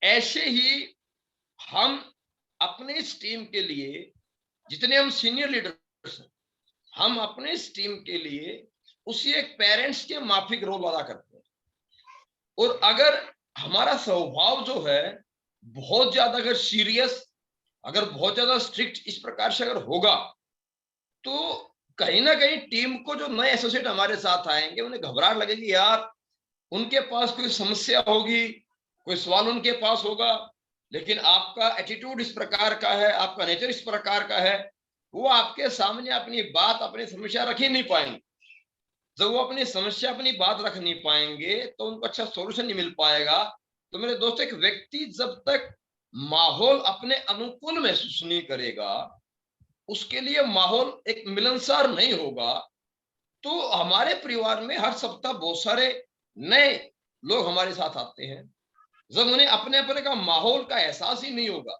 ऐसे ही हम अपने इस टीम के लिए, जितने हम सीनियर लीडर्स हैं, हम अपने इस टीम के लिए उसी एक पेरेंट्स के माफिक रोल अदा करते हैं। और अगर हमारा स्वभाव जो है बहुत ज्यादा अगर सीरियस, अगर बहुत ज्यादा स्ट्रिक्ट इस प्रकार से अगर होगा, तो कहीं ना कहीं टीम को जो नए एसोसिएट हमारे साथ आएंगे उन्हें घबराहट लगेगी, यार उनके पास कोई समस्या होगी, कोई सवाल उनके पास होगा, लेकिन आपका एटीट्यूड इस प्रकार का है, आपका नेचर इस प्रकार का है, वो आपके सामने अपनी बात, अपनी समस्या रख ही नहीं पाएंगे। जब वो अपनी समस्या, अपनी बात रख नहीं पाएंगे तो उनको अच्छा सॉल्यूशन नहीं मिल पाएगा। तो मेरे दोस्त, एक व्यक्ति जब तक माहौल अपने अनुकूल महसूस नहीं करेगा, उसके लिए माहौल एक मिलनसार नहीं होगा, तो हमारे परिवार में हर सप्ताह बहुत सारे नए लोग हमारे साथ आते हैं। जब उन्हें अपने अपने का माहौल का एहसास ही नहीं होगा,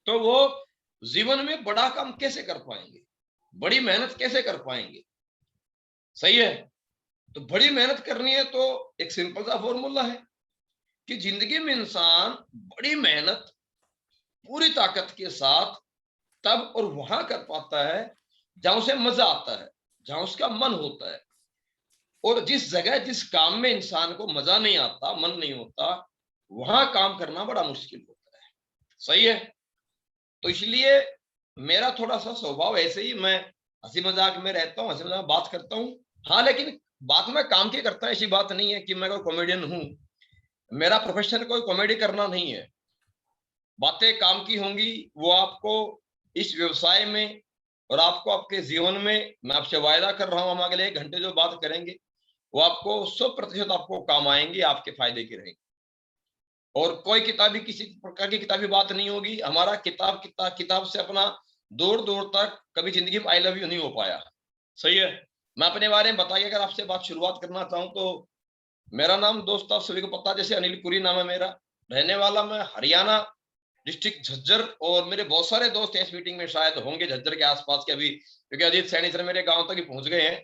तो वो जीवन में बड़ा काम कैसे कर पाएंगे, बड़ी मेहनत कैसे कर पाएंगे? सही है। तो बड़ी मेहनत करनी है तो एक सिंपल सा फॉर्मूला है कि जिंदगी में इंसान बड़ी मेहनत पूरी ताकत के साथ तब और वहां कर पाता है जहां उसे मजा आता है, जहां उसका मन होता है। और जिस जगह, जिस काम में इंसान को मजा नहीं आता, मन नहीं होता, वहां काम करना बड़ा मुश्किल होता है। सही है। तो इसलिए मेरा थोड़ा सा स्वभाव ऐसे ही, मैं हंसी मजाक में रहता हूँ, हंसी मजाक बात करता हूँ। हाँ, लेकिन बात मैं काम की करता हूँ, ऐसी बात नहीं है कि मैं कोई कॉमेडियन हूँ। मेरा प्रोफेशन कोई कॉमेडी करना नहीं है। बातें काम की होंगी, वो आपको इस व्यवसाय में और आपको आपके जीवन में, मैं आपसे वायदा कर रहा हूँ, हम अगले 1 घंटे जो बात करेंगे वो आपको 100% आपको काम आएंगी, आपके फायदे की रहेंगी। और कोई किताबी, किसी प्रकार की किताबी बात नहीं होगी। हमारा किताब से अपना दूर दूर तक कभी जिंदगी में आई लव यू नहीं हो पाया। सही है। मैं अपने बारे में बताइए, अगर आपसे बात शुरुआत करना चाहूँ तो मेरा नाम, दोस्त आप सभी को पता, जैसे अनिल पुरी नाम है मेरा। रहने वाला मैं हरियाणा डिस्ट्रिक्ट झज्जर, और मेरे बहुत सारे दोस्त इस मीटिंग में शायद होंगे झज्जर के आसपास के अभी, क्योंकि अजीत सैनी सर मेरे गांव तक ही पहुंच गए हैं।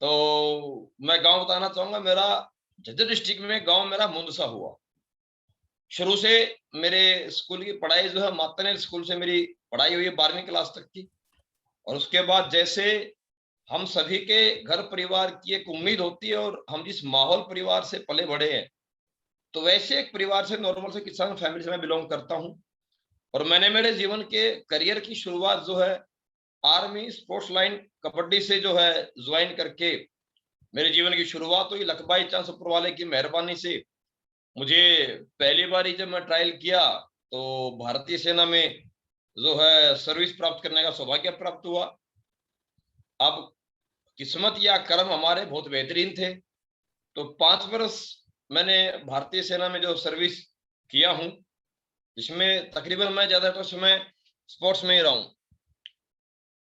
तो मैं गांव बताना चाहूंगा, मेरा झज्जर डिस्ट्रिक्ट में गांव मेरा मुंदसा हुआ। शुरू से मेरे स्कूल की पढ़ाई जो है मातनेर स्कूल से मेरी पढ़ाई हुई है 12वीं क्लास तक की। और उसके बाद जैसे हम सभी के घर परिवार की एक उम्मीद होती है, और हम जिस माहौल परिवार से पले बढ़े हैं, तो वैसे एक परिवार से, नॉर्मल से किसान फैमिली से मैं बिलोंग करता हूँ। और मैंने मेरे जीवन के करियर की शुरुआत जो है आर्मी स्पोर्ट्स लाइन कबड्डी से जो है ज्वाइन करके मेरे जीवन की शुरुआत हुई। लकबाई चांस ऊपर वाले की मेहरबानी से मुझे पहली बार ही जब मैं ट्रायल किया तो भारतीय सेना में जो है सर्विस प्राप्त करने का सौभाग्य प्राप्त हुआ। अब किस्मत या कर्म हमारे बहुत बेहतरीन थे, तो 5 वर्ष मैंने भारतीय सेना में जो सर्विस किया हूँ, जिसमें तकरीबन मैं ज्यादातर समय स्पोर्ट्स में ही रहा हूँ।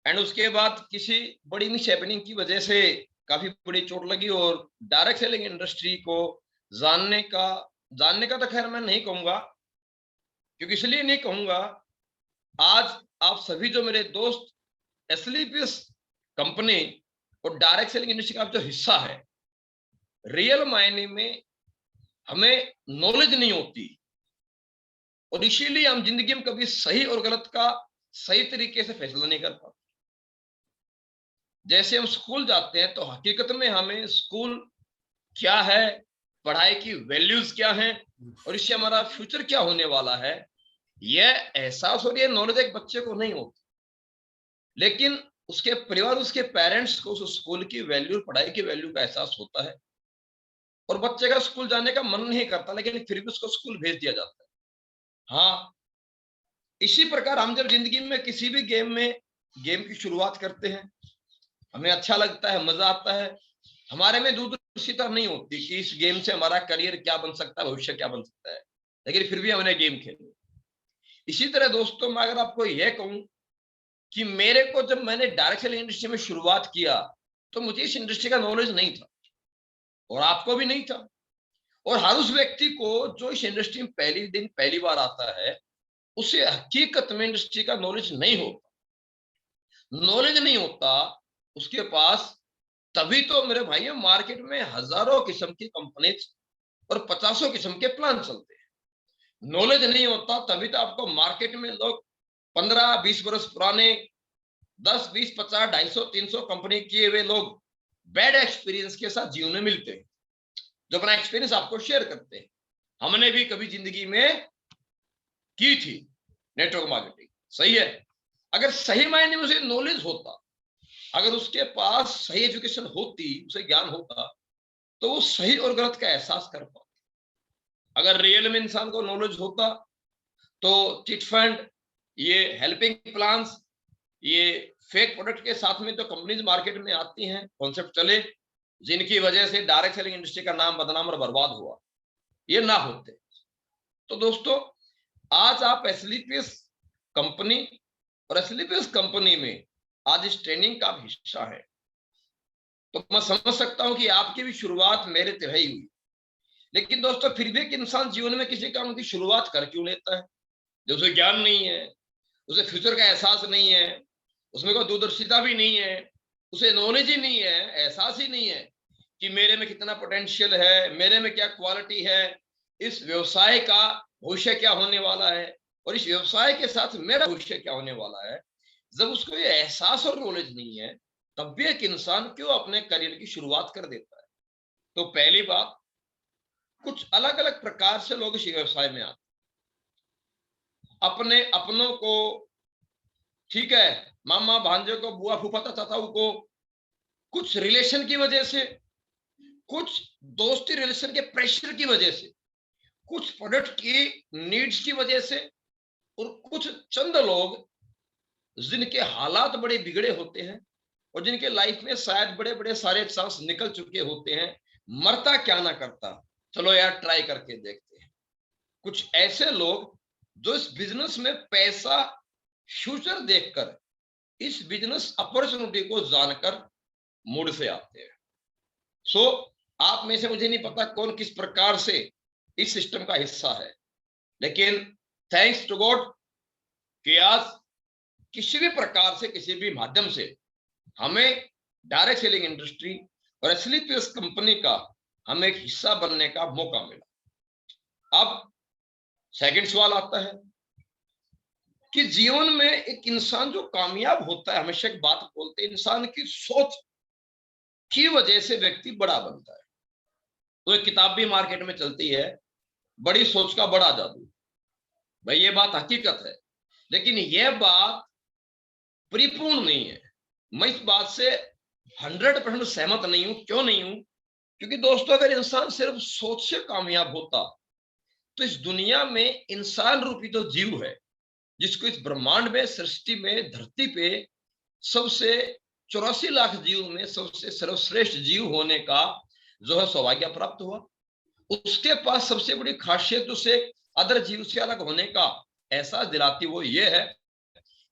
एंड उसके बाद किसी बड़ी मिस हैपनिंग की वजह से काफी बड़ी चोट लगी, और डायरेक्ट सेलिंग इंडस्ट्री को जानने का तो खैर मैं नहीं कहूंगा, क्योंकि इसलिए नहीं कहूंगा, आज आप सभी जो मेरे दोस्त एसलीपीएस कंपनी और डायरेक्ट सेलिंग इंडस्ट्री का जो हिस्सा है, रियल मायने में हमें नॉलेज नहीं होती, और इसीलिए हम जिंदगी में कभी सही और गलत का सही तरीके से फैसला नहीं कर पाते। जैसे हम स्कूल जाते हैं तो हकीकत में हमें स्कूल क्या है, पढ़ाई की वैल्यूज क्या हैं, और इससे हमारा फ्यूचर क्या होने वाला है, यह एहसास और ये नॉलेज एक बच्चे को नहीं होती। लेकिन उसके परिवार, उसके पेरेंट्स को उस स्कूल की वैल्यू, पढ़ाई की वैल्यू का एहसास होता है, और बच्चे का स्कूल जाने का मन नहीं करता, लेकिन फिर भी उसको स्कूल भेज दिया जाता है। हाँ, इसी प्रकार हम जब जिंदगी में किसी भी गेम की शुरुआत करते हैं, हमें अच्छा लगता है, मजा आता है, हमारे में दूरदर्शिता नहीं होती कि इस गेम से हमारा करियर क्या बन सकता है, भविष्य क्या बन सकता है, लेकिन फिर भी हमने गेम खेली। इसी तरह दोस्तों, मैं अगर आपको यह कहूं कि मेरे को जब मैंने डायरेक्ट सेलिंग इंडस्ट्री में शुरुआत किया तो मुझे इस इंडस्ट्री का नॉलेज नहीं था, और आपको भी नहीं था। और हर उस व्यक्ति को जो इस इंडस्ट्री में पहली दिन पहली बार आता है, उसे हकीकत में इंडस्ट्री का नॉलेज नहीं होता उसके पास। तभी तो मेरे भाइयों मार्केट में हजारों किस्म की कंपनी और 50 किस्म के प्लान चलते हैं। नॉलेज नहीं होता तभी तो आपको मार्केट में लोग 15-20 वर्ष पुराने 10, 20, 50, 250, 300 कंपनी किए हुए लोग बैड एक्सपीरियंस के साथ जीवन में मिलते हैं, जो अपना एक्सपीरियंस आपको शेयर करते हैं। हमने भी कभी जिंदगी में की थी नेटवर्क मार्केटिंग, सही है। अगर सही मायने में उसे नॉलेज होता, अगर उसके पास सही एजुकेशन होती, उसे ज्ञान होता, तो वो सही और गलत का एहसास कर पाता। अगर रियल में इंसान को नॉलेज होता तो चिट फंड, ये हेल्पिंग प्लान्स, ये फेक प्रोडक्ट के साथ में तो कंपनीज मार्केट में आती हैं, कॉन्सेप्ट चले, जिनकी वजह से डायरेक्ट सेलिंग इंडस्ट्री का नाम बदनाम और बर्बाद हुआ, ये ना होते। तो दोस्तों, आज आप एसलीपीएस कंपनी और एसलीपीएस कंपनी में आज इस ट्रेनिंग का हिस्सा है, तो मैं समझ सकता हूं कि आपकी भी शुरुआत मेरे तरह ही हुई। लेकिन दोस्तों, फिर भी एक इंसान जीवन में किसी काम की शुरुआत कर क्यों लेता है? जब उसे ज्ञान नहीं है, उसे फ्यूचर का एहसास नहीं है, उसमें कोई दूरदर्शिता भी नहीं है, उसे नॉलेज ही नहीं है, एहसास ही नहीं है कि मेरे में कितना पोटेंशियल है, मेरे में क्या क्वालिटी है, इस व्यवसाय का भविष्य क्या होने वाला है और इस व्यवसाय के साथ मेरा भविष्य क्या होने वाला है। जब उसको ये एहसास और नॉलेज नहीं है, तब भी एक इंसान क्यों अपने करियर की शुरुआत कर देता है? तो पहली बात, कुछ अलग अलग प्रकार से लोग इस व्यवसाय में आते, अपने अपनों को, ठीक है, मामा भांजे को, बुआ फूफा चाचा को, कुछ रिलेशन की वजह से, कुछ दोस्ती रिलेशन के प्रेशर की वजह से, कुछ प्रोडक्ट की नीड्स की वजह से, और कुछ चंद लोग जिनके हालात बड़े बिगड़े होते हैं और जिनके लाइफ में शायद बड़े बड़े सारे चांस निकल चुके होते हैं, मरता क्या ना करता, चलो यार ट्राई करके देखते हैं। कुछ ऐसे लोग जो इस बिजनेस में पैसा फ्यूचर देखकर, इस बिजनेस अपॉर्चुनिटी को जानकर मूड से आते हैं। सो आप में से मुझे नहीं पता कौन किस प्रकार से इस सिस्टम का हिस्सा है, लेकिन थैंक्स टू गॉड कि आज किसी भी प्रकार से, किसी भी माध्यम से हमें डायरेक्ट सेलिंग इंडस्ट्री और एसलीपीएस कंपनी का हमें एक हिस्सा बनने का मौका मिला। अब सेकंड सवाल आता है कि जीवन में एक इंसान जो कामयाब होता है, हमेशा एक बात बोलते हैं, इंसान की सोच की वजह से व्यक्ति बड़ा बनता है। तो एक किताब भी मार्केट में चलती है, बड़ी सोच का बड़ा जादू। भाई ये बात हकीकत है, लेकिन यह बात परिपूर्ण नहीं है। मैं इस बात से 100% सहमत नहीं हूं। क्यों नहीं हूं? क्योंकि दोस्तों, अगर इंसान सिर्फ सोच से कामयाब होता तो इस दुनिया में इंसान रूपी तो जीव है, जिसको इस ब्रह्मांड में, सृष्टि में, धरती पे सबसे 84 लाख जीव में सबसे सर्वश्रेष्ठ जीव होने का जो है सौभाग्य प्राप्त हुआ। उसके पास सबसे बड़ी खासियत उसे अदर जीव से अलग होने का एहसास दिलाती वो ये है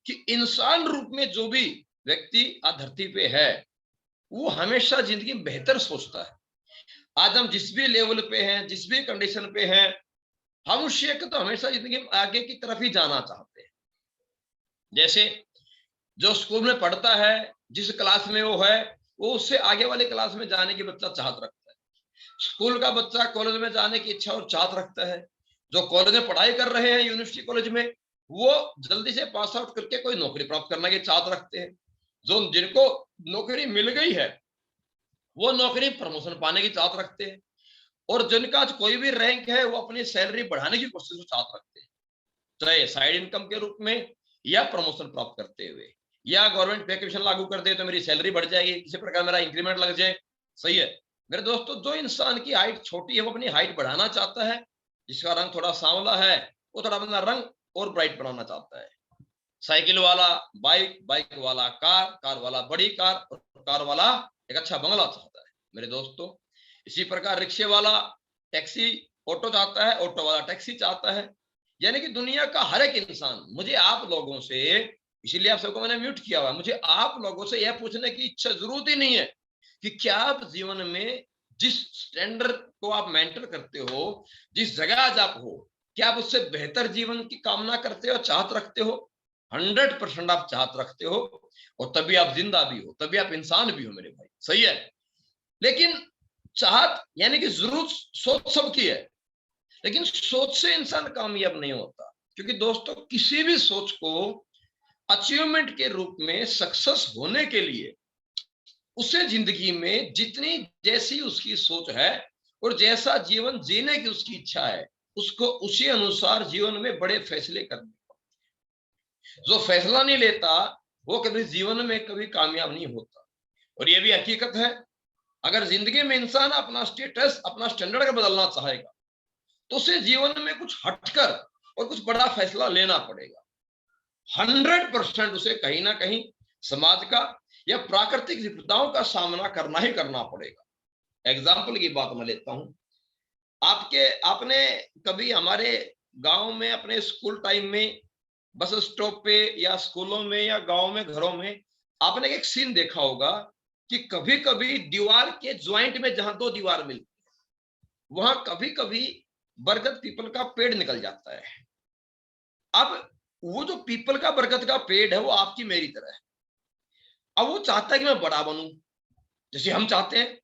कि इंसान रूप में जो भी व्यक्ति धरती पे है, वो हमेशा जिंदगी में बेहतर सोचता है। आज हम जिस भी लेवल पे हैं, जिस भी कंडीशन पे हैं, हम उससे तो हमेशा जिंदगी में आगे की तरफ ही जाना चाहते हैं। जैसे जो स्कूल में पढ़ता है, जिस क्लास में वो है, वो उससे आगे वाले क्लास में जाने की बच्चा चाहत रखता है। स्कूल का बच्चा कॉलेज में जाने की इच्छा और चाहत रखता है। जो कॉलेज में पढ़ाई कर रहे हैं, यूनिवर्सिटी कॉलेज में, वो जल्दी से पास आउट करके कोई नौकरी प्राप्त करने की चाहत रखते हैं। जो जिनको नौकरी मिल गई है, वो नौकरी प्रमोशन पाने की चाहत रखते हैं। और जिनका कोई भी रैंक है, वो अपनी सैलरी बढ़ाने की कोशिश चाहत रखते हैं, चाहे साइड इनकम के रूप में या प्रमोशन प्राप्त करते हुए, या गवर्नमेंट पे कमीशन लागू कर दे तो मेरी सैलरी बढ़ जाएगी, किसी प्रकार मेरा इंक्रीमेंट लग जाए। सही है मेरे दोस्तों, जो इंसान की हाइट छोटी है वो अपनी हाइट बढ़ाना चाहता है, जिसका रंग थोड़ा सांवला है वो थोड़ा अपना रंग और ब्राइट बनाना चाहता है। साइकिल वाला बाइक, बाइक वाला कार, कार वाला बड़ी कार, और कार वाला एक अच्छा बंगला चाहता है मेरे दोस्तों। इसी प्रकार रिक्शे वाला टैक्सी, ऑटो चाहता है, ऑटो वाला टैक्सी चाहता है। यानी कि दुनिया का हर एक इंसान, मुझे आप लोगों से, इसीलिए आप सबको मैंने म्यूट किया हुआ है, मुझे आप लोगों से यह पूछने की इच्छा जरूरत ही नहीं है कि क्या आप जीवन में जिस स्टैंडर्ड को आप मेंटेन करते हो, जिस जगह आज आप हो, क्या आप उससे बेहतर जीवन की कामना करते हो, चाहत रखते हो? 100% आप चाहत रखते हो, और तभी आप जिंदा भी हो, तभी आप इंसान भी हो मेरे भाई। सही है, लेकिन चाहत यानी कि जरूरत सोच सबकी है, लेकिन सोच से इंसान कामयाब नहीं होता, क्योंकि दोस्तों किसी भी सोच को अचीवमेंट के रूप में सक्सेस होने के लिए उसे जिंदगी में जितनी जैसी उसकी सोच है और जैसा जीवन जीने की उसकी इच्छा है, उसको उसी अनुसार जीवन में बड़े फैसले करने। जो फैसला नहीं लेता वो कभी जीवन में कभी कामयाब नहीं होता। और ये भी हकीकत है, अगर जिंदगी में इंसान अपना स्टेटस, अपना स्टैंडर्ड बदलना चाहेगा तो उसे जीवन में कुछ हटकर और कुछ बड़ा फैसला लेना पड़ेगा। 100% उसे कहीं ना कहीं समाज का या प्राकृतिक विपदाओं का सामना करना ही करना पड़ेगा। एग्जाम्पल की बात मैं लेता हूं, आपने कभी हमारे गांव में अपने स्कूल टाइम में बस स्टॉप पे या स्कूलों में या गांव में घरों में आपने एक सीन देखा होगा कि कभी कभी दीवार के ज्वाइंट में जहां दो दीवार मिलती है वहां कभी कभी बरगद पीपल का पेड़ निकल जाता है। अब वो जो पीपल का बरगद का पेड़ है वो आपकी मेरी तरह है। अब वो चाहता है कि मैं बड़ा बनूं, जैसे हम चाहते हैं,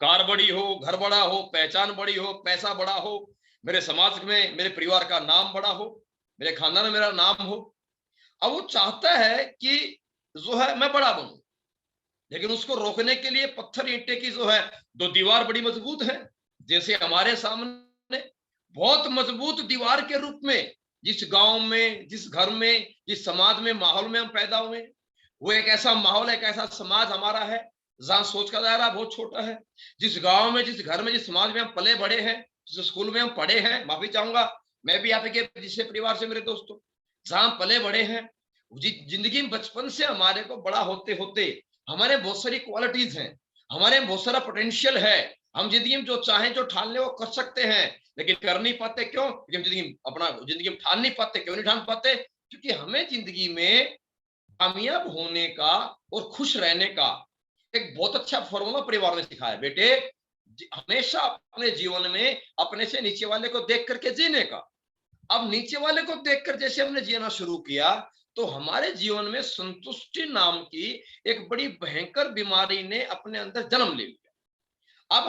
कार बड़ी हो, घर बड़ा हो, पहचान बड़ी हो, पैसा बड़ा हो, मेरे समाज में मेरे परिवार का नाम बड़ा हो, मेरे खानदान में मेरा नाम हो। अब वो चाहता है कि जो है मैं बड़ा बनूं, लेकिन उसको रोकने के लिए पत्थर ईंटे की जो है दो दीवार बड़ी मजबूत है। जैसे हमारे सामने बहुत मजबूत दीवार के रूप में जिस गांव में, जिस घर में, जिस समाज में, माहौल में हम पैदा हुए, वो एक ऐसा माहौल, एक ऐसा समाज हमारा है जहां सोच का दायरा बहुत छोटा है। जिस गांव में, जिस घर में, जिस समाज में हम पले बड़े हैं, जिस स्कूल में हम पढ़े हैं, माफी चाहूंगा मैं भी आपके जिससे परिवार से मेरे दोस्तों, जहां पले बड़े हैं, जिंदगी में बचपन से हमारे को बड़ा होते होते हमारे बहुत सारी क्वालिटीज हैं, हमारे बहुत सारा पोटेंशियल है। हम जिंदगी में जो चाहें, जो ठान ले वो कर सकते हैं, लेकिन कर नहीं पाते। क्यों? क्योंकि जिंदगी में ठान नहीं पाते। क्यों नहीं ठान पाते? क्योंकि हमें जिंदगी में कामयाब होने का और खुश रहने का एक बहुत अच्छा फॉर्मूला परिवार ने सिखाया। बेटे, हमेशा अपने जीवन में अपने से नीचे वाले को देख करके जीने का। अब नीचे वाले को देखकर जैसे हमने जीना शुरू किया तो हमारे जीवन में संतुष्टि नाम की एक बड़ी भयंकर बीमारी ने अपने अंदर जन्म ले लिया। अब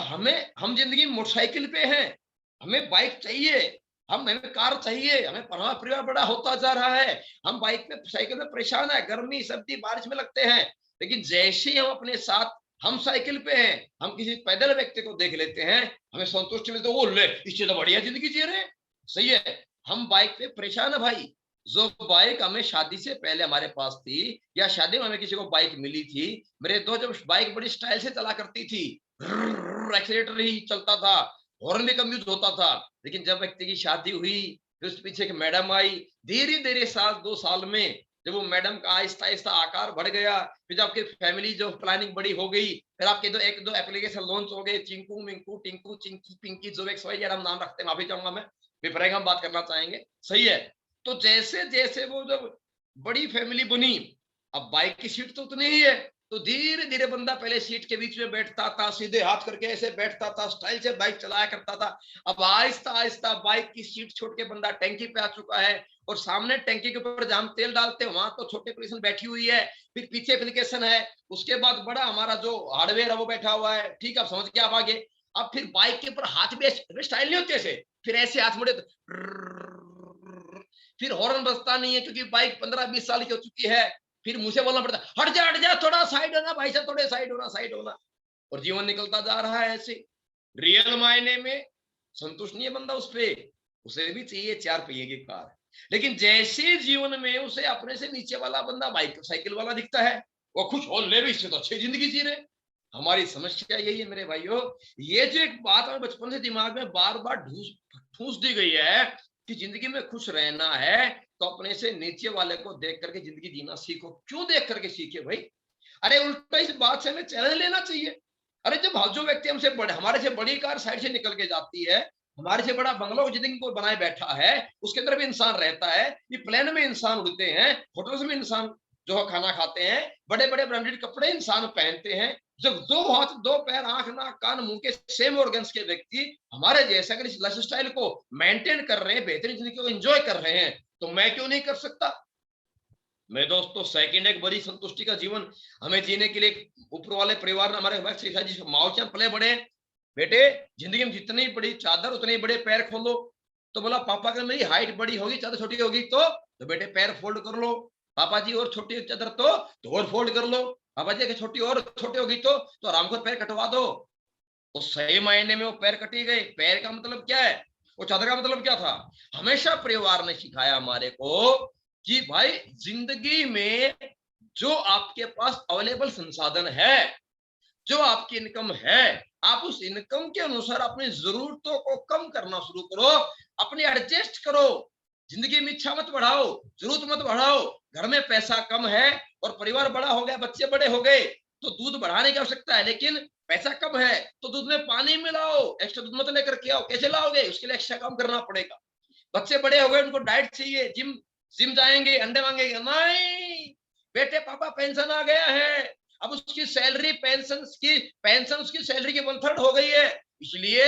हम जिंदगी में मोटरसाइकिल पे हैं, हमें बाइक चाहिए, हमें कार चाहिए, हमें हमारा परिवार बड़ा होता जा रहा है, हम बाइक में, साइकिल में परेशान है, गर्मी सर्दी बारिश में लगते हैं। लेकिन जैसे ही हम अपने साथ हम साइकिल पे हैं, हम किसी पैदल व्यक्ति को देख लेते हैं, हमें संतुष्टि मिलती है, वो ले इससे तो बढ़िया जिंदगी जी रहे हैं। सही है, हम बाइक पे परेशान है भाई। जो बाइक हमें शादी से पहले हमारे पास थी या शादी में हमें किसी को बाइक मिली थी, मेरे दोस्त जब बाइक बड़ी स्टाइल से चला करती थी, एक्सीलेटर ही चलता था, हॉर्न भी कम यूज होता था। लेकिन जब व्यक्ति की शादी हुई, फिर उसके पीछे एक मैडम आई, धीरे धीरे साल 2 साल में जब वो मैडम का आहिस्ता आहिस्ता आकार बढ़ गया, फिर जब आपकी फैमिली जो प्लानिंग बड़ी हो गई, फिर आपके एक दो एप्लीकेशन लॉन्च हो गए, चिंकू मिंकू टिंकू चिंकी पिंकी जो एक्स वाई हम नाम रखते हैं, माफी चाहूंगा मैं, विपरीत हम बात करना चाहेंगे। सही है। तो जैसे जैसे वो जब बड़ी फैमिली बनी, अब बाइक की सीट तो उतनी ही है, तो धीरे धीरे बंदा पहले सीट के बीच में बैठता था, सीधे हाथ करके ऐसे बैठता था, स्टाइल से बाइक चलाया करता था। अब आहिस्ता आहिस्ता बाइक की सीट छोड़ के बंदा टैंकी पे आ चुका है, और सामने टैंकी के ऊपर जहां तेल डालते हैं वहां तो छोटे एप्लीकेशन बैठी हुई है, फिर पीछे एप्लीकेशन है, उसके बाद बड़ा हमारा जो हार्डवेयर है वो बैठा हुआ है। ठीक है, आप समझ के आप आगे। अब फिर बाइक के ऊपर हाथ भी स्टाइल नहीं होते ऐसे, फिर ऐसे हाथ मुड़े, फिर हॉर्न बजता नहीं है क्योंकि बाइक 15-20 साल की हो चुकी है। फिर मुझे बोलना पड़ता है, हट जा थोड़ा साइड होना भाई साहब, थोड़े साइड होना, साइड होना। और जीवन निकलता जा रहा है ऐसे। रियल मायने में संतुष्ट नहीं है बंदा उस पे, उसे भी चाहिए 4 पहिए की कार। लेकिन जैसे जीवन में उसे अपने से नीचे वाला बंदा बाइक साइकिल वाला दिखता है, वो खुश हो, ले भी, इससे तो अच्छी जिंदगी जी रहे। हमारी समस्या यही है मेरे भाइयों, ये जो एक बात हमें बचपन से दिमाग में बार बार ठूस दी गई है कि जिंदगी में खुश रहना है तो अपने से नीचे वाले को देख करके जिंदगी जीना सीखो। क्यों देख करके सीखे भाई? अरे उल्टा इस बात से हमें चैलेंज लेना चाहिए। अरे जब जो व्यक्ति हमसे बड़े, हमारे से बड़ी कार साइड से निकल के जाती है, हमारे से बड़ा बंगला जिंदगी को बनाए बैठा है, उसके अंदर भी इंसान रहता है, ये प्लेन में इंसान उड़ते हैं, होटल में इंसान जो है खाना खाते हैं, बड़े बड़े ब्रांडेड कपड़े इंसान पहनते हैं। जब 2 हाथ 2 पैर आंख नाक कान मुंह के सेम ऑर्गन्स के व्यक्ति हमारे जैसे अगर इस लाइफ स्टाइल को मेंटेन कर रहे हैं, बेहतरीन जिंदगी को एंजॉय कर रहे हैं, तो मैं क्यों नहीं कर सकता? मेरे दोस्तों, सेकंड एक बड़ी संतुष्टि का जीवन हमें जीने के लिए ऊपर वाले परिवार ने हमारे माहौल से पले बड़े। बेटे, जिंदगी में जितनी बड़ी चादर उतने बड़े पैर खोलो। तो बोला पापा अगर मेरी हाइट बड़ी होगी, चादर छोटी होगी तो बेटे पैर फोल्ड कर लो। पापा जी और छोटी चादर तो और फोल्ड कर लो। पापा जी अगर छोटी और छोटी होगी तो आराम को पैर कटवा दो। तो सही मायने में वो पैर कटी गए। पैर का मतलब क्या है, वो चादर का मतलब क्या था? हमेशा परिवार ने सिखाया हमारे को कि भाई जिंदगी में जो आपके पास अवेलेबल संसाधन है, जो आपकी इनकम है, आप उस इनकम के अनुसार अपनी जरूरतों को कम करना शुरू करो, अपने एडजस्ट करो। जिंदगी में इच्छा मत बढ़ाओ, जरूरत मत बढ़ाओ। घर में पैसा कम है और परिवार बड़ा हो गया, बच्चे बड़े हो गए, तो दूध बढ़ाने की आवश्यकता है, लेकिन पैसा कम है तो दूध में पानी मिलाओ, एक्स्ट्रा दूध मत लेकर के आओ। कैसे लाओगे? उसके लिए एक्स्ट्रा काम करना पड़ेगा। बच्चे बड़े हो गए, उनको डाइट चाहिए, जिम जिम जाएंगे, अंडे मांगेंगे, नहीं बेटे पापा पेंशन आ गया है, अब उसकी सैलरी पेंशन उसकी सैलरी की 1/3 हो गई है। इसलिए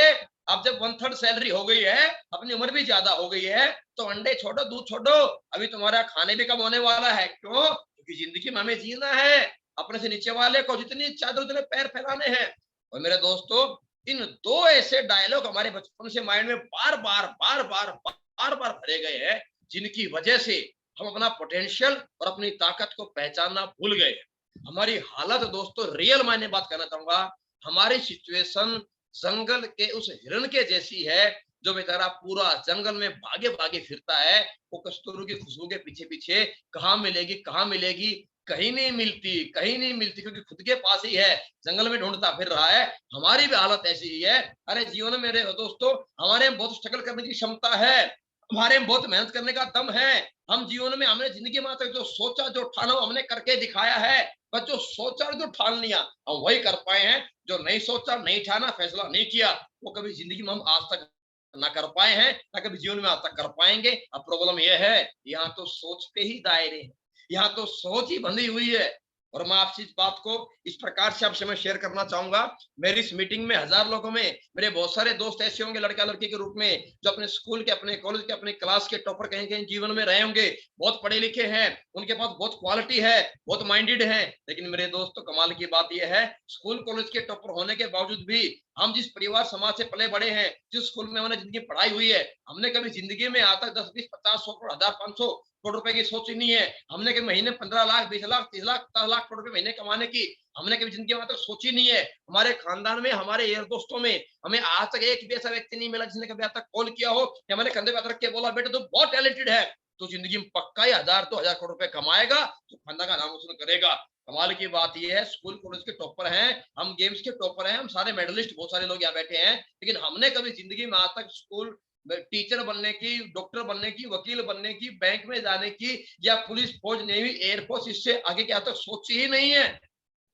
अब जब 1/3 सैलरी हो गई है, अपनी उम्र भी ज्यादा हो गई है, तो अंडे छोड़ो, दूध छोड़ो, अभी तुम्हारा खाने भी कम होने वाला है। क्यों? क्योंकि जिंदगी में हमें जीना है। अपने से नीचे वाले को जितनी चादर उतने पैर फैलाने हैं। और मेरे दोस्तों, इन दो ऐसे डायलॉग हमारे बचपन से माइंड में बार बार बार बार बार बार भरे गए हैं, जिनकी वजह से हम अपना पोटेंशियल और अपनी ताकत को पहचानना भूल गए। हमारी हालत दोस्तों, रियल मायने बात करना चाहूंगा, हमारी सिचुएशन जंगल के उस हिरण के जैसी है, जो बेचारा पूरा जंगल में भागे भागे फिरता है। वो कस्तूरी की खुशबू के पीछे पीछे, कहाँ मिलेगी कहाँ मिलेगी, कहीं नहीं मिलती, कहीं नहीं मिलती, क्योंकि खुद के पास ही है, जंगल में ढूंढता फिर रहा है। हमारी भी हालत ऐसी ही है। अरे जीवन में मेरे दोस्तों, हमारे में बहुत स्ट्रगल करने की क्षमता है, हमारे में बहुत मेहनत करने का दम है। हम जीवन में, हमने जिंदगी में तक जो सोचा, जो ठाना, हमने करके दिखाया है। बस जो सोचा और जो ठान लिया, हम वही कर पाए हैं। जो नहीं सोचा, नहीं ठाना, फैसला नहीं किया, वो कभी जिंदगी में हम आज तक ना कर पाए हैं, ना कभी जीवन में आज तक कर पाएंगे। अब प्रॉब्लम यह है, यहाँ तो सोच पे ही दायरे हैं, यहाँ तो सोच ही बंधी हुई है। और मैं आपसे इस बात को इस प्रकार से आपसे मैं शेयर करना चाहूंगा। मेरी इस मीटिंग में 1000 लोगों में मेरे बहुत सारे दोस्त ऐसे होंगे, लड़का लड़की के रूप में, जो अपने स्कूल के, अपने कॉलेज के, अपने क्लास के टॉपर कहीं कहीं जीवन में रहे होंगे, बहुत पढ़े लिखे हैं, उनके पास बहुत क्वालिटी है, बहुत माइंडेड है। लेकिन मेरे दोस्तों, कमाल की बात यह है, स्कूल कॉलेज के टॉपर होने के बावजूद भी हम जिस परिवार समाज से पले बड़े हैं, जिस स्कूल में हमने जिंदगी पढ़ाई हुई है, हमने कभी जिंदगी में आज तक 10, 20, 50, 100 करोड़, 1000, 500 करोड़ रुपए की सोच ही नहीं है। हमने कभी महीने 15 लाख, 20 लाख, 30 लाख, 50 लाख करोड़ रुपए महीने कमाने की हमने कभी जिंदगी में तक सोची नहीं है। हमारे खानदान में, हमारे यार दोस्तों में, हमें आज तक एक भी ऐसा व्यक्ति नहीं मिला जिसने कभी आज तक कॉल किया हो कि हमारे कंधे पे हाथ रख के बोला, बेटा तू बहुत टैलेंटेड है, तो जिंदगी में पक्का ही 1000, 2000 करोड़ रुपए कमाएगा, तो खानदान का नाम रोशन करेगा। कमाल की बात यह है, स्कूल कॉलेज के टॉपर हैं हम, गेम्स के टॉपर हैं हम, सारे मेडलिस्ट, बहुत सारे लोग यहाँ बैठे हैं, लेकिन हमने कभी जिंदगी में आज तक स्कूल टीचर बनने की, डॉक्टर बनने की, वकील बनने की, बैंक में जाने की, या पुलिस, फौज, नेवी, एयरफोर्स, इससे आगे क्या तक सोची ही नहीं है।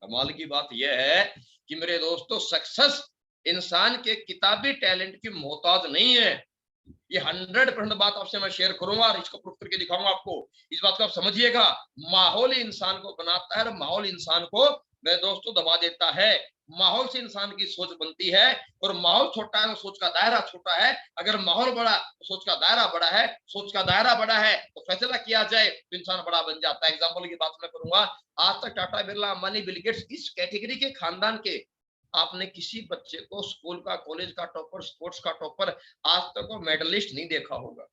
कमाल की बात यह है कि मेरे दोस्तों, सक्सेस इंसान के किताबी टैलेंट की मोहताज नहीं है। ये 100% बात आपसे मैं शेयर करूंगा और इसको प्रूफ करके दिखाऊंगा आपको। इस बात को आप समझिएगा, माहौल इंसान को बनाता है और माहौल इंसान को मेरे दोस्तों दबा देता है। माहौल से इंसान की सोच बनती है, और माहौल छोटा है तो सोच का दायरा छोटा है। अगर माहौल बड़ा तो सोच का दायरा बड़ा है, सोच का दायरा बड़ा है तो फैसला किया जाए तो इंसान बड़ा बन जाता है। एग्जाम्पल की बात मैं करूंगा, आज तक टाटा, बिरला, अंबानी, बिल गेट्स, इस कैटेगरी के खानदान के आपने किसी बच्चे को स्कूल का, कॉलेज का टॉपर, स्पोर्ट्स का टॉपर आज तक वो मेडलिस्ट नहीं देखा होगा।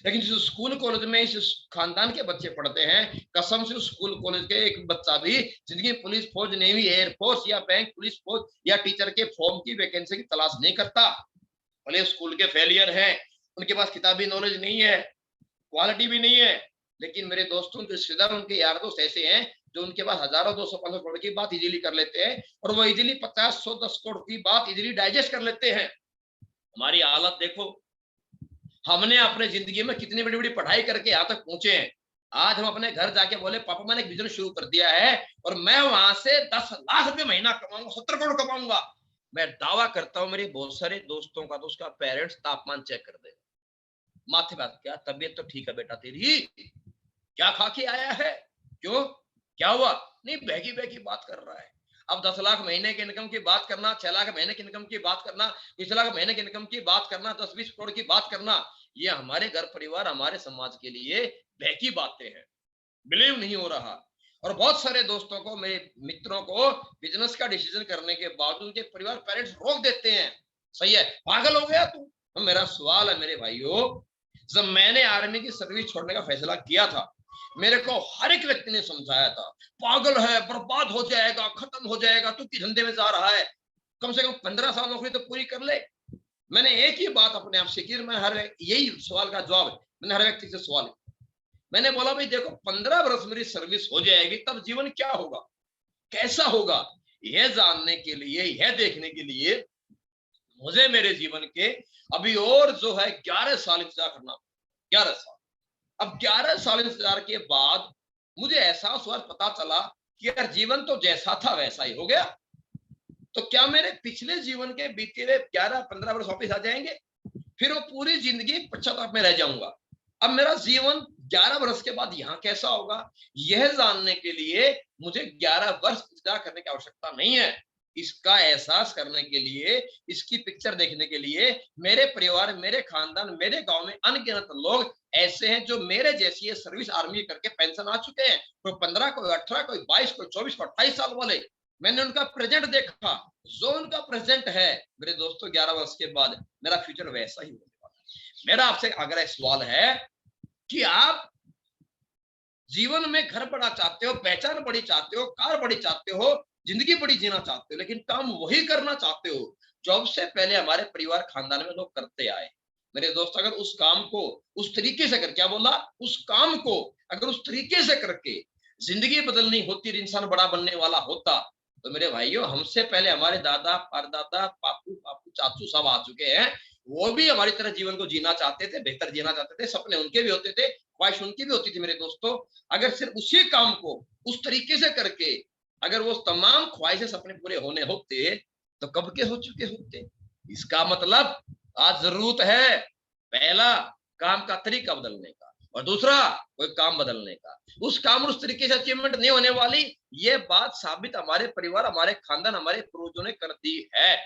लेकिन जिस स्कूल कॉलेज में इस खानदान के बच्चे पढ़ते हैं, कसम से उस स्कूल कॉलेज के एक बच्चा भी जिंदगी में पुलिस, फौज, नेवी, एयरफोर्स या बैंक, पुलिस, फौज या टीचर के फॉर्म की वैकेंसी की तलाश नहीं करता। भले स्कूल के फेलियर हैं, उनके पास किताबी नॉलेज नहीं है, क्वालिटी भी नहीं है, लेकिन मेरे दोस्तों, जो रिश्तेदार, उनके यार दोस्त ऐसे हैं जो उनके पास हजारों, 200, 500 करोड़ की बात इजीली कर लेते हैं, और वो इजीली 50, 100, 10 करोड़ की बात इजीली डाइजेस्ट कर लेते हैं। हमारी हालत देखो, हमने अपने जिंदगी में कितनी बड़ी बड़ी पढ़ाई करके यहाँ तक पहुंचे हैं। आज हम अपने घर जाके बोले, पापा मैंने एक बिजनेस शुरू कर दिया है और मैं वहां से 10 लाख रुपए महीना कमाऊंगा, 70 करोड़ कमाऊंगा। मैं दावा करता हूँ, मेरे बहुत सारे दोस्तों का तो उसका पेरेंट्स तापमान चेक कर देगा, माथे बात, क्या तबीयत तो ठीक है बेटा तेरी, क्या खा के आया है, क्यों, क्या हुआ, नहीं बहकी बहकी बात कर रहा है। अब 10 लाख महीने की इनकम की बात करना, 6 लाख महीने की इनकम की बात करना, 20 लाख महीने की इनकम की बात करना, 10-20 करोड़ की बात करना, ये हमारे घर परिवार, हमारे समाज के लिए बहकी बातें हैं, बिलीव नहीं हो रहा। और बहुत सारे दोस्तों को, मेरे मित्रों को, बिजनेस का डिसीजन करने के बावजूद उनके परिवार, पेरेंट्स रोक देते हैं। सही है, पागल हो गया तू, तो मेरा सवाल है मेरे भाइयों, जब मैंने आर्मी की सर्विस छोड़ने का फैसला किया था, मेरे को हर एक व्यक्ति ने समझाया था, पागल है, बर्बाद हो जाएगा, खत्म हो जाएगा, तू किस धंधे में जा रहा है, कम से कम 15 साल नौकरी तो पूरी कर ले। मैंने एक ही बात अपने आप से की, मैं हर यही सवाल का जवाब मैंने हर व्यक्ति से सवाल किया। मैंने बोला भाई देखो 15 वर्ष मेरी सर्विस हो जाएगी, तब जीवन क्या होगा, कैसा होगा, यह जानने के लिए, यह देखने के लिए मुझे मेरे जीवन के अभी और जो है 11 साल इंतजार करना, 11 साल। अब 11 साल इंतजार के बाद मुझे एहसास हुआ, पता चला कि यार जीवन तो जैसा था वैसा ही हो गया। तो क्या मेरे पिछले जीवन के बीते हुए 11-15 वर्ष वापिस आ जाएंगे, फिर वो पूरी जिंदगी पश्चाताप में रह जाऊंगा। अब मेरा जीवन 11 वर्ष के बाद यहाँ कैसा होगा, यह जानने के लिए मुझे 11 वर्ष इंतजार करने की आवश्यकता नहीं है। इसका एहसास करने के लिए, इसकी पिक्चर देखने के लिए मेरे परिवार, मेरे खानदान, मेरे गांव में अनगिनत लोग ऐसे हैं जो मेरे जैसी सर्विस आर्मी करके पेंशन आ चुके हैं। कोई 15, कोई 18, कोई 22, कोई 24, कोई 28 साल वाले। मैंने उनका प्रेजेंट देखा, जो उनका प्रेजेंट है मेरे दोस्तों, 11 वर्ष के बाद मेरा फ्यूचर वैसा ही होने वाला है। मेरा आपसे अगर एक सवाल है कि आप जीवन में घर बड़ा चाहते हो, पहचान बड़ी चाहते हो, कार बड़ी चाहते हो, जिंदगी बड़ी जीना चाहते हो, लेकिन काम वही करना चाहते हो जो सबसे पहले हमारे परिवार खानदान में लोग करते आए। मेरे दोस्त अगर उस काम को उस तरीके से कर, क्या बोला, उस काम को अगर उस तरीके से करके जिंदगी बदलनी होती, इंसान बड़ा बनने वाला होता, तो मेरे भाइयों हमसे पहले हमारे दादा, परदादा, पापू, पापू, चाचू सब आ चुके हैं। वो भी हमारी तरह जीवन को जीना चाहते थे, बेहतर जीना चाहते थे, सपने उनके भी होते थे, ख्वाहिश उनकी भी होती थी। मेरे दोस्तों अगर सिर्फ उसी काम को उस तरीके से करके अगर वो तमाम ख्वाहिशें, सपने पूरे होने होते तो कब के हो चुके होते। इसका मतलब आज जरूरत है पहला काम का तरीका बदलने का, और दूसरा कोई काम बदलने का। उस काम उस तरीके से अचीवमेंट नहीं होने वाली, ये बात साबित हमारे परिवार, हमारे खानदान, हमारे पूर्वजों ने कर दी है।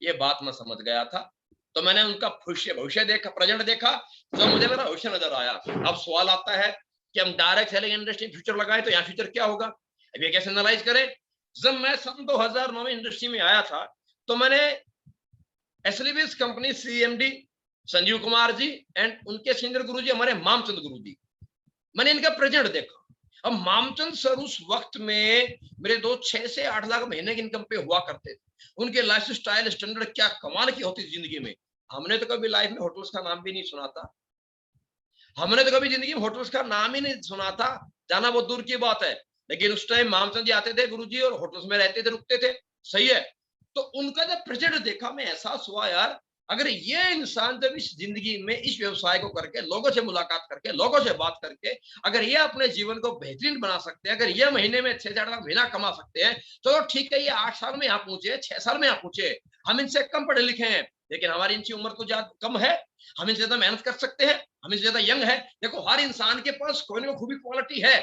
ये बात मैं समझ गया था, तो मैंने उनका भविष्य देखा, प्रेजेंट देखा, तो मुझे मेरा भविष्य नजर आया। अब सवाल आता है कि हम डायरेक्ट सेलिंग इंडस्ट्री में फ्यूचर लगाए तो यहाँ फ्यूचर क्या होगा, अब ये कैसे एनालाइज करें। जब मैं सन 2009 में इंडस्ट्री में आया था, तो मैंने एसलीबीस company CMD Sanjeev Kumar ji and उनके सीनियर गुरुजी हमारे मामचंद गुरुजी, मैंने इनका प्रेजेंट देखा। अब मामचंद सर उस वक्त में मेरे 6 से 8 लाख महीने की इनकम पे हुआ करते थे। उनके लाइफ स्टाइल स्टैंडर्ड क्या कमाल की होती थी जिंदगी में। हमने तो कभी लाइफ में होटल्स का नाम भी नहीं सुना था, हमने तो कभी जिंदगी में होटल्स का नाम ही नहीं सुना था, जाना बहुत दूर की बात है। लेकिन उस टाइम मामचंद जी आते थे गुरुजी और होटल्स में रहते थे, रुकते थे, सही है। तो उनका जब प्रेजेंट देखा, मैं एहसास हुआ यार, अगर ये इंसान जब इस जिंदगी में इस व्यवसाय को करके, लोगों से मुलाकात करके, लोगों से बात करके, अगर ये अपने जीवन को बेहतरीन बना सकते हैं, अगर ये महीने में 6 से 8 लाख महीना कमा सकते हैं, तो ठीक है, ये 8 साल में यहाँ पहुंचे, 6 साल में यहाँ पहुंचे। हम इनसे कम पढ़े लिखे हैं, लेकिन हमारी इनकी उम्र तो ज्यादा कम है, हम इनसे ज्यादा मेहनत कर सकते हैं, हम इनसे ज्यादा यंग है। देखो हर इंसान के पास कोई ना कोई खूबी, क्वालिटी है।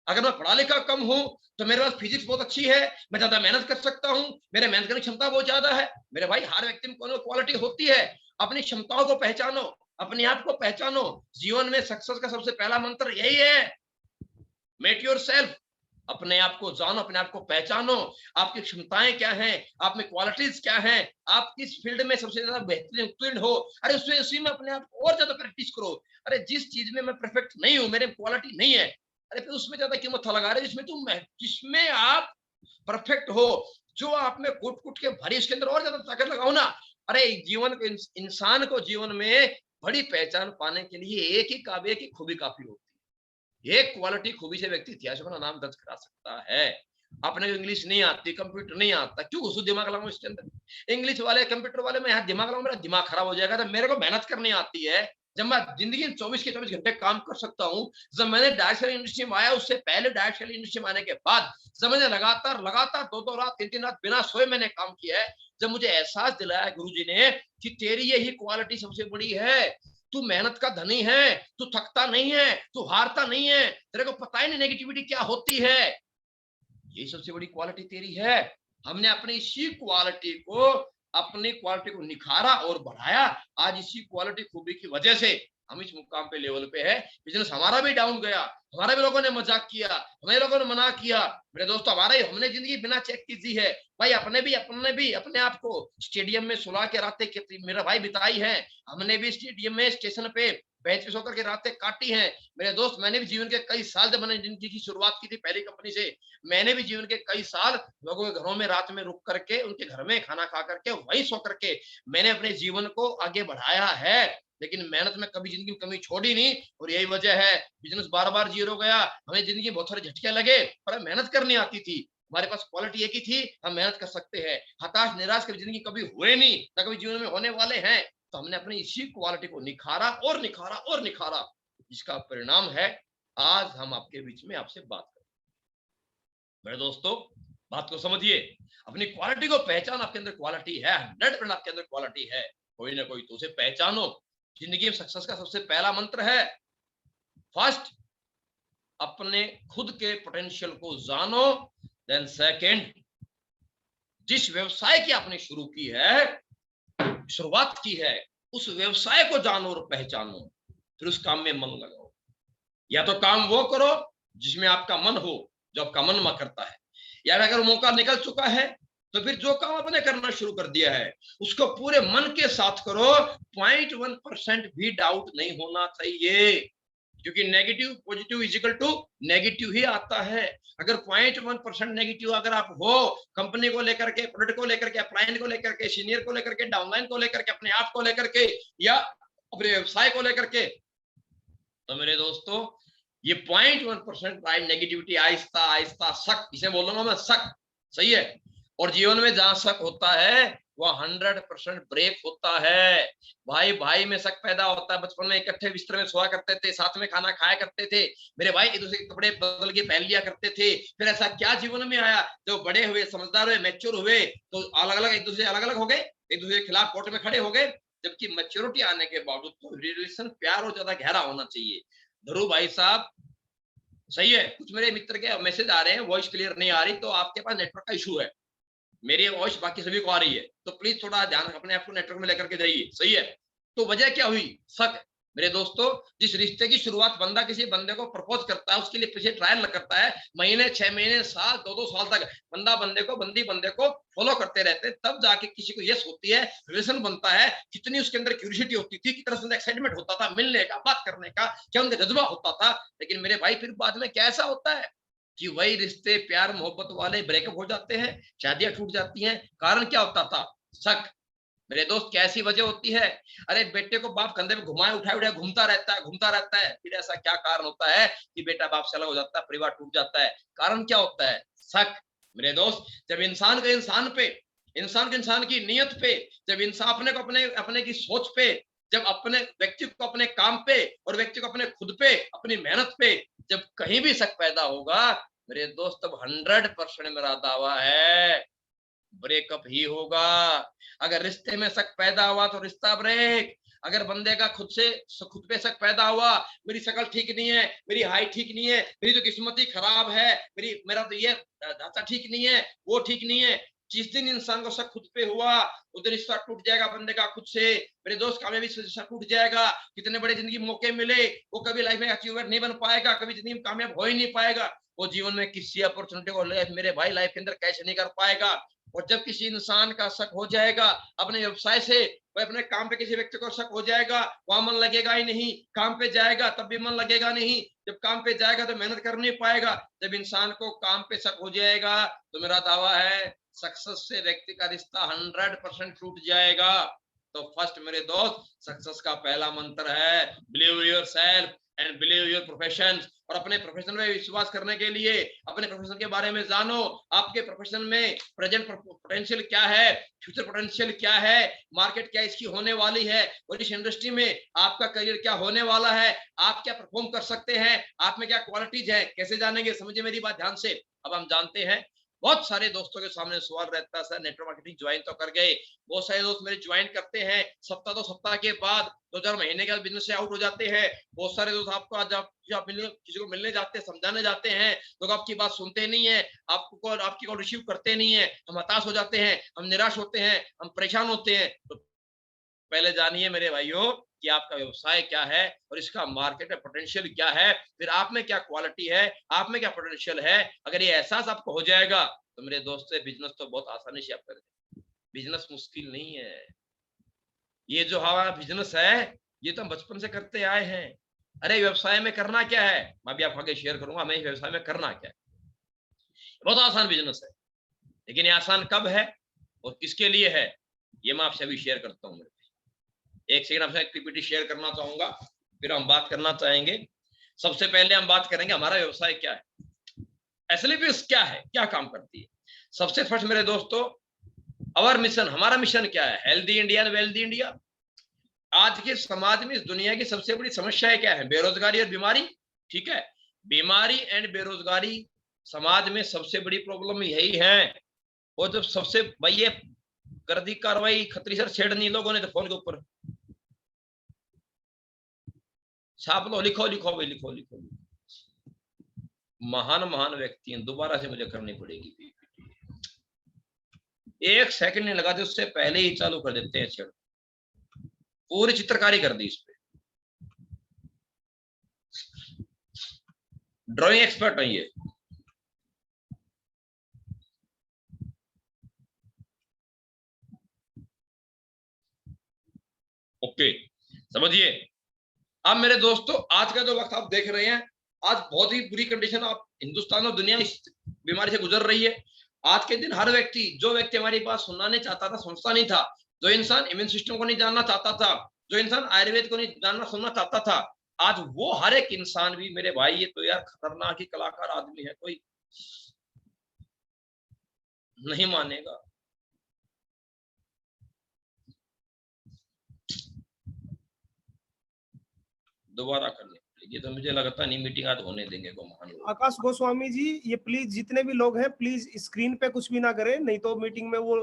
अगर मैं पढ़ा लिखा कम हूं तो मेरे पास फिजिक्स बहुत अच्छी है, मैं ज्यादा मेहनत कर सकता हूं, मेरे मेहनत करने की क्षमता बहुत ज्यादा है। मेरे भाई हर व्यक्ति में कोई ना क्वालिटी होती है। अपनी क्षमताओं को पहचानो, अपने आप को पहचानो। जीवन में सक्सेस का सबसे पहला मंत्र यही है, मेट योर सेल्फ। अपने आप को जानो, अपने आप को पहचानो, आपकी क्षमताएं क्या हैं, आप में क्वालिटीज क्या हैं, आप किस फील्ड में सबसे ज्यादा बेहतरीन उत्तीर्ण हो। अरे उसमें उसी में अपने आप को और ज्यादा प्रैक्टिस करो। अरे जिस चीज में मैं परफेक्ट नहीं हूं, मेरे क्वालिटी नहीं है, अरे फिर उसमें ज्यादा क्यों मत्था लगा रहे, जिसमें आप परफेक्ट हो, जो आप में कुट कुट के भरी, उसके अंदर और ज्यादा ताकत लगाओ ना। अरे जीवन को, इंसान को जीवन में बड़ी पहचान पाने के लिए एक ही काव्य की खूबी काफी होती है। एक क्वालिटी खूबी से व्यक्ति इतिहास में नाम दर्ज करा सकता है। अपने को इंग्लिश नहीं आती, कंप्यूटर नहीं आता, क्यों घुसू दिमाग लगाऊं इसके अंदर। इंग्लिश वाले, कंप्यूटर वाले में यहाँ दिमाग लगाऊं, मेरा दिमाग खराब हो जाएगा। तो मेरे को मेहनत करनी आती है, जब मैं जिंदगी में 24 के 24 घंटे काम कर सकता हूँ। जब मैंने डायरेक्ट सेलिंग इंडस्ट्री में आया, उससे पहले डायरेक्ट सेलिंग इंडस्ट्री में आने के बाद, जब मैंने लगातार 2-2 रात, 3-3 रात बिना सोए मैंने काम किया है, जब मुझे एहसास दिलाया गुरुजी ने कि तेरी यही क्वालिटी सबसे बड़ी है, तू मेहनत का धनी है, तू थकता नहीं है, तू हारता नहीं है, तेरे को पता ही नहीं नेगेटिविटी क्या होती है, यही सबसे बड़ी क्वालिटी तेरी है। हमने अपनी इसी क्वालिटी को, अपनी क्वालिटी को निखारा और बढ़ाया। आज इसी क्वालिटी खूबी की वजह से हम इस मुकाम पे लेवल पे है, बिजनेस हमारा भी डाउन गया, हमारे भी लोगों ने मजाक किया, हमारे लोगों ने मना किया। मेरे दोस्तों, हमने जिंदगी बिना चेक की जी है भाई। अपने भी अपने आप को स्टेडियम में सुला के रातें मेरा भाई बिताई है। हमने भी स्टेडियम में, स्टेशन पे बेंच पे सोकर के रातें काटी हैं। मेरे दोस्त, मैंने भी जीवन के कई साल, जब मैंने जिंदगी की शुरुआत की थी पहली कंपनी से, मैंने भी जीवन के कई साल लोगों के घरों में रात में रुक करके, उनके घर में खाना खा करके, वहीं सो करके मैंने अपने जीवन को आगे बढ़ाया है। लेकिन मेहनत में कभी जिंदगी में कमी छोड़ी नहीं, और यही वजह है बिजनेस बार बार जीरो गया। हमें जिंदगी बहुत सारे झटके लगे, पर मेहनत करनी आती थी। हमारे पास क्वालिटी एक ही थी, हम मेहनत कर सकते हैं। हताश निराश कभी जिंदगी कभी हुए नहीं, ना कभी जीवन में होने वाले हैं। तो हमने अपनी इसी क्वालिटी को निखारा और निखारा और निखारा, जिसका परिणाम है आज हम आपके बीच में आपसे बात करें। मेरे दोस्तों, बात को समझिए, अपनी क्वालिटी को पहचान। आपके अंदर क्वालिटी है, 100% आपके अंदर क्वालिटी है, कोई ना कोई, तो उसे पहचानो। जिंदगी में सक्सेस का सबसे पहला मंत्र है, फर्स्ट, अपने खुद के पोटेंशियल को जानो। देन सेकंड, जिस व्यवसाय की आपने शुरू की है, शुरुआत की है, उस व्यवसाय को जानो और पहचानो, फिर उस काम में मन लगाओ। या तो काम वो करो जिसमें आपका मन हो, जो आपका मन करता है, या अगर मौका निकल चुका है तो फिर जो काम आपने करना शुरू कर दिया है उसको पूरे मन के साथ करो। 0.1% भी डाउट नहीं होना चाहिए, क्योंकि negative positive is equal to negative ही आता है। अगर 0.1% नेगेटिव अगर आप हो, कंपनी को लेकर के, प्रोडक्ट को लेकर के, क्लाइंट को लेकर के, सीनियर को लेकर के, डाउनलाइन को लेकर के, अपने आप को लेकर के, या अपने व्यवसाय को लेकर के, तो मेरे दोस्तों, ये 0.1% नेगेटिविटी, आहिस्ता आहिस्ता शक, इसे बोलूंगा मैं, शक, सही है। और जीवन में जहां शक होता है वह 100% ब्रेक होता है। भाई भाई में शक पैदा होता है। बचपन में इकट्ठे बिस्तर में सोया करते थे, साथ में खाना खाया करते थे, मेरे भाई एक दूसरे के कपड़े बदल के पहन लिया करते थे। फिर ऐसा क्या जीवन में आया, जो बड़े हुए, समझदार हुए, मैच्योर हुए, तो अलग अलग, एक दूसरे अलग अलग हो गए, एक दूसरे के खिलाफ कोर्ट में खड़े हो गए। जबकि मैच्योरिटी आने के बावजूद तो रिलेशन प्यार और ज्यादा गहरा होना चाहिए। ध्रुव भाई साहब, सही है, कुछ मेरे मित्र के मैसेज आ रहे हैं, वॉइस क्लियर नहीं आ रही, तो आपके पास नेटवर्क का इशू है। मेरी वॉइस बाकी सभी को आ रही है, तो प्लीज थोड़ा ध्यान अपने आप को नेटवर्क में लेकर के जाइए, सही है। तो वजह क्या हुई, शक। मेरे दोस्तों, जिस रिश्ते की शुरुआत बंदा किसी बंदे को प्रपोज करता है, उसके लिए पीछे ट्रायल करता है, महीने, 6 महीने, साल, 2 साल तक बंदा बंदे को फॉलो करते रहते हैं, तब जाके किसी को यस होती है, रिलेशन बनता है। कितनी उसके अंदर क्यूरियोसिटी होती थी, कितना उसके एक्साइटमेंट होता था मिलने का, बात करने का, क्या उनका जज्बा होता था। लेकिन मेरे भाई, फिर बाद में कैसा होता है कि वही रिश्ते प्यार मोहब्बत वाले ब्रेकअप हो जाते हैं, शादियां टूट जाती हैं। कारण क्या होता था, शक। मेरे दोस्त, कैसी वजह होती है, अरे बेटे को बाप कंधे पे घुमाए उठाए उठाए घूमता रहता है। फिर ऐसा क्या कारण होता है कि बेटा बाप से अलग हो जाता है, परिवार टूट जाता है। कारण क्या होता है, शक। मेरे दोस्त, जब इंसान के इंसान पे, इंसान की नीयत पे, जब इंसान अपने को अपने की सोच पे, जब अपने व्यक्ति को अपने काम पे, और व्यक्ति को अपने खुद पे, अपनी मेहनत पे जब कहीं भी शक पैदा होगा, मेरे दोस्त, तब 100% मेरा दावा है ब्रेकअप ही होगा। अगर रिश्ते में शक पैदा हुआ तो रिश्ता ब्रेक। अगर बंदे का खुद पे शक पैदा हुआ, मेरी शक्ल ठीक नहीं है, मेरी हाइट ठीक नहीं है, मेरी तो किस्मत ही खराब है, मेरा तो ये ढांचा ठीक नहीं है, वो ठीक नहीं है, जिस दिन इंसान को शक खुद पे हुआ, उस दिन रिश्ता टूट जाएगा बंदे का खुद से। मेरे दोस्त, कामयाबी से रिश्ता टूट जाएगा। कितने बड़े जिंदगी मौके मिले, वो कभी लाइफ में अचीवमेंट नहीं बन पाएगा, कभी जिंदगी में कामयाब हो ही नहीं पाएगा। वो जीवन में किसी अपॉर्चुनिटी को मेरे भाई लाइफ के अंदर कैसे नहीं कर पाएगा। और जब किसी इंसान का शक हो जाएगा अपने व्यवसाय से, वह अपने काम पे किसी व्यक्ति को शक हो जाएगा, वहां मन लगेगा ही नहीं। काम पे जाएगा तब भी मन लगेगा नहीं, जब काम पे जाएगा तो मेहनत कर नहीं पाएगा। जब इंसान को काम पे शक हो जाएगा, तो मेरा दावा है सक्सेस से व्यक्ति का रिश्ता 100% टूट जाएगा। तो फर्स्ट मेरे दोस्त, सक्सेस का पहला मंत्र है believe your self and believe your profession. और अपने प्रोफेशन में विश्वास करने के लिए अपने प्रोफेशन के बारे में जानो। आपके प्रोफेशन में प्रेजेंट पोटेंशियल क्या है, फ्यूचर पोटेंशियल क्या है, मार्केट क्या इसकी होने वाली है, और इस इंडस्ट्री में आपका करियर क्या होने वाला है, आप क्या परफॉर्म कर सकते हैं, आप में क्या क्वालिटीज है, कैसे जानेंगे, समझिए मेरी बात ध्यान से। अब हम जानते हैं, बहुत सारे दोस्तों के सामने सवाल रहता है, सर नेटवर्क मार्केटिंग ज्वाइन तो कर गए, बहुत सारे दोस्त मेरे ज्वाइन करते हैं, सप्ताह के बाद 2-4 महीने के बाद बिजनेस से आउट हो जाते हैं। बहुत सारे दोस्त आपको आज आप किसी को मिलने जाते हैं, समझाने जाते हैं, लोग आपकी बात सुनते नहीं है, आपकी कॉल रिसीव करते नहीं है, हम हताश हो जाते हैं, हम निराश होते हैं, हम परेशान होते हैं। तो पहले जानिए मेरे भाइयों कि आपका व्यवसाय क्या है और इसका मार्केट में पोटेंशियल क्या है, फिर आप में क्या क्वालिटी है, आप में क्या पोटेंशियल है। अगर ये एहसास आपको हो जाएगा तो मेरे दोस्तों बिजनेस तो बहुत आसानी से आप कर देंगे। बिजनेस मुश्किल नहीं है। ये जो हमारा बिजनेस है ये तो हम बचपन से करते आए हैं। अरे व्यवसाय में करना क्या है, मैं भी आपको आगे शेयर करूंगा हमें व्यवसाय में करना क्या है। बहुत आसान बिजनेस है, लेकिन ये आसान कब है और किसके लिए है ये मैं आपसे अभी शेयर करता हूँ। एक सेकंड आपसे एक पीपीटी शेयर करना चाहूंगा, फिर हम बात करना चाहेंगे। सबसे पहले हम बात करेंगे हमारा व्यवसाय क्या है, एसएलपीएस क्या है, क्या काम करती है। सबसे फर्स्ट मेरे दोस्तों, अवर मिशन, हमारा मिशन क्या है, healthy India and wealthy India. आज के समाज में इस दुनिया की सबसे बड़ी समस्या क्या है, बेरोजगारी और बीमारी। ठीक है, बीमारी एंड बेरोजगारी समाज में सबसे बड़ी प्रॉब्लम यही है। और जब सबसे भाई ये कर दी कार्रवाई, खतरी सर छेड़नी लोगों ने तो फोन के ऊपर छाप लो, लिखो लिखो भाई लिखो लिखो। महान महान व्यक्ति हैं, दोबारा से मुझे करनी पड़ेगी। एक सेकंड नहीं लगा, उससे पहले ही चालू कर देते हैं छेड़, पूरी चित्रकारी कर दी इस पे। ड्राइंग एक्सपर्ट है ये। ओके, समझिए। अब मेरे दोस्तों आज का जो वक्त आप देख रहे हैं, आज बहुत ही बुरी कंडीशन आप हिंदुस्तान और दुनिया इस बीमारी से गुजर रही है। आज के दिन हर व्यक्ति, जो व्यक्ति हमारी बात सुनना नहीं चाहता था, समझता नहीं था, जो इंसान इम्यून सिस्टम को नहीं जानना चाहता था, जो इंसान आयुर्वेद को नहीं जानना सुनना चाहता था, आज वो हर एक इंसान भी मेरे भाई ये तो यार खतरनाक ही कलाकार आदमी है, कोई नहीं मानेगा। दोबारा करने पड़ेगी, तो मुझे लगता नहीं मीटिंग आज होने देंगे को महान लोग। आकाश गोस्वामी जी, ये प्लीज जितने भी लोग हैं प्लीज स्क्रीन पे कुछ भी ना करें, नहीं तो मीटिंग में वो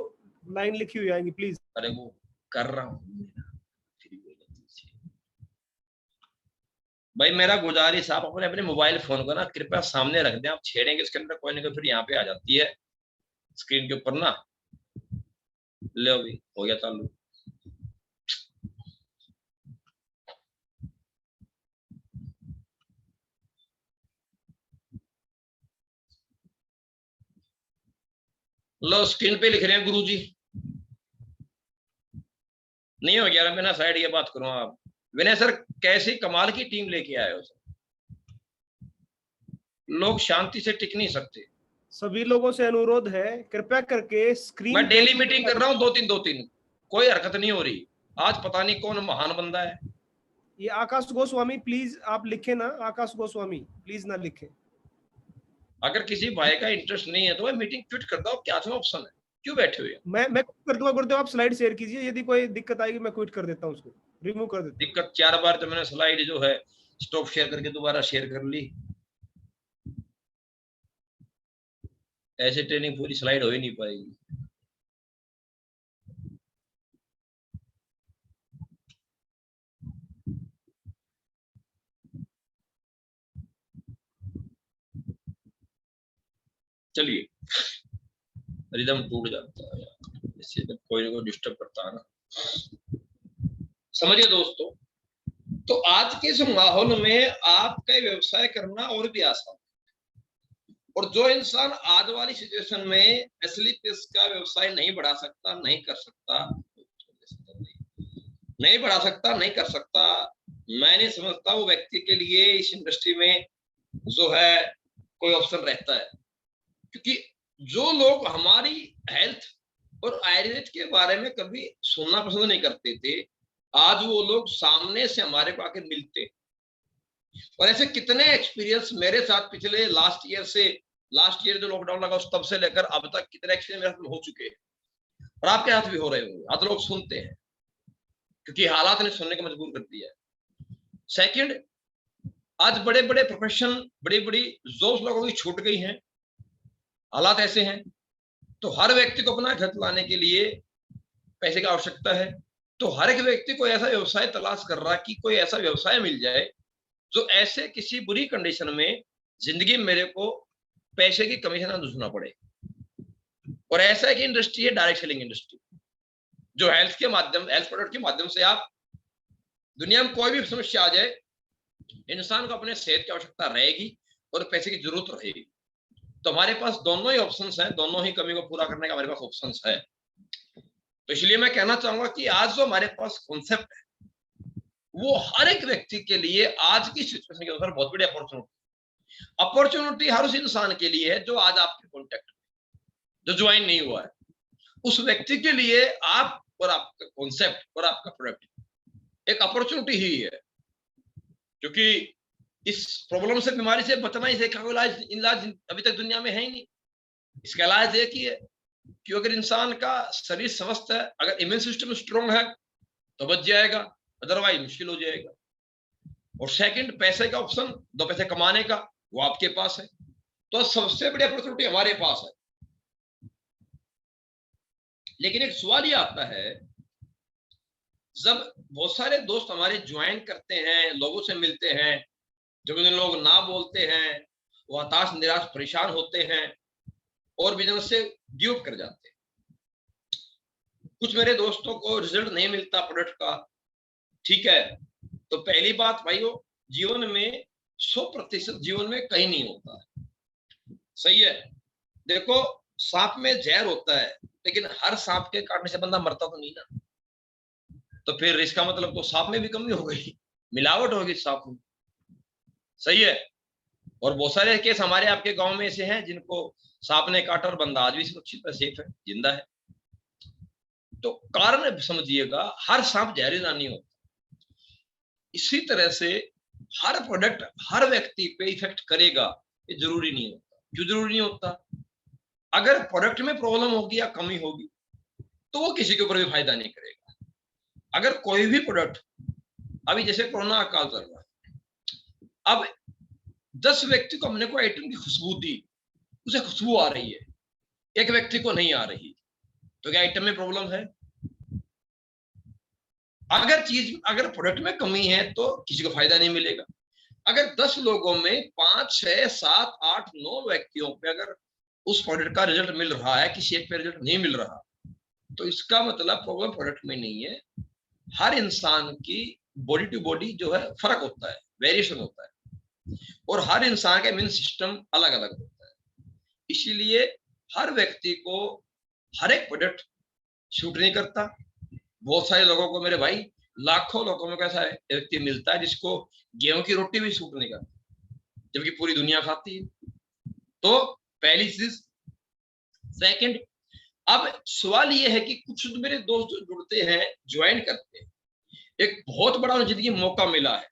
लाइन लिखी हुई आएंगी प्लीज। अरे वो कर रहा हूँ भाई, मेरा गुजारिश आप अपने अपने मोबाइल फोन को ना कृपया सामने रख दें। आप छेड़ेंगे इसके अंदर कोई ना कोई फिर यहाँ पे आ जाती है स्क्रीन के ऊपर ना। ले अभी हो गया चालू। लो स्क्रीन पे लिख रहे हैं गुरुजी। नहीं हो गया, मैं ना साइड ये बात करूँ। आप विनय सर कैसी कमाल की टीम लेके आए हो सर, लोग शांति से टिक नहीं सकते। सभी लोगों से अनुरोध है कृपया करके स्क्रीन, मैं डेली मीटिंग कर रहा हूँ, दो तीन, कोई हरकत नहीं हो रही। आज पता नहीं कौन महान बंदा है। ये आकाश गोस्वामी प्लीज आप लिखे ना, आकाश गोस्वामी प्लीज ना लिखे। अगर किसी भाई का इंटरेस्ट नहीं है तो भाई मीटिंग क्विट कर दो, क्या ऑप्शन है, क्यों बैठे हुए? मैं कर दूंगा गुरुदेव, आप स्लाइड शेयर कीजिए, यदि कोई दिक्कत आएगी मैं क्विट कर देता हूँ, उसको रिमूव कर देता हूँ। दिक्कत 4 बार तो मैंने स्लाइड जो है स्टॉप शेयर करके दोबारा शेयर कर ली। ऐसे ट्रेनिंग पूरी स्लाइड हो ही नहीं पाएगी। चलिए, रिदम टूट जाता है इससे जब कोई ना कोई डिस्टर्ब करता है ना। समझिए दोस्तों, तो आज के इस माहौल में आपका व्यवसाय करना और भी आसान, और जो इंसान आज वाली सिचुएशन में एसएलपीएस का व्यवसाय नहीं बढ़ा सकता, नहीं कर सकता, नहीं बढ़ा सकता, नहीं कर सकता, मैं नहीं समझता वो व्यक्ति के लिए इस इंडस्ट्री में जो है कोई ऑप्शन रहता है। क्योंकि जो लोग हमारी हेल्थ और आयुर्वेद के बारे में कभी सुनना पसंद नहीं करते थे, आज वो लोग सामने से हमारे को आकर मिलते। और ऐसे कितने एक्सपीरियंस मेरे साथ पिछले लास्ट ईयर जो लॉकडाउन लगा उस तब से लेकर अब तक कितने एक्सपीरियंस मेरे साथ हो चुके हैं, और आपके हाथ भी हो रहे होंगे। आज लोग सुनते हैं क्योंकि हालात ने सुनने को मजबूर कर दिया है। सेकंड, आज बड़े बड़े प्रोफेशन, बड़ी बड़ी जॉब्स लोगों की छूट गई हैं, हालात ऐसे हैं, तो हर व्यक्ति को अपना घर चलाने के लिए पैसे की आवश्यकता है। तो हर एक व्यक्ति को ऐसा व्यवसाय तलाश कर रहा कि कोई ऐसा व्यवसाय मिल जाए जो ऐसे किसी बुरी कंडीशन में जिंदगी में मेरे को पैसे की कमी से ना जूझना पड़े। और ऐसा एक इंडस्ट्री है डायरेक्ट सेलिंग इंडस्ट्री। जो हेल्थ प्रोडक्ट के माध्यम से आप दुनिया में कोई भी समस्या आ जाए, इंसान को अपने सेहत की आवश्यकता रहेगी और पैसे की जरूरत रहेगी। तो हमारे पास दोनों ही ऑप्शंस हैं, दोनों ही कमी को पूरा करने का हमारे पास ऑप्शंस है। तो इसलिए मैं कहना चाहूंगा कि आज जो हमारे पास कॉन्सेप्ट है वो हर एक व्यक्ति के लिए आज की सिचुएशन के अनुसार बहुत बड़ी अपॉर्चुनिटी हर उस इंसान के लिए है जो आज आपके कॉन्टेक्ट में, जो ज्वाइन नहीं हुआ है, उस व्यक्ति के लिए आप और आपका कॉन्सेप्ट और आपका प्रोडक्ट एक अपॉर्चुनिटी ही है। क्योंकि इस प्रॉब्लम से, बीमारी से बचना ही इसका इलाज अभी तक दुनिया में है ही नहीं। इसका इलाज एक ही है कि अगर इंसान का शरीर स्वस्थ है, अगर इम्यून सिस्टम स्ट्रांग है तो बच जाएगा, अदरवाइज मुश्किल हो जाएगा। और सेकंड, पैसे का ऑप्शन, 2 पैसे कमाने का, वो आपके पास है। तो सबसे बड़ी अपॉर्चुनिटी हमारे पास है। लेकिन एक सवाल ये आता है, जब बहुत सारे दोस्त हमारे ज्वाइन करते हैं, लोगों से मिलते हैं, जब उन्हें लोग ना बोलते हैं, वो हताश, निराश, परेशान होते हैं और बिजनेस से गिव अप कर जाते हैं। कुछ मेरे दोस्तों को रिजल्ट नहीं मिलता प्रोडक्ट का, ठीक है। तो पहली बात भाइयों, जीवन में 100% जीवन में कहीं नहीं होता है, सही है। देखो, सांप में जहर होता है, लेकिन हर सांप के काटने से बंदा मरता तो नहीं ना। तो फिर इसका मतलब तो सांप में भी कमी हो गई, मिलावट होगी सांप में, सही है। और बहुत सारे केस हमारे आपके गांव में ऐसे हैं जिनको सांप ने काटा और बंदा आज भी सुरक्षित है, सेफ है, जिंदा है। तो कारण समझिएगा, हर सांप जहरीला नहीं होता। इसी तरह से हर प्रोडक्ट हर व्यक्ति पे इफेक्ट करेगा, ये जरूरी नहीं होता। क्यों जरूरी नहीं होता? अगर प्रोडक्ट में प्रॉब्लम होगी या कमी होगी तो वो किसी के ऊपर भी फायदा नहीं करेगा। अगर कोई भी प्रोडक्ट, अभी जैसे कोरोना काल चल रहा है, अब 10 व्यक्ति को हमने कोई आइटम की खुशबू दी, उसे खुशबू आ रही है, एक व्यक्ति को नहीं आ रही, तो क्या आइटम में प्रॉब्लम है? अगर प्रोडक्ट में कमी है तो किसी को फायदा नहीं मिलेगा। अगर 10 लोगों में 5, 6, 7, 8, 9 व्यक्तियों पे अगर उस प्रोडक्ट का रिजल्ट मिल रहा है, किसी एक पे रिजल्ट नहीं मिल रहा, तो इसका मतलब प्रॉब्लम प्रोडक्ट में नहीं है। हर इंसान की बॉडी टू बॉडी जो है फर्क होता है, वेरिएशन होता है, और हर इंसान का इम्यून सिस्टम अलग अलग होता है। इसीलिए हर व्यक्ति को हर एक प्रोडक्ट शूट नहीं करता। बहुत सारे लोगों को, मेरे भाई, लाखों लोगों में कैसा व्यक्ति मिलता है जिसको गेहूं की रोटी भी शूट नहीं करती, जबकि पूरी दुनिया खाती है। तो पहली चीज। सेकंड, अब सवाल ये है कि कुछ मेरे दोस्त जो जुड़ते हैं, ज्वाइन करते हैं, एक बहुत बड़ा उन्हें जिंदगी मौका मिला है,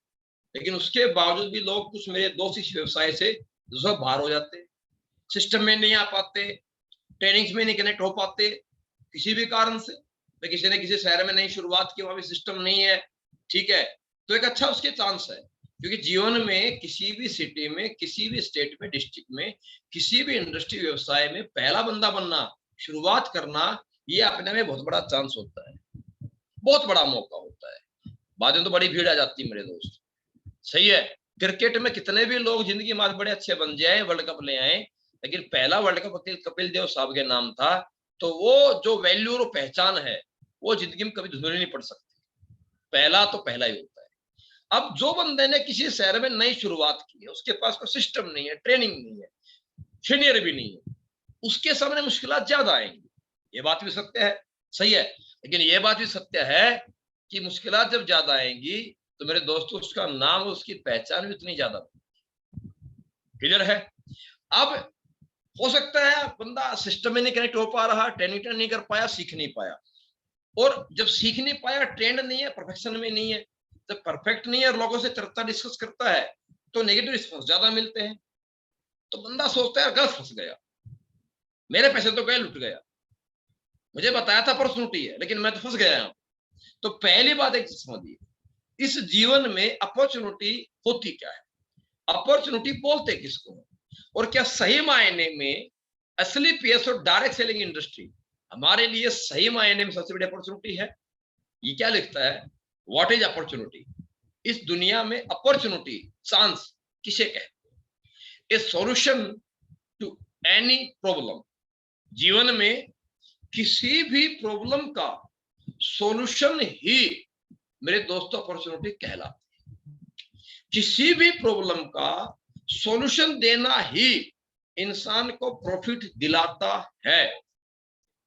लेकिन उसके बावजूद भी लोग, कुछ मेरे दोस्त इस व्यवसाय से जो बाहर हो जाते हैं, सिस्टम में नहीं आ पाते, ट्रेनिंग्स में नहीं कनेक्ट हो पाते, किसी भी कारण से। तो किसी ने किसी शहर में नई शुरुआत की, वहां भी सिस्टम नहीं है, ठीक है, तो एक अच्छा उसके चांस है। क्योंकि जीवन में किसी भी सिटी में, किसी भी स्टेट में, डिस्ट्रिक्ट में, किसी भी इंडस्ट्री व्यवसाय में पहला बंदा बनना, शुरुआत करना, ये अपने में बहुत बड़ा चांस होता है, बहुत बड़ा मौका होता है। बाद में तो बड़ी भीड़ आ जाती है मेरे दोस्त, सही है। क्रिकेट में कितने भी लोग जिंदगी में बड़े अच्छे बन जाए, वर्ल्ड कप ले आए, लेकिन पहला वर्ल्ड कप कपिल देव साहब के नाम था, तो वो जो वैल्यू और पहचान है वो जिंदगी में कभी धुंधली नहीं पड़ सकती। पहला तो पहला ही होता है। अब जो बंदे ने किसी शहर में नई शुरुआत की है, उसके पास कोई सिस्टम नहीं है, ट्रेनिंग नहीं है, सीनियर भी नहीं है, उसके सामने मुश्किलात ज्यादा आएंगी। ये बात भी सत्य है, सही है। लेकिन ये बात भी सत्य है कि मुश्किलात जब ज्यादा आएंगी तो मेरे दोस्तों उसका नाम और उसकी पहचान भी उतनी ज्यादा। क्लियर है? अब हो सकता है बंदा सिस्टम में नहीं कनेक्ट हो पा रहा, ट्रेनिंग नहीं कर पाया, सीख नहीं पाया, और जब सीख नहीं पाया, ट्रेंड नहीं है, परफेक्शन में नहीं है, जब परफेक्ट नहीं है और लोगों से चर्चा डिस्कस करता है तो नेगेटिव रिस्पॉन्स ज्यादा मिलते हैं। तो बंदा सोचता है गलत फंस गया, मेरे पैसे तो गए, लुट गया, मुझे बताया था अपॉर्चुनिटी है लेकिन मैं तो फंस गया हूं। तो पहली बात एक समझिए, इस जीवन में अपॉर्चुनिटी होती क्या है, अपॉर्चुनिटी बोलते किसको, और क्या सही मायने में असली पीएस और डायरेक्ट सेलिंग इंडस्ट्री हमारे लिए सही मायने में सबसे बड़ी अपॉर्चुनिटी है? ये क्या लिखता है, व्हाट इज अपॉर्चुनिटी? इस दुनिया में अपॉर्चुनिटी, चांस किसे कहते हैं? A solution to any problem. जीवन में किसी भी प्रॉब्लम का सॉल्यूशन ही मेरे दोस्तों अपॉर्चुनिटी कहलाती है। किसी भी प्रॉब्लम का सॉल्यूशन देना ही इंसान को प्रॉफिट दिलाता है।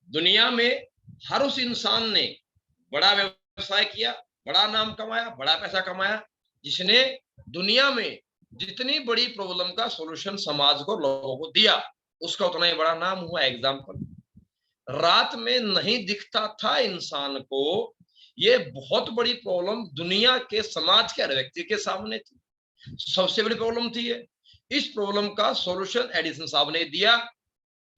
दुनिया में हर उस इंसान ने बड़ा व्यवसाय किया, बड़ा नाम कमाया, बड़ा पैसा कमाया, जिसने दुनिया में जितनी बड़ी प्रॉब्लम का सॉल्यूशन समाज को, लोगों को दिया, उसका उतना ही बड़ा नाम हुआ। एग्जाम्पल, रात में नहीं दिखता था इंसान को, ये बहुत बड़ी प्रॉब्लम दुनिया के, समाज के हर व्यक्ति के सामने थी। सबसे बड़ी प्रॉब्लम थी ये। इस प्रॉब्लम का सॉल्यूशन एडिसन साहब ने दिया।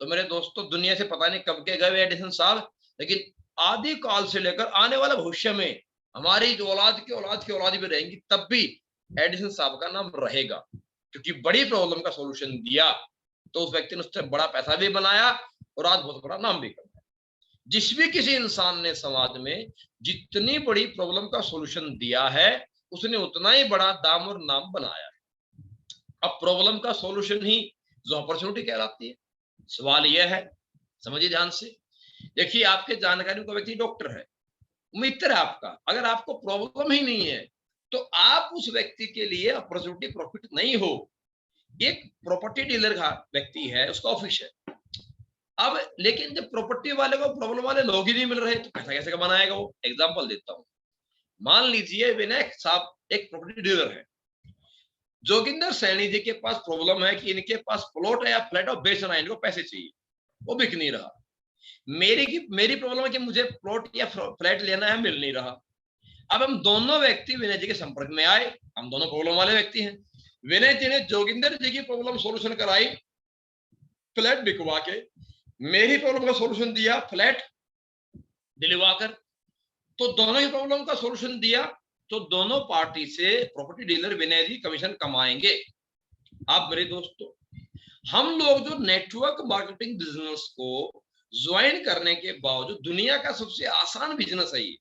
तो मेरे दोस्तों, दुनिया से पता नहीं कब के गए एडिसन साहब, लेकिन आदि काल से लेकर आने वाले भविष्य में हमारी जो औलाद की औलाद की औलाद भी रहेंगी, तब भी एडिसन साहब का नाम रहेगा, क्योंकि बड़ी प्रॉब्लम का सॉल्यूशन दिया। तो उस व्यक्ति ने उससे बड़ा पैसा भी बनाया और आज बहुत बड़ा नाम भी कमाया। जिस भी किसी इंसान ने समाज में जितनी बड़ी प्रॉब्लम का सॉल्यूशन दिया है, उसने उतना ही बड़ा दाम और नाम बनाया है। अब प्रॉब्लम का सॉल्यूशन ही जो अपॉर्चुनिटी कहलाती है। सवाल यह है, समझिए ध्यान से, देखिए आपके जानकारी का व्यक्ति डॉक्टर है, मित्र है आपका, अगर आपको प्रॉब्लम ही नहीं है तो आप उस व्यक्ति के लिए अपॉर्चुनिटी प्रॉफिट नहीं हो। एक प्रॉपर्टी डीलर का व्यक्ति है, उसका ऑफिस है, अब लेकिन जब प्रॉपर्टी वाले को प्रॉब्लम वाले लोग ही नहीं मिल रहे तो पैसा कैसे बनाएगा वो। एग्जांपल देता हूं, मान लीजिए विनायक साहब एक प्रॉपर्टी डीलर है, जोगिंदर सैनी जी के पास प्रॉब्लम है कि इनके पास प्लॉट है या फ्लैट और बेचना है, इनको पैसे चाहिए, वो बिक नहीं रहा। मेरी प्रॉब्लम है कि मुझे प्लॉट या फ्लैट लेना है, मिल नहीं रहा। अब हम दोनों व्यक्ति विनय जी के संपर्क में आए, हम दोनों प्रॉब्लम वाले व्यक्ति हैं। विनय जी ने जोगिंदर जी की प्रॉब्लम सॉल्यूशन कराई फ्लैट बिकवा के, मेरी प्रॉब्लम का सॉल्यूशन दिया फ्लैट दिलवा कर, तो दोनों ही प्रॉब्लम का सॉल्यूशन दिया, तो दोनों पार्टी से प्रॉपर्टी डीलर विनय जी कमीशन कमाएंगे। आप मेरे दोस्तों, हम लोग जो नेटवर्क मार्केटिंग बिजनेस को ज्वाइन करने के बावजूद, दुनिया का सबसे आसान बिजनेस है ये,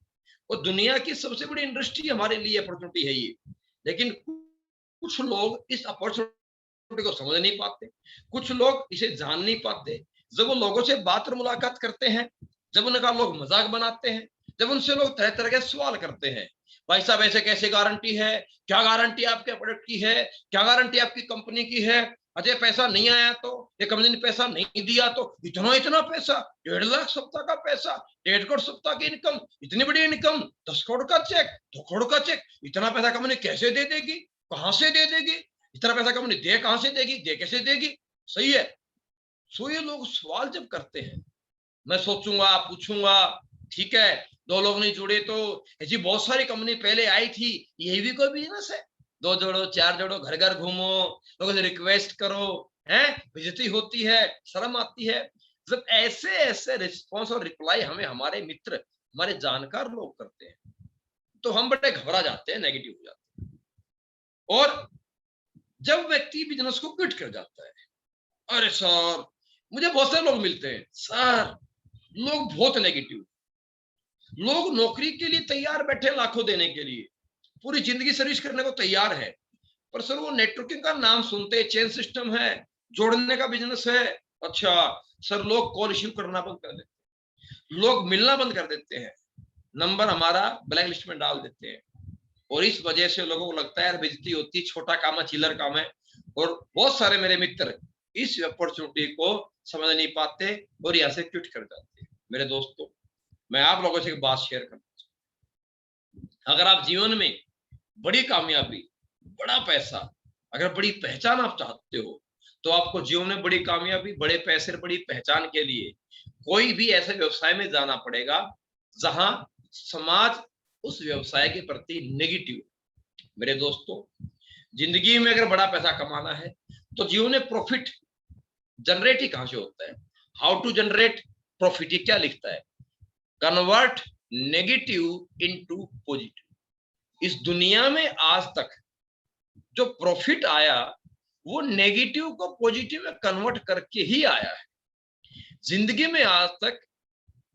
और दुनिया की सबसे बड़ी इंडस्ट्री हमारे लिए अपॉर्चुनिटी है ये, लेकिन कुछ लोग इस अपॉर्चुनिटी को समझ नहीं पाते, कुछ लोग इसे जान नहीं पाते। जब वो लोगों से बात और मुलाकात करते हैं, जब उनका लोग मजाक बनाते हैं, जब उनसे लोग तरह तरह के सवाल करते हैं, भाई साहब ऐसे कैसे गारंटी है, क्या गारंटी आपके प्रोडक्ट की है, क्या गारंटी आपकी कंपनी की है, अजय पैसा नहीं आया तो, ये कंपनी ने पैसा नहीं दिया तो, इतना इतना पैसा, 1.5 लाख सप्ताह का पैसा, 1.5 करोड़ सप्ताह की इनकम, इतनी बड़ी इनकम, 10 करोड़ का चेक, 2 करोड़ का चेक, इतना पैसा कंपनी कैसे दे देगी, कहां से दे देगी, इतना पैसा कंपनी दे कहां से देगी, दे कैसे देगी। सही है। सो ये लोग सवाल जब करते हैं, मैं सोचूंगा, पूछूंगा, ठीक है, 2 लोग नहीं जुड़े तो ऐसी बहुत सारी कंपनी पहले आई थी, यही भी कोई बिजनेस है, 2 जोड़ो 4 जोड़ो, घर घर घूमो, लोगों से रिक्वेस्ट करो, हैं, बेइज्जती होती है, शर्म आती है। जब ऐसे ऐसे रिस्पॉन्स और रिप्लाई हमें हमारे मित्र, हमारे जानकार लोग करते हैं, तो हम बड़े घबरा जाते हैं, नेगेटिव हो जाते हैं। और जब व्यक्ति बिजनेस को क्विट कर जाता है, अरे सर, मुझे बहुत सारे लोग मिलते हैं, सर लोग बहुत नेगेटिव, लोग नौकरी के लिए तैयार बैठे, लाखों देने के लिए, पूरी जिंदगी सर्विस करने को तैयार है, पर सर वो नेटवर्किंग का नाम सुनते, चेन सिस्टम है, जोड़ने का बिजनेस है, अच्छा सर लोग कॉल रिसीव करना बंद कर देते हैं, लोग मिलना बंद कर देते हैं, नंबर हमारा ब्लैक लिस्ट में डाल देते हैं, और इस वजह से लोगों को लगता है यार बेइज्जती होती, छोटा काम है, चिल्लर काम है। और बहुत सारे मेरे मित्र इस अपॉर्चुनिटी को समझ नहीं पाते और यहाँ से क्विट कर जाते हैं। मेरे दोस्तों, मैं आप लोगों से एक बात शेयर करना चाहता हूँ, अगर आप जीवन में बड़ी कामयाबी, बड़ा पैसा, अगर बड़ी पहचान आप चाहते हो, तो आपको जीवन में बड़ी कामयाबी, बड़े पैसे, बड़ी पहचान के लिए कोई भी ऐसे व्यवसाय में जाना पड़ेगा जहां समाज उस व्यवसाय के प्रति नेगेटिव। मेरे दोस्तों, जिंदगी में अगर बड़ा पैसा कमाना है तो जीवन में प्रॉफिट जनरेट ही कहां से होता है, हाउ टू जनरेट प्रॉफिट, ये क्या लिखता है, कन्वर्ट नेगेटिव इनटू पॉजिटिव। इस दुनिया में आज तक जो प्रॉफिट आया वो नेगेटिव को पॉजिटिव में कन्वर्ट करके ही आया है। जिंदगी में आज तक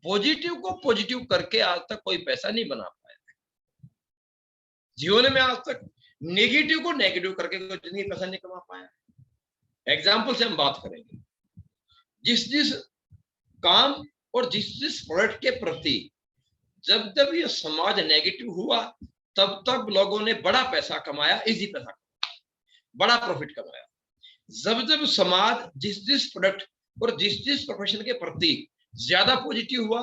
पॉजिटिव को पॉजिटिव करके आज तक कोई पैसा नहीं बना पाया। जीवन में आज तक नेगेटिव को नेगेटिव करके कोई जिंदगी पैसा नहीं कमा पाया। एग्जाम्पल से हम बात करेंगे, जिस जिस काम और जिस जिस प्रोडक्ट के प्रति जब जब ये समाज नेगेटिव हुआ तब तब लोगों ने बड़ा पैसा कमाया, इजी पैसा कमाया, बड़ा प्रॉफिट कमाया। जब जब समाज जिस जिस प्रोडक्ट और जिस जिस प्रोफेशन के प्रति ज्यादा पॉजिटिव हुआ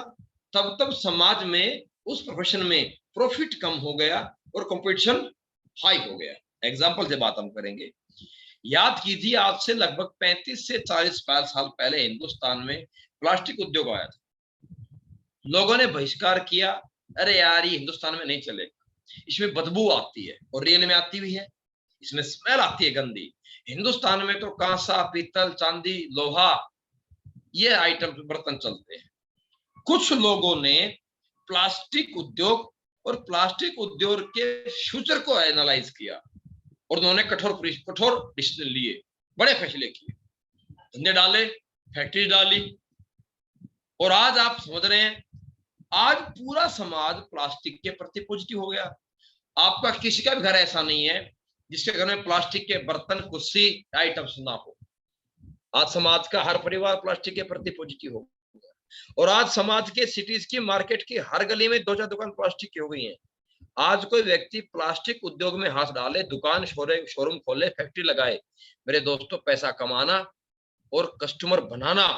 तब तब समाज में उस प्रोफेशन में प्रॉफिट कम हो गया और कंपटीशन हाई हो गया। एग्जाम्पल से बात हम करेंगे। याद कीजिए, आज से लगभग 35 से 40 साल पहले हिंदुस्तान में प्लास्टिक उद्योग आया था। लोगों ने बहिष्कार किया, अरे यार ये हिंदुस्तान में नहीं चलेगा, इसमें बदबू आती है और रियल में आती भी है, इसमें स्मेल आती है गंदी। हिंदुस्तान में तो कांसा, पीतल, चांदी, लोहा ये आइटम बर्तन चलते हैं। कुछ लोगों ने प्लास्टिक उद्योग और प्लास्टिक उद्योग के फ्यूचर को एनालाइज किया और उन्होंने कठोर डिसीजन लिए, बड़े फैसले किए, धंधे डाले, फैक्ट्री डाली। और आज आप समझ रहे हैं, आज पूरा समाज प्लास्टिक के प्रति पॉजिटिव हो गया। आपका किसी का भी घर ऐसा नहीं है जिसके घर में प्लास्टिक के बर्तन, कुर्सी, आइटम्स ना हो। आज समाज का हर परिवार प्लास्टिक के प्रति पॉजिटिव हो गया। और आज समाज के, सिटीज की, मार्केट की हर गली में 2-4 दुकान प्लास्टिक की हो गई है। आज कोई व्यक्ति प्लास्टिक उद्योग में हाथ डाले, दुकान, शोरूम खोले, फैक्ट्री लगाए, मेरे दोस्तों पैसा कमाना और कस्टमर बनाना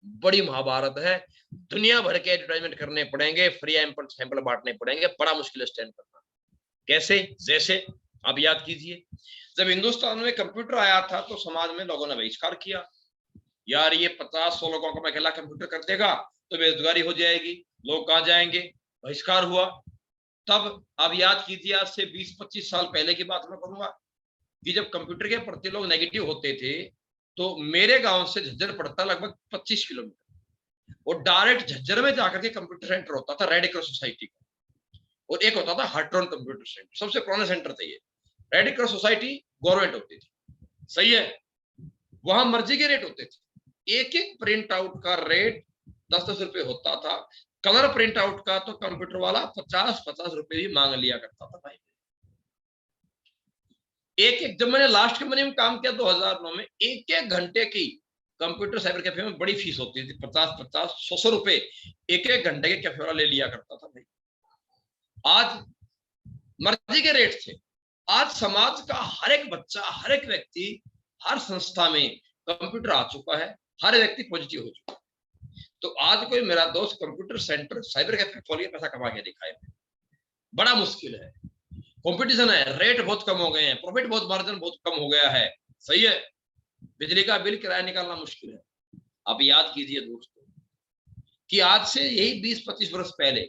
बड़ी महाभारत है। दुनिया भर के एडवर्टाइजमेंट करने पड़ेंगे, फ्री सैंपल बांटने पड़ेंगे, बड़ा मुश्किल है स्टैंड करना। कैसे? जैसे आप याद कीजिए, जब हिंदुस्तान में कंप्यूटर आया था तो समाज में लोगों ने बहिष्कार किया, यार ये 50-100 लोगों का अकेला कंप्यूटर कर देगा तो बेरोजगारी हो जाएगी, लोग कहाँ जाएंगे, बहिष्कार हुआ। तब आप याद कीजिए, आज से 20-25 साल पहले की बात मैं करूंगा कि जब कंप्यूटर के प्रति लोग नेगेटिव होते थे तो मेरे गांव से झज्जर पड़ता लगभग 25 किलोमीटर, और डायरेक्ट झज्जर में जाकर के कंप्यूटर सेंटर होता था रेड क्रॉस सोसाइटी का, और एक होता था हार्ट्रॉन कंप्यूटर सेंटर, सबसे पुराना सेंटर था ये। रेड क्रॉस सोसाइटी गवर्नमेंट होती थी, सही है, वहां मर्जी के रेट होते थे। एक एक प्रिंट आउट का रेट 10-10 रुपए होता था। कलर प्रिंट आउट का तो कंप्यूटर वाला 50-50 रुपए भी मांग लिया करता था भाई। एक जब मैंने लास्ट कंपनी में काम किया 2009 में, एक घंटे की कंप्यूटर साइबर कैफे में बड़ी फीस होती थी, 50-50, 100 रुपए एक घंटे के कैफे वाला ले लिया करता था भाई। आज मर्जी के रेट थे। आज समाज का हर एक बच्चा, हर एक व्यक्ति, हर संस्था में कंप्यूटर आ चुका है, हर व्यक्ति पॉजिटिव हो चुका है। तो आज कोई मेरा दोस्त कंप्यूटर सेंटर, साइबर कैफे खोल के पैसा कमा के दिखाए, बड़ा मुश्किल है। कंपटीशन है, रेट बहुत कम हो गए हैं, प्रॉफिट बहुत, मार्जिन बहुत कम हो गया है, सही है। बिजली का बिल, किराया निकालना मुश्किल है। आप याद कीजिए दोस्तों कि आज से यही 20-25 वर्ष पहले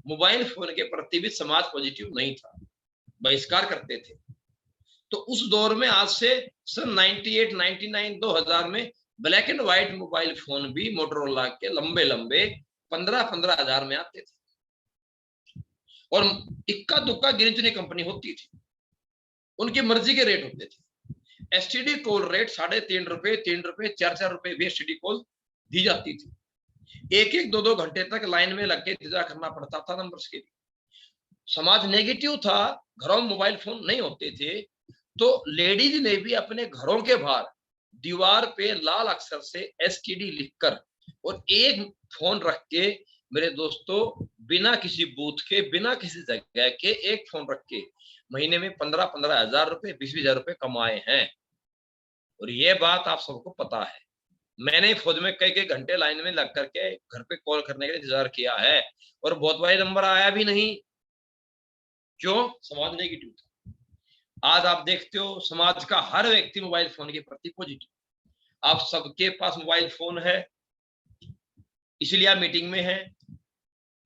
मोबाइल फोन के प्रति भी समाज पॉजिटिव नहीं था, बहिष्कार करते थे। तो उस दौर में आज से सन 98, 99, 2000 में black and white mobile phone भी मोटोरोला के लंबे लंबे 15-15 हजार में आते थे, और इक्का दुक्का गिनी चुनी कंपनी होती थी, उनकी मर्जी के रेट होते थे। एसटीडी कॉल रेट 3.5 रुपए, 3 रुपए, 4-4 रुपए भी एसटीडी कॉल दी जाती थी। 1-1, 2-2 घंटे तक लाइन में लग के इंतजार करना पड़ता था नंबर्स के लिए। समाज नेगेटिव था, घरों में मोबाइल फोन नहीं होते थे, तो लेडीज ने भी अपने घरों के बाहर दीवार पे लाल अक्षर से एसटीडी लिखकर और एक फोन रख के, मेरे दोस्तों, बिना किसी बूथ के, बिना किसी जगह के, एक फोन रख के महीने में 15-15 हजार रुपए, 20-20 हजार रुपए कमाए हैं। और ये बात आप सबको पता है। मैंने फौज में कई घंटे लाइन में लग करके घर पे कॉल करने के लिए इंतजार किया है, और बहुत बारी नंबर आया भी नहीं। क्यों? समाज नेगेटिव था। आज आप देखते हो समाज का हर व्यक्ति मोबाइल फोन के प्रति पॉजिटिव। आप सबके पास मोबाइल फोन है, इसलिए आप मीटिंग में हैं।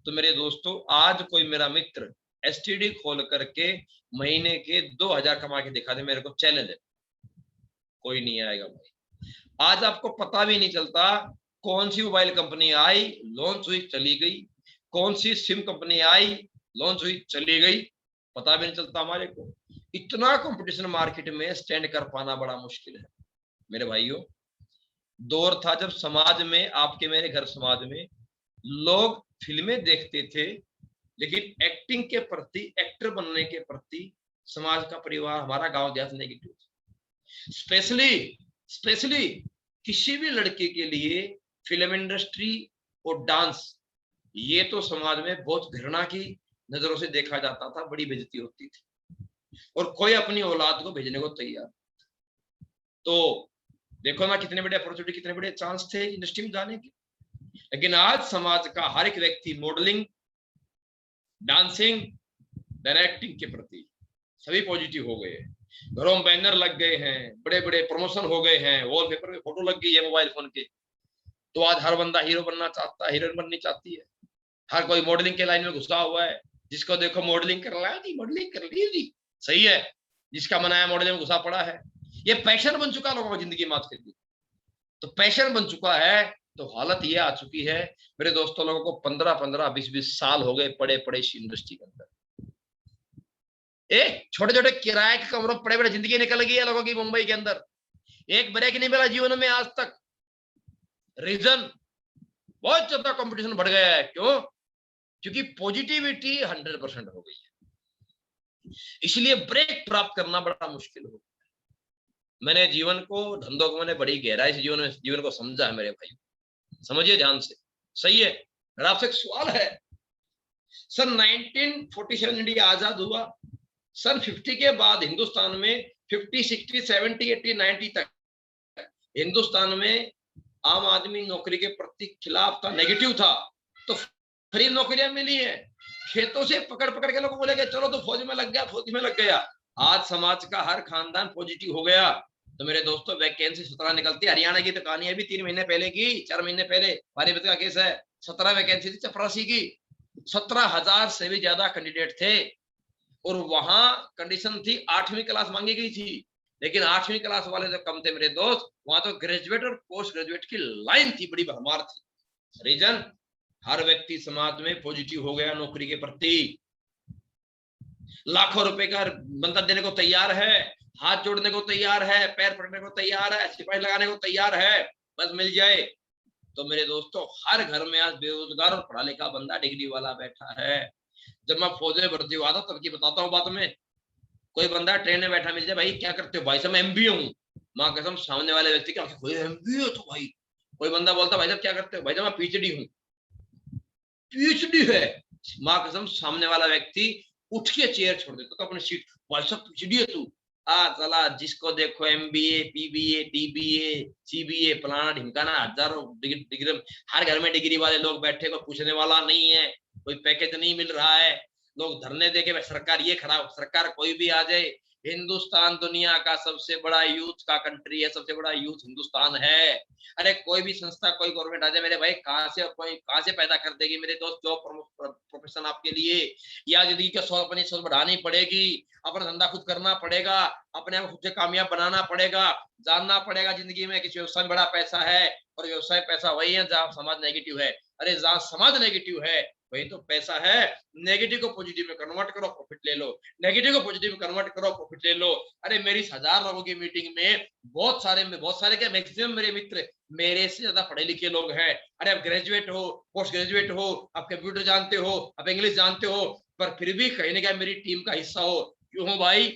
तो मेरे दोस्तों, आज कोई मेरा मित्र एसटीडी खोल करके महीने के 2000 कमा के दिखा दे, मेरे को चैलेंज है, कोई नहीं आएगा भाई। आज आपको पता भी नहीं चलता कौन सी मोबाइल कंपनी आई, लॉन्च हुई, चली गई, कौन सी सिम कंपनी आई, लॉन्च हुई, चली गई, पता भी नहीं चलता हमारे को। इतना कंपटीशन मार्केट में स्टैंड कर पाना बड़ा मुश्किल है मेरे भाइयों। दौर था जब समाज में, आपके मेरे घर समाज में, लोग फिल्में देखते थे, लेकिन एक्टिंग के प्रति, एक्टर बनने के प्रति समाज का, परिवार, हमारा गांव देहात नेगेटिव था। स्पेशली किसी भी लड़के के लिए फिल्म इंडस्ट्री और डांस ये तो समाज में बहुत घृणा की नजरों से देखा जाता था, बड़ी बेइज्जती होती थी और कोई अपनी औलाद को भेजने को तैयार। तो देखो ना कितने बड़े अपॉर्चुनिटी, कितने बड़े चांस थे इंडस्ट्री में जाने के। लेकिन आज समाज का हर एक व्यक्ति मॉडलिंग, डांसिंग, डायरेक्टिंग के प्रति सभी पॉजिटिव हो गए। घरों में बैनर लग गए हैं, बड़े बड़े प्रमोशन हो गए हैं, वॉलपेपर में फोटो लग गई है मोबाइल फोन के। तो आज हर बंदा हीरो बनना चाहता है, हीरोइन बननी चाहती है। हर कोई मॉडलिंग के लाइन में घुसा हुआ है। जिसको देखो मॉडलिंग कर रहा है जी, मॉडलिंग कर ली जी, सही है। जिसका मना है मॉडलिंग में घुसा पड़ा है। ये पैशन बन चुका लोगों की जिंदगी में आज के दिन। तो पैशन बन चुका है तो हालत ये आ चुकी है मेरे दोस्तों, लोगों को 15-15, 20-20 साल हो गए पड़े पड़े इस इंडस्ट्री के अंदर। छोटे छोटे किराए के कमरों पड़े पड़े जिंदगी निकल गई है लोगों की मुंबई के अंदर। एक ब्रेक नहीं मिला जीवन में आज तक। रीजन, बहुत ज्यादा कंपटीशन बढ़ गया है। क्यों? क्योंकि पॉजिटिविटी 100% हो गई है, इसलिए ब्रेक प्राप्त करना बड़ा मुश्किल हो। मैंने जीवन को, धंधों को मैंने बड़ी गहराई से जीवन को समझा है मेरे भाई, समझिए ध्यान से, सही है। मेरा आपसे एक सवाल है, सन 1947 इंडिया आजाद हुआ, सन 50 के बाद हिंदुस्तान में 50, 60, 70, 80, 90 तक हिंदुस्तान में आम आदमी नौकरी के प्रति खिलाफ था, नेगेटिव था। तो फ्री नौकरियां मिली है, खेतों से पकड़ पकड़ के लोग बोलेंगे चलो तो फौज में लग गया, फौज में लग गया। आज समाज का हर खानदान पॉजिटिव हो गया। तो मेरे दोस्तों वैकेंसी 17 निकलती है। हरियाणा की तो कहानी है, अभी 3 महीने पहले की, 4 महीने पहले पानीपत का केस है। 17 वैकेंसी थी चपरासी की, 17,000 से भी ज्यादा कैंडिडेट थे। और वहां कंडीशन थी 8वीं क्लास मांगी गई थी, लेकिन 8वीं क्लास वाले जो कम थे मेरे दोस्त, वहां तो ग्रेजुएट और पोस्ट ग्रेजुएट की लाइन थी, बड़ी भरमार थी। रीजन, हर व्यक्ति समाज में पॉजिटिव हो गया नौकरी के प्रति। लाखों रुपए का बंदा देने को तैयार है, हाथ जोड़ने को तैयार है, पैर पकड़ने को तैयार है, सिपाही लगाने को तैयार है, बस मिल जाए। तो मेरे दोस्तों हर घर में आज बेरोजगार और पढ़ा लिखा बंदा डिग्री वाला बैठा है। जब मैं फौज में भर्ती हुआ था तब की बताता हूँ बात में। कोई बंदा ट्रेन में बैठा मिल जाए, भाई क्या करते हो? भाई साहब एमबीए हूँ। माँ कसम सामने वाले व्यक्ति क्या एमबीए हो तो भाई। कोई बंदा बोलता भाई साहब क्या करते हो? भाई साहब मैं पीएचडी हूँ। पीएचडी है? माँ कसम सामने वाला व्यक्ति उठ के चेयर छोड़ देता तो अपनी सीट, भाई साहब पीएचडी है तू? चला जिसको देखो एमबीए, पीबीए, डीबीए, सीबीए, फलाना ढिमकाना, हजारों डिग्री। हर घर में डिग्री वाले लोग बैठे, कोई पूछने वाला नहीं है, कोई पैकेज नहीं मिल रहा है। लोग धरने देके सरकार ये खराब, सरकार कोई भी आ जाए। हिंदुस्तान दुनिया का सबसे बड़ा यूथ का कंट्री है, सबसे बड़ा यूथ हिंदुस्तान है। अरे कोई भी संस्था, कोई गवर्नमेंट आ जाए मेरे भाई, कहां से पैदा कर देगी मेरे दोस्त जॉब प्रोफेशन आपके लिए? या जिंदगी का अपनी सोच बढ़ानी पड़ेगी, अपना धंधा खुद करना पड़ेगा, अपने आप खुद से कामयाब बनाना पड़ेगा, जानना पड़ेगा जिंदगी में किसी व्यवसाय में बड़ा पैसा है। और व्यवसाय पैसा वही है जहाँ समाज नेगेटिव है। अरे जहाँ समाज नेगेटिव है वही तो पैसा है। नेगेटिव को पॉजिटिव में कन्वर्ट करो, प्रॉफिट ले लो। नेगेटिव को पॉजिटिव में कन्वर्ट करो, प्रॉफिट ले लो। अरे मेरी 1000 लोगों की मीटिंग में बहुत सारे क्या मैक्सिमम मेरे मित्र मेरे से ज्यादा पढ़े लिखे लोग हैं। अरे आप ग्रेजुएट हो, पोस्ट ग्रेजुएट हो, आप कंप्यूटर जानते हो, आप इंग्लिश जानते हो, पर फिर भी कहीं ना कहीं मेरी टीम का हिस्सा हो। क्यों हो भाई?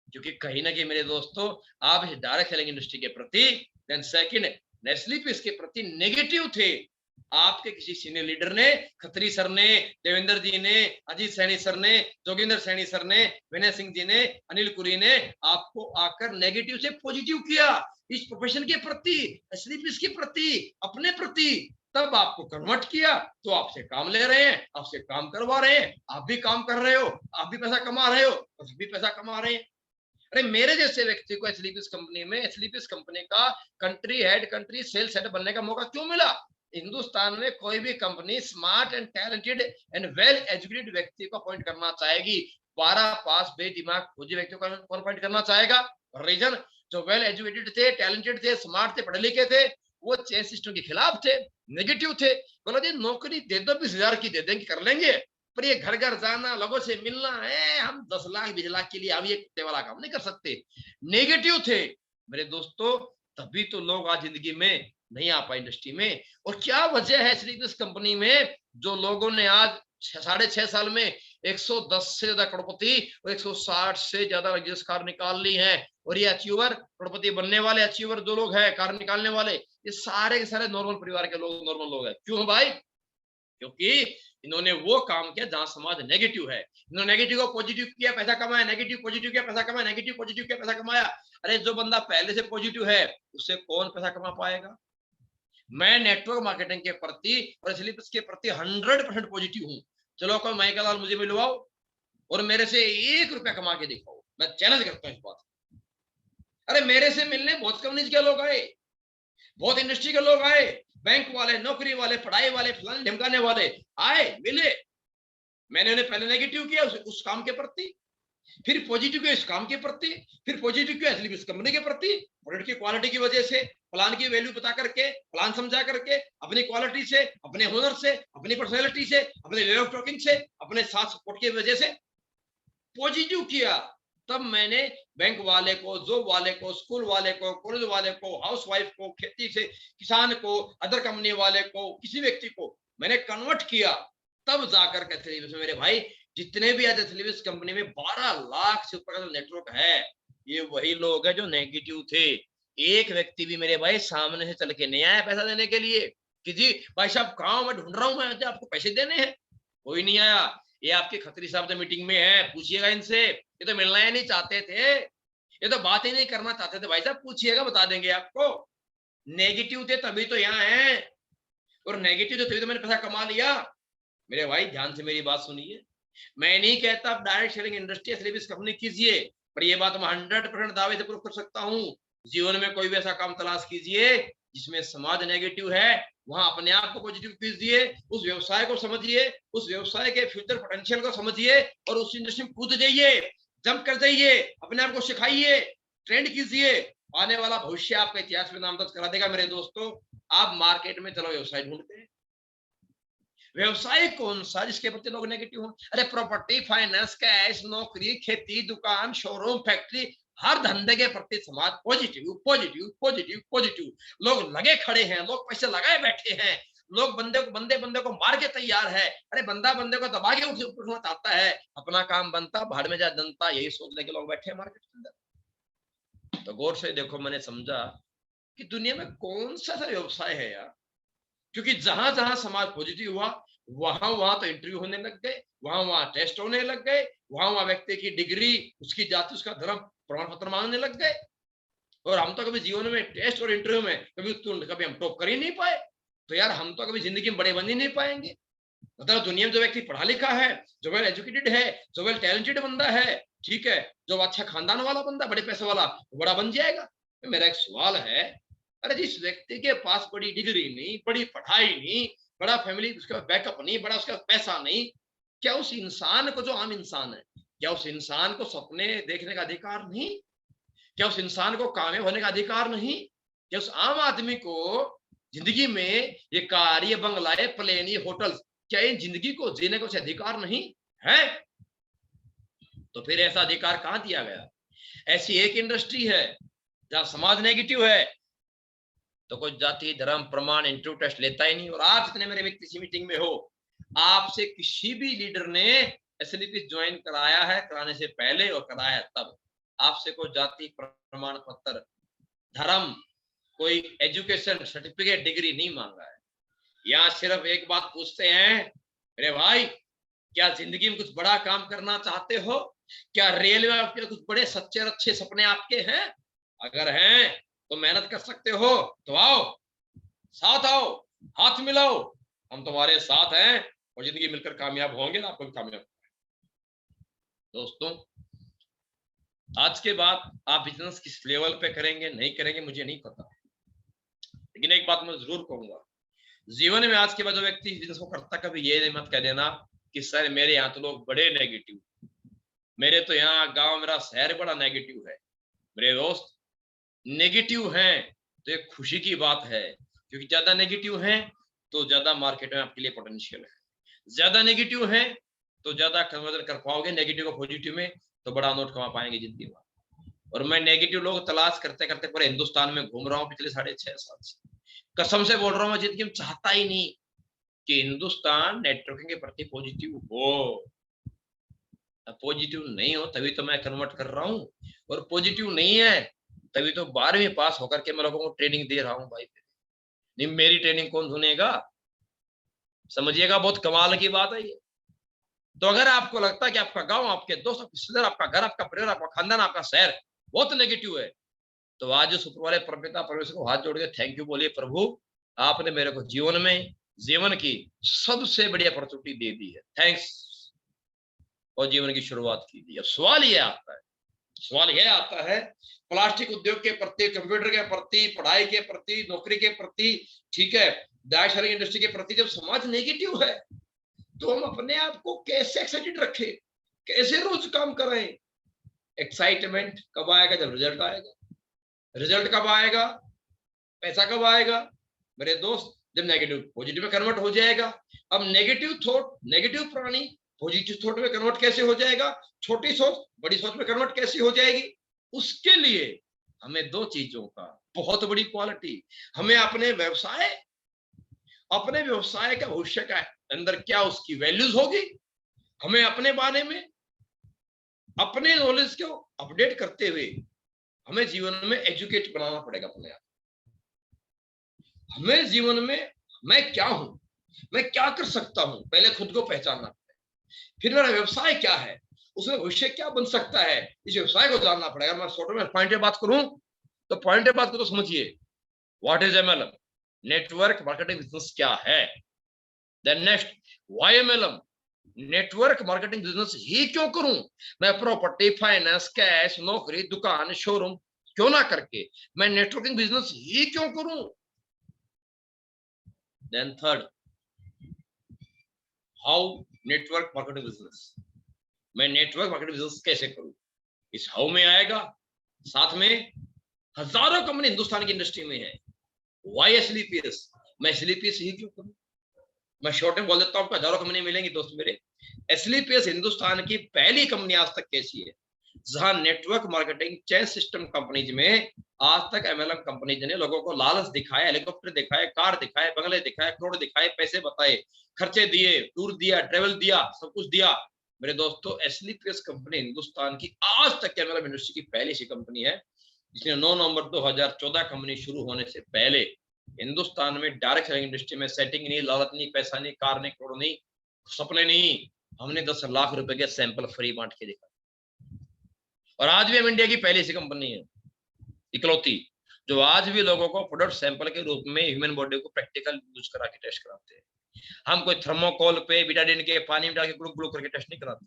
क्योंकि कहीं ना कहीं मेरे दोस्तों आप इस डायरेक्ट सेलिंग इंडस्ट्री के प्रति, देन सेकंड नेस्ले पे इसके प्रति नेगेटिव थे। आपके किसी सीनियर लीडर ने, खत्री सर ने, देवेंद्र जी ने, अजीत सैनी सर ने, जोगिंदर सैनी सर ने, विनय सिंह जी ने, अनिल कुरी ने आपको आकर नेगेटिव से पॉजिटिव किया इस प्रोफेशन के प्रति, एसलीपीएस के प्रति, अपने प्रति। तब आपको कन्वर्ट किया तो आपसे काम ले रहे हैं, आपसे काम करवा रहे हैं, आप भी काम कर रहे हो, आप भी पैसा कमा रहे हो, आप भी पैसा कमा रहे हैं। अरे मेरे जैसे व्यक्ति को एसलीपीएस कंपनी में, एसलीपीएस कंपनी का country head, country sales head बनने का मौका क्यों मिला? हिंदुस्तान में कोई भी company smart and talented and well educated व्यक्ति को अपॉइंट करना चाहेगी। 12 पास बेदिमाग खोजी व्यक्ति को कौन अपॉइंट करना चाहेगा? रीजन, जो वेल एजुकेटेड थे, टैलेंटेड थे, स्मार्ट थे, पढ़े लिखे थे, वो चेंज सिस्टम के खिलाफ थे, नेगेटिव थे। बोला जी नौकरी दे दो, 20,000 की दे देंगे, कर लेंगे, पर ये घर घर जाना, लोगों से मिलना है, हम 10 लाख 20 लाख के लिए हम ये कुत्ते वाला काम नहीं कर सकते। नेगेटिव थे मेरे दोस्तों। तभी तो लोग आज जिंदगी में नहीं आ पाए इंडस्ट्री में। और क्या वजह है इस कंपनी में जो लोगों ने आज 6.5 साल में 110 से ज्यादा करोड़पति और 160 से ज्यादा रजिस्टर कार निकाल ली है। और ये अचीवर, करोड़पति बनने वाले अचीवर जो लोग हैं, कार निकालने वाले, ये सारे के सारे नॉर्मल परिवार के लोग, नॉर्मल लोग हैं। क्यों भाई? क्योंकि इन्होंने वो काम किया जहां समाज नेगेटिव है। इन्होंने नेगेटिव को पॉजिटिव किया, पैसा कमाया, नेगेटिव पॉजिटिव किया, पैसा कमाया, नेगेटिव पॉजिटिव किया, पैसा कमाया। अरे जो बंदा पहले से पॉजिटिव है उससे कौन पैसा कमा पाएगा? मैं नेटवर्क मार्केटिंग के प्रति और स्लीपर्स के प्रति 100% पॉजिटिव हूं। चलो कोई माइकल लाल मुझे मिलवाओ और मेरे से 1 रुपया कमा के दिखाओ, मैं चैलेंज करता हूं इस बात। अरे मेरे से मिलने बहुत कंपनी के लोग आए, बहुत इंडस्ट्री के लोग आए, बैंक वाले, नौकरी वाले, पढ़ाई वाले, फलाने ढमकाने वाले आए, मिले। मैंने उन्हें पहले नेगेटिव किया उस काम के प्रति, फिर पॉजिटिव किया इस काम के प्रति, फिर पॉजिटिव किया इस कंपनी के प्रति, प्रोडक्ट की क्वालिटी की वजह से, प्लान की वैल्यू बता करके, प्लान समझा करके, अपनी क्वालिटी से, अपने हुनर से, अपनी पर्सनैलिटी से, अपने वे ऑफ टॉकिंग से, अपने साथ सपोर्ट की वजह से पॉजिटिव किया। तब मैंने बैंक वाले को, जॉब वाले को, स्कूल वाले को, कॉलेज वाले को, हाउस वाइफ को, खेती से किसान को, अदर कंपनी वाले को, किसी व्यक्ति को मैंने कन्वर्ट किया। तब जाकर के मेरे भाई जितने भी आज एथलीविस कंपनी में 12 लाख से ऊपर का जो नेटवर्क है, ये वही लोग हैं जो नेगेटिव थे। एक व्यक्ति भी मेरे भाई सामने से चल के नहीं आया पैसा देने के लिए कि जी भाई साहब कहाँ मैं ढूंढ रहा हूँ, मैं आपको पैसे देने हैं, कोई नहीं आया। ये आपके खत्री साहब तो मीटिंग में है, पूछिएगा इनसे, ये तो मिलना ही नहीं चाहते थे, ये तो बात ही नहीं करना चाहते थे। भाई साहब पूछिएगा, बता देंगे आपको। नेगेटिव थे तभी तो यहाँ है, और नेगेटिव थे तभी तो मैंने पैसा कमा लिया। मेरे भाई ध्यान से मेरी बात सुनिए, मैं नहीं कहता आप direct selling industry service company कीजिए, पर ये बात मैं 100% दावे से प्रूव कर सकता हूँ। जीवन में कोई भी ऐसा काम तलाश कीजिए जिसमें समाज नेगेटिव है, वहां अपने आप को पॉजिटिव कीजिए, उस व्यवसाय को समझिए, उस व्यवसाय के फ्यूचर पोटेंशियल को समझिए और उस इंडस्ट्री में कूद जाइए, जंप कर जाइए, अपने आप को सिखाइए, ट्रेंड कीजिए। आने वाला भविष्य आपका इतिहास में नाम दर्ज करा देगा। मेरे दोस्तों, आप मार्केट में चलो व्यवसाय ढूंढते हैं, व्यवसाय कौन सा जिसके प्रति लोग नेगेटिव हो? अरे प्रॉपर्टी, फाइनेंस, कैश, नौकरी, खेती, दुकान, शोरूम, फैक्ट्री, हर धंधे के प्रति समाज पॉजिटिव पॉजिटिव पॉजिटिव पॉजिटिव। लोग लगे खड़े हैं, लोग पैसे लगाए बैठे हैं, लोग बंदे को मार के तैयार है। अरे बंदा बंदे को दबा के उठना चाहता है, अपना काम बनता भाड़ में जा जनता, यही सोचने के लोग बैठे हैं मार्केट के अंदर। तो गौर से देखो, मैंने समझा कि दुनिया में कौन सा व्यवसाय है यार, क्योंकि जहां जहां समाज पॉजिटिव हुआ वहां तो इंटरव्यू होने लग गए, वहां टेस्ट होने लग गए, वहां व्यक्ति की डिग्री, उसकी जाति, उसका धर्म प्रमाण पत्र मांगने लग गए। और हम तो कभी जीवन में टेस्ट और इंटरव्यू में कभी हम टॉप कर ही नहीं पाए, तो यार हम तो कभी जिंदगी में बड़े बन ही नहीं पाएंगे। मतलब दुनिया में जो व्यक्ति पढ़ा लिखा है, जो वेल एजुकेटेड है, जो वेल टैलेंटेड बंदा है, ठीक है, जो अच्छा खानदान वाला बंदा, बड़े पैसे वाला, बड़ा बन जाएगा। तो मेरा एक सवाल है, अरे जिस व्यक्ति के पास बड़ी डिग्री नहीं, बड़ी पढ़ाई नहीं, बड़ा फैमिली उसका बैकअप नहीं, बड़ा उसका पैसा नहीं, क्या उस इंसान को, जो आम इंसान है, क्या उस इंसान को सपने देखने का अधिकार नहीं? क्या उस इंसान को कामयाब होने का अधिकार नहीं? क्या उस आम आदमी को जिंदगी में ये कार, ये बंगला, ये प्लेन, ये होटल, क्या इन जिंदगी को जीने का अधिकार नहीं है? तो फिर ऐसा अधिकार कहां दिया गया? ऐसी एक इंडस्ट्री है जहां समाज नेगेटिव है तो कोई जाति, धर्म, प्रमाण, इंटरव्यू टेस्ट लेता ही नहीं। और आप जितने मेरे व्यक्ति किसी मीटिंग में हो, आपसे किसी भी लीडर ने एसएलपी ज्वाइन कराया है, कराने से पहले और कराया है तब, आपसे कोई जाति, प्रमाण पत्र, धर्म, कोई एजुकेशन सर्टिफिकेट, डिग्री नहीं मांगा है। यहाँ सिर्फ एक बात पूछते हैं, अरे भाई क्या जिंदगी में कुछ बड़ा काम करना चाहते हो? क्या रेलवे आपके कुछ बड़े सच्चे अच्छे सपने आपके हैं? अगर हैं तो मेहनत कर सकते हो तो आओ, साथ आओ, हाथ मिलाओ, हम तुम्हारे साथ हैं और जिंदगी मिलकर कामयाब होंगे ना, आपको भी कामयाब। दोस्तों, आज के बाद आप बिजनेस किस लेवल पे करेंगे नहीं करेंगे मुझे नहीं पता, लेकिन एक बात मैं जरूर कहूंगा, जीवन में आज के बाद जो व्यक्ति बिजनेस को करता, कभी ये मत कह देना कि सर मेरे यहाँ तो लोग बड़े नेगेटिव, मेरे तो यहाँ गांव, मेरा शहर बड़ा नेगेटिव है। मेरे दोस्त, नेगेटिव हैं तो एक खुशी की बात है, क्योंकि ज्यादा नेगेटिव हैं तो ज्यादा मार्केट में आपके लिए पोटेंशियल है, ज्यादा नेगेटिव हैं तो ज्यादा कन्वर्जन कर पाओगे नेगेटिव को पॉजिटिव में, तो बड़ा नोट कमा पाएंगे जिंदगी में। और मैं नेगेटिव लोग तलाश करते करते पूरे हिंदुस्तान में घूम रहा हूँ पिछले 6.5 साल से, कसम से बोल रहा हूँ, मैं जिंदगी में चाहता ही नहीं कि हिंदुस्तान नेटवर्किंग के प्रति पॉजिटिव हो। पॉजिटिव नहीं हो तभी तो मैं कन्वर्ट कर रहा हूँ, और पॉजिटिव नहीं है तभी तो 12वीं पास होकर के मैं लोगों को ट्रेनिंग दे रहा हूँ। भाई नहीं, मेरी ट्रेनिंग कौन सुनेगा? समझिएगा, बहुत कमाल की बात है ये। तो अगर आपको लगता है कि आपका गांव, आपके दोस्त, आपके रिश्तेदार, आपका घर, आपका परिवार, आपका खानदान, आपका शहर बहुत नेगेटिव है, तो आज उस ऊपर वाले परमपिता परमेश्वर को हाथ जोड़ के थैंक यू बोलिए, प्रभु आपने मेरे को जीवन की सबसे बड़ी अपॉर्चुनिटी दे दी है, थैंक्स, और जीवन की शुरुआत की दी। अब सवाल ये आता है प्लास्टिक उद्योग के प्रति, कंप्यूटर के प्रति, पढ़ाई के प्रति, नौकरी के प्रति, ठीक है, डाइट शेयरिंग इंडस्ट्री के प्रति जब समाज नेगेटिव है, तो हम अपने आप को कैसे एक्साइटेड रखें, कैसे रोज काम करें? एक्साइटमेंट कब आएगा? जब रिजल्ट आएगा। रिजल्ट कब आएगा? पैसा कब आएगा? मेरे दोस्त, जब नेगेटिव पॉजिटिव में कन्वर्ट हो जाएगा। अब नेगेटिव थॉट, नेगेटिव प्राणी पॉजिटिव थॉट में कन्वर्ट कैसे हो जाएगा? छोटी सोच बड़ी सोच में कन्वर्ट कैसे हो जाएगी? उसके लिए हमें दो चीजों का बहुत बड़ी क्वालिटी, हमें अपने व्यवसाय का भविष्य का अंदर क्या उसकी वैल्यूज होगी, हमें अपने बारे में अपने नॉलेज को अपडेट करते हुए हमें जीवन में एजुकेट बनाना पड़ेगा अपने आप। हमें जीवन में मैं क्या हूं, मैं क्या कर सकता हूं, पहले खुद को पहचानना पड़ेगा। फिर मेरा व्यवसाय क्या है, उसमें भविष्य क्या बन सकता है, इस व्यवसाय को जानना पड़ेगा। मैं शॉर्ट में पॉइंट पे बात करूं तो पॉइंट पे बात करो तो समझिए, what is MLM, network marketing business क्या है। Then next, why MLM, network marketing business ही क्यों करूं, मैं प्रॉपर्टी, फाइनेंस, कैश, नौकरी, दुकान, शोरूम क्यों ना करके मैं नेटवर्किंग बिजनेस ही क्यों करूं। Then third, how network marketing business, मैं नेटवर्क मार्केटिंग बिजनेस कैसे करूं। इस हाउ में आएगा, साथ में हजारों कंपनी हिंदुस्तान की इंडस्ट्री में है। वाई एसलीपीएस, मैं एसलीपीएस ही क्यों करूं। मैं शॉर्ट में बोल देता हूं, आपको हजारों कंपनी मिलेंगी दोस्त मेरे। एसलीपीएस हिंदुस्तान की पहली कंपनी आज तक कैसी है, जहां network marketing chain system companies में आज तक एमएलएम कंपनीज ने लोगों को लालच दिखाया, हेलीकॉप्टर दिखाए, कार दिखाए, बंगले दिखाए, करोड़ दिखाए, पैसे बताए, खर्चे दिए, टूर दिया, ट्रेवल दिया, सब कुछ दिया। मेरे दोस्तों, एसलीपीएस कंपनी हिंदुस्तान की आज तक एमएलएम इंडस्ट्री की पहली सी कंपनी है जिसने 9 नवंबर 2014 कंपनी शुरू होने से पहले हिंदुस्तान में डायरेक्ट सेलिंग इंडस्ट्री में सेटिंग नहीं, लालच नहीं, पैसा नहीं, कार नहीं, करोड़ नहीं, सपने नहीं, हमने 10 लाख रुपए के सैंपल फ्री बांट के दिखा। और आज भी हम इंडिया की पहली सी कंपनी है, इकलौती, जो आज भी लोगों को प्रोडक्ट सैंपल के रूप में ह्यूमन बॉडी को प्रैक्टिकल यूज करा के टेस्ट कराते हैं। हम कोई थर्मोकोल पे बीटाडीन के पानी में डाल के ग्लू ग्लू करके टेस्ट नहीं कराते।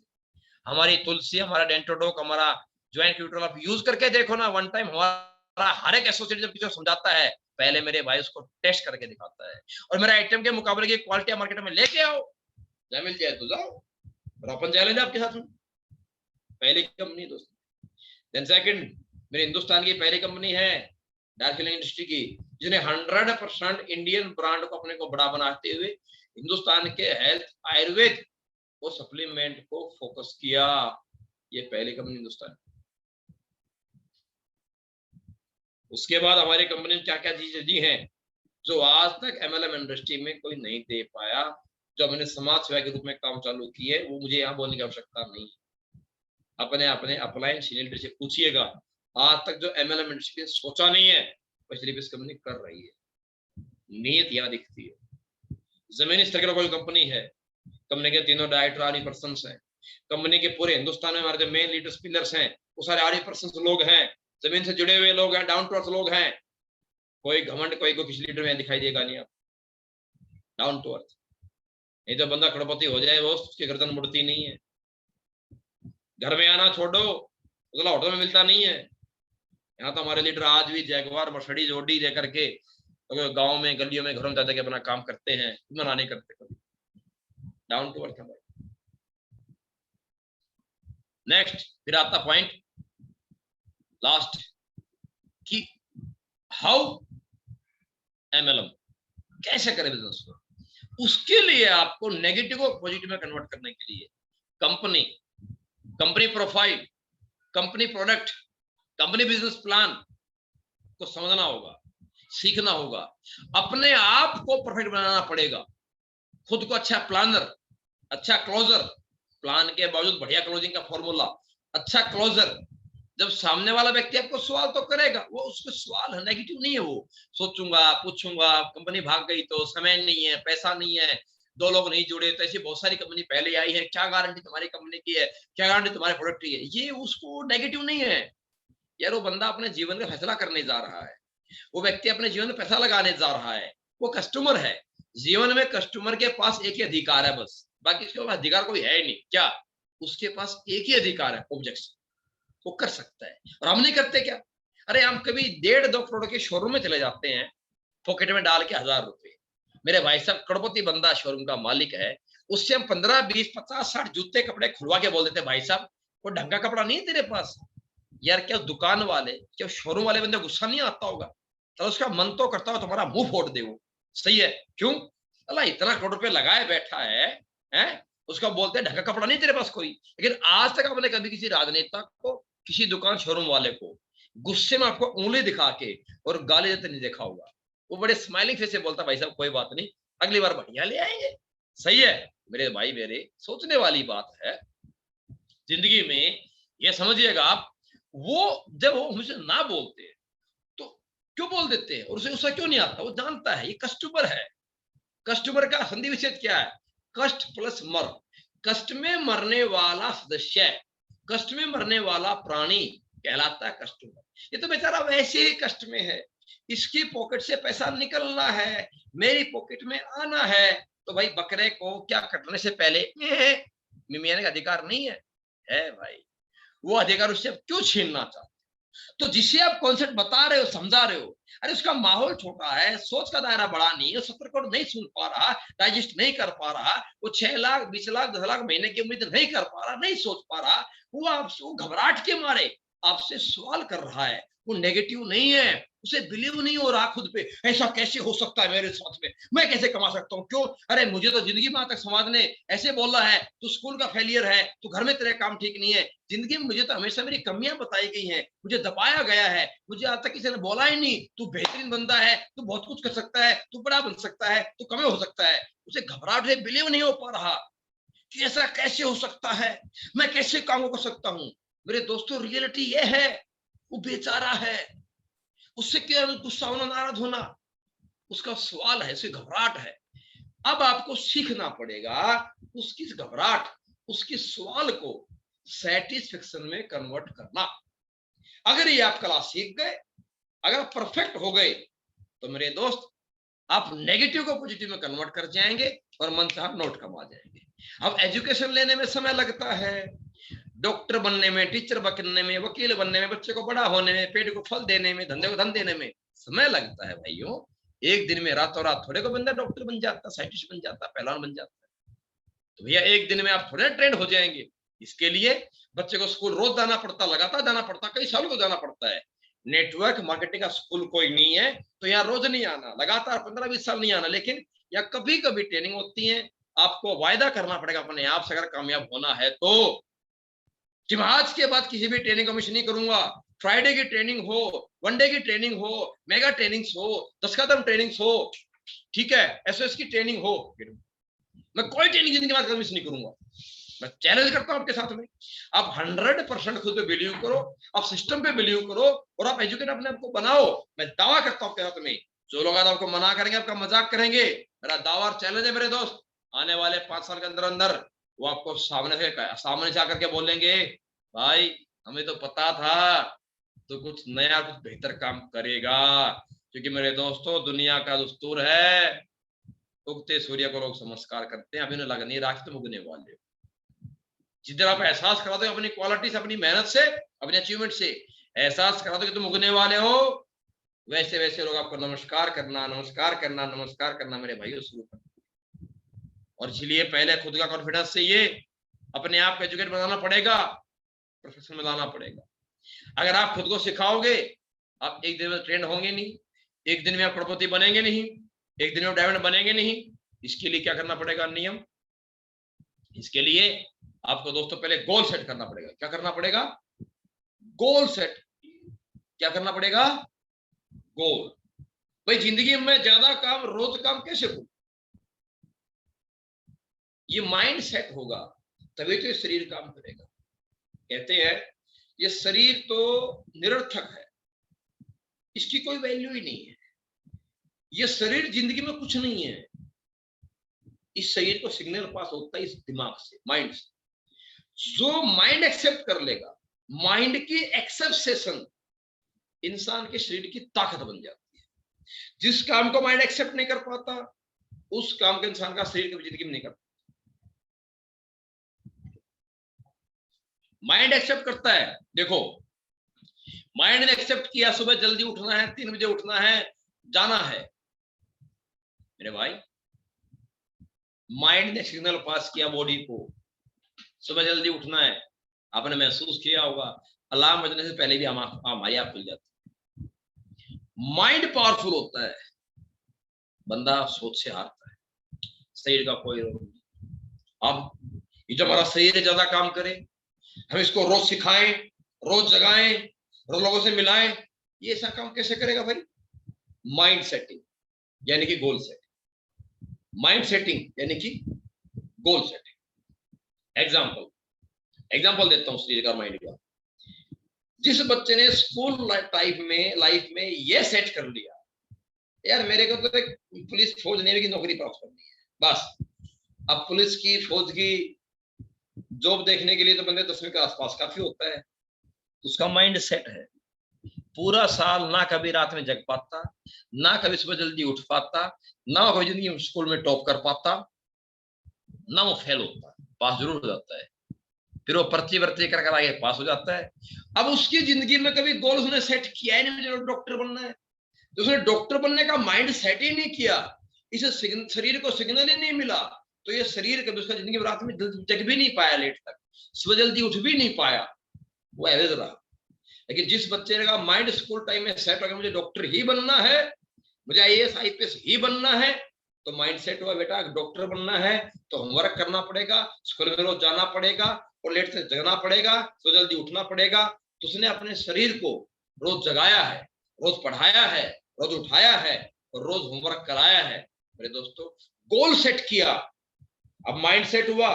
हमारी तुलसी, हमारा डेंटोडोक, हमारा ज्वाइंट क्यूटल आप यूज करके देखो ना, वन टाइम। हमारा हर एक एसोसिएट जब किसी को समझाता है, पहले मेरे भाई उसको टेस्ट करके दिखाता है। और मेरा आइटम के मुकाबले की क्वालिटी मार्केट में लेके आओ, जहाँ मिल जाए तो जाओ, और अपन चैलेंज आपके साथ में। पहली कंपनी दोस्तों। देन सेकंड, मेरे हिंदुस्तान की पहली कंपनी है डायरेक्ट सेलिंग इंडस्ट्री की, जिसने 100% इंडियन ब्रांड को अपने को बड़ा बनाते हुए हिंदुस्तान के हेल्थ, आयुर्वेद और सप्लीमेंट को फोकस किया। ये पहली कंपनी हिंदुस्तान। उसके बाद हमारी कंपनी में क्या क्या चीजें दी हैं जो आज तक एमएलएम इंडस्ट्री में कोई नहीं दे पाया, जो हमने समाज सेवा के रूप में काम चालू की है, वो मुझे यहाँ बोलने की आवश्यकता नहीं। अपने अपने अपलाइन सीनियर से पूछिएगा, आज तक जो एमएलएम इंडस्ट्री ने सोचा नहीं है वो सिर्फ कंपनी कर रही है। नीयत यहाँ दिखती है। जमीनी स्तर की कोई कंपनी है, कंपनी के तीनों डायरेक्टर आर्मी पर्सन हैं, कंपनी के पूरे हिंदुस्तान में हमारे जो मेन लीडर्स पिलर्स हैं वो सारे आर्मी पर्सन लोग हैं, जमीन से जुड़े हुए लोग हैं, डाउन टू अर्थ लोग हैं। कोई घमंड कोई किसी लीडर में दिखाई देगा नहीं आप, डाउन टू अर्थ। नहीं तो बंदा करोड़पति हो जाए वो, उसकी गर्दन मुड़ती नहीं है। घर में आना छोड़ो, उजला होटल में मिलता नहीं है। यहाँ तो हमारे लीडर आज भी जैगवार, मर्सिडीज, ऑडी लेकर के तो गाँव में, गलियों में, घरों में जाकर के अपना काम करते हैं, मना नहीं करते कभी। डाउन टू अर्थ हमारे। नेक्स्ट, फिर आता पॉइंट लास्ट कि हाउ एमएलएम कैसे करें बिजनेस को। उसके लिए आपको नेगेटिव को पॉजिटिव में कन्वर्ट करने के लिए company profile, company product, company business plan को समझना होगा, सीखना होगा, अपने आप को परफेक्ट बनाना पड़ेगा, खुद को अच्छा प्लानर, अच्छा क्लोजर, प्लान के बावजूद बढ़िया क्लोजिंग का फॉर्मूला, अच्छा क्लोजर। जब सामने वाला व्यक्ति आपको सवाल तो करेगा, वो उसके सवाल नेगेटिव नहीं है, वो सोचूंगा, पूछूंगा, कंपनी भाग गई तो समय नहीं है, पैसा नहीं है, दो लोग नहीं जुड़े तो ऐसी बहुत सारी कंपनी पहले आई है, क्या गारंटी तुम्हारी कंपनी की है, क्या गारंटी तुम्हारे प्रोडक्ट की है। ये उसको नेगेटिव नहीं है यार, वो बंदा अपने जीवन का फैसला करने जा रहा है, वो व्यक्ति अपने जीवन में पैसा लगाने जा रहा है, वो कस्टमर है। जीवन में कस्टमर के पास एक ही अधिकार है बस, बाकी उसके पास अधिकार कोई है ही नहीं। क्या? उसके पास एक ही अधिकार है, ऑब्जेक्शन, वो कर सकता है। और हम नहीं करते क्या? अरे हम कभी 1.5-2 करोड़ के शोरूम में चले जाते हैं, पॉकेट में डाल के 1000 रुपए। मेरे भाई साहब करोड़पति बंदा शोरूम का मालिक है, उससे हम 15, 20, 50, 60 जूते कपड़े खुलवा के बोल देते भाई साहब वो ढंग का कपड़ा नहीं है तेरे पास। यार क्या दुकान वाले, क्या शोरूम वाले बंदे गुस्सा नहीं आता होगा? तो उसका मन तो करता हो तुम्हारा मुंह फोड़ दे वो। सही है, क्यों? अल्लाह इतना करोड़ रुपए लगाए बैठा है, हैं? उसका बोलते हैं ढंग का कपड़ा नहीं तेरे पास कोई। लेकिन आज तक आपने कभी किसी राजनेता को, किसी दुकान शोरूम वाले को गुस्से में आपको उंगली दिखा के और गाली देते नहीं देखा होगा। वो बड़े स्माइलिंग फेस से बोलता भाई साहब कोई बात नहीं, अगली बार बढ़िया ले आएंगे। सही है मेरे भाई, मेरे सोचने वाली बात है जिंदगी में। ये समझिएगा आप, वो जब वो मुझे ना बोलते हैं तो क्यों बोल देते हैं, और उसे गुस्सा क्यों नहीं आता? वो जानता है ये कस्टमर है। कस्टमर का संधि विच्छेद क्या है? कष्ट प्लस मर। कष्ट में मरने वाला सदस्य, कष्ट में मरने वाला प्राणी कहलाता है कस्टमर। ये तो बेचारा वैसे ही कष्ट में है, इसकी पॉकेट से पैसा निकलना है, मेरी पॉकेट में आना है। तो भाई बकरे को क्या कटने से पहले मिमियाने का अधिकार नहीं है भाई, वो अधिकार उससे क्यों छीनना चाहते? तो जिसे आप कॉन्सेप्ट बता रहे हो, समझा रहे हो, अरे उसका माहौल छोटा है, सोच का दायरा बड़ा नहीं है, 70 करोड़ नहीं सुन पा रहा, डाइजेस्ट नहीं कर पा रहा, वो 6 लाख 20 लाख 10 लाख महीने की उम्मीद नहीं कर पा रहा, नहीं सोच पा रहा, वो आपसे घबराहट के मारे आपसे सवाल कर रहा है। वो नेगेटिव नहीं है, उसे बिलीव नहीं हो रहा खुद पे, ऐसा कैसे हो सकता है मेरे साथ में, मैं कैसे कमा सकता हूँ, क्यों? अरे मुझे तो जिंदगी में आज तक समाज ने ऐसे बोला है, तू स्कूल का फेलियर है, तू घर में तेरे काम ठीक नहीं है, जिंदगी में मुझे तो हमेशा मेरी कमियां बताई गई हैं, मुझे दबाया गया है, मुझे आज तक किसी ने बोला ही नहीं तू बेहतरीन बंदा है, तू बहुत कुछ कर सकता है, तू बड़ा बन सकता है, तू कम हो सकता है। उसे घबराहट से बिलीव नहीं हो पा रहा कि ऐसा कैसे हो सकता है, मैं कैसे काम कर सकता हूँ। मेरे दोस्तों रियलिटी ये है, वो बेचारा है, उससे क्या गुस्सा होना, नाराज होना, उसका सवाल है, उसकी घबराहट है। अब आपको सीखना पड़ेगा उसकी घबराहट, उसके सवाल को सेटिस्फेक्शन में कन्वर्ट करना। अगर ये आप कला सीख गए, अगर परफेक्ट हो गए, तो मेरे दोस्त आप नेगेटिव को पॉजिटिव में कन्वर्ट कर जाएंगे और मन चाह नोट कमा जाएंगे। अब एजुकेशन लेने में समय लगता है, डॉक्टर बनने में, टीचर बनने में, वकील बनने में, बच्चे को बड़ा होने में, पेट को फल देने में, धंधे को धन देने में समय लगता है भाइयों। एक दिन में रातों रात थोड़े को बंदा डॉक्टर बन जाता, साइंटिस्ट बन जाता, पहलवान बन जाता। तो भैया एक दिन में आप थोड़े ट्रेंड हो जाएंगे। इसके लिए बच्चे को स्कूल रोज जाना पड़ता, लगातार जाना पड़ता, कई सालों को जाना पड़ता है। नेटवर्क मार्केटिंग का स्कूल कोई नहीं है तो यहाँ रोज नहीं आना, लगातार 15-20 साल नहीं आना, लेकिन यहाँ कभी कभी ट्रेनिंग होती है। आपको वायदा करना पड़ेगा अपने आप से अगर कामयाब होना है तो, कि मैं आज के बाद किसी भी ट्रेनिंग का मिस नहीं करूंगा। फ्राइडे की ट्रेनिंग हो, वनडे की ट्रेनिंग हो, मेगा ट्रेनिंग्स हो, 10 कदम ट्रेनिंग्स हो, ठीक है, एसएस की ट्रेनिंग हो, मैं कोई ट्रेनिंग जिंदगी में मिस नहीं करूंगा। मैं चैलेंज करता हूं आपके साथ में, आप 100% खुद पे बिलीव करो, आप सिस्टम पे बिलीव करो और आप एजुकेट अपने आप को बनाओ। मैं दावा करता हूं आपके साथ में, जो लोग आज आपको मना करेंगे, आपका मजाक करेंगे, मेरा दावा और चैलेंज है मेरे दोस्त, आने वाले 5 साल के अंदर अंदर वो आपको सामने से आकर के बोलेंगे भाई हमें तो पता था तो कुछ नया, कुछ बेहतर काम करेगा। क्योंकि मेरे दोस्तों दुनिया का दस्तूर है, उगते सूर्य को लोग नमस्कार करते हैं, अभी उन्हें लग नहीं रहा कि तुम उगने वाले हो। जिधर आप एहसास करा दो अपनी क्वालिटी से, अपनी मेहनत से, अपने अचीवमेंट से एहसास करा दो कि तुम उगने वाले हो, वैसे वैसे लोग आपको नमस्कार करना, नमस्कार करना, नमस्कार करना मेरे भाइयों शुरू कर। और इसलिए पहले खुद का कॉन्फिडेंस चाहिए, अपने आप को एजुकेट बनाना पड़ेगा, प्रोफेशन में लाना पड़ेगा। अगर आप खुद को सिखाओगे, आप एक दिन में ट्रेंड होंगे नहीं, एक दिन में आप करोड़पति बनेंगे नहीं, एक दिन में डायमंड बनेंगे नहीं। इसके लिए क्या करना पड़ेगा? नियम। इसके लिए आपको दोस्तों पहले गोल सेट करना पड़ेगा। क्या करना पड़ेगा? Goal set. क्या करना पड़ेगा? गोल। भाई जिंदगी में ज्यादा काम, रोज काम कैसे हो? ये माइंड सेट होगा तभी तो ये शरीर काम करेगा। कहते हैं ये शरीर तो निरर्थक है, इसकी कोई वैल्यू ही नहीं है, ये शरीर जिंदगी में कुछ नहीं है, इस शरीर को सिग्नल पास होता है इस दिमाग से, माइंड से। जो माइंड एक्सेप्ट कर लेगा, माइंड की एक्सेप्टेशन इंसान के शरीर की ताकत बन जाती है। जिस काम को माइंड एक्सेप्ट नहीं कर पाता, उस काम के इंसान का शरीर कभी जिंदगी में नहीं कर पाता। माइंड एक्सेप्ट करता है, देखो माइंड ने एक्सेप्ट किया सुबह जल्दी उठना है, 3 बजे उठना है, जाना है। मेरे भाई, माइंड ने सिग्नल पास किया बॉडी को, सुबह जल्दी उठना है। आपने महसूस किया होगा, अलार्म बजने से पहले भी हमारी आंख खुल जाती है। माइंड पावरफुल होता है, बंदा सोच से हारता है, शरीर का कोई रोग नहीं। अब ये जो हमारा शरीर ज्यादा काम करे, हम इसको रोज सिखाएं, रोज जगाएं, रोज लोगों से मिलाएं, ये ऐसा काम कैसे करेगा भाई? माइंड सेटिंग यानी कि गोल सेटिंग, माइंड सेटिंग यानी कि गोल सेटिंग। एग्जाम्पल देता हूं शरीर का, माइंड का। जिस बच्चे ने स्कूल लाइफ में ये सेट कर लिया, यार मेरे को तो एक पुलिस फौज नेवी की नौकरी प्राप्त करनी है, बस। अब पुलिस की फौज की जॉब देखने के लिए तो बंदे 10वीं के आसपास काफी होता है। उसका माइंड सेट है, पूरा साल ना कभी रात में जग पाता, ना कभी सुबह जल्दी उठ पाता, ना वो कभी जिंदगी स्कूल में टॉप कर पाता, ना वो फेल होता, पास जरूर हो जाता है। फिर वो पर्ची वर्ची कर आगे पास हो जाता है। अब उसकी जिंदगी में कभी गोल उसने सेट किया ही नहीं, मुझे डॉक्टर बनना है। तो उसने डॉक्टर बनने का माइंड सेट ही नहीं किया, इसे शरीर को सिग्नल ही नहीं मिला, तो ये शरीर कभी उसका जिंदगी में रात में जग भी नहीं पाया, लेट तक सुबह जल्दी उठ भी नहीं पाया, वो एवरेज रहा। लेकिन जिस बच्चे का माइंड स्कूल टाइम में सेट हो गया, मुझे डॉक्टर ही बनना है, मुझे IAS IPS ही बनना है, तो माइंड सेट हुआ बेटा डॉक्टर बनना है तो होमवर्क करना पड़ेगा, स्कूल में रोज जाना पड़ेगा और लेट से जगना पड़ेगा, तो जल्दी उठना पड़ेगा। तो उसने अपने शरीर को रोज जगाया है, रोज पढ़ाया है, रोज उठाया है और रोज होमवर्क कराया है। मेरे दोस्तों, गोल सेट किया, अब माइंड सेट हुआ,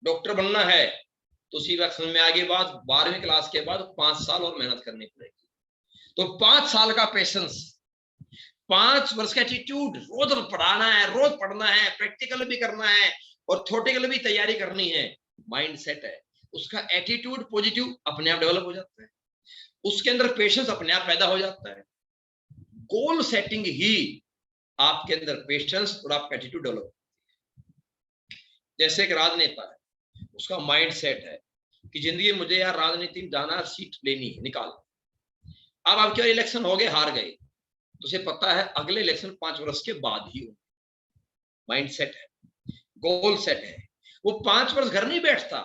डॉक्टर बनना है, तो उसी वक्त समझ में आगे बात, 12वीं क्लास के बाद 5 साल और मेहनत करनी पड़ेगी। तो 5 साल का पेशेंस, 5 वर्ष का एटीट्यूड, रोज पढ़ाना है, रोज पढ़ना है, प्रैक्टिकल भी करना है और थ्योरेटिकल भी तैयारी करनी है। माइंड सेट है, उसका एटीट्यूड पॉजिटिव अपने आप डेवलप हो जाता है, उसके अंदर पेशेंस अपने आप पैदा हो जाता है। गोल सेटिंग ही आपके अंदर पेशेंस और आपका एटीट्यूड डेवलप। जैसे एक राजनेता है, उसका माइंड सेट है कि जिंदगी में मुझे यार राजनीति में जाना, सीट लेनी है, निकाल। अब आपके इलेक्शन हो गए, हार गए, तो उसे पता है अगले इलेक्शन 5 वर्ष के बाद ही हो। माइंड सेट है, गोल सेट है। वो 5 वर्ष घर नहीं बैठता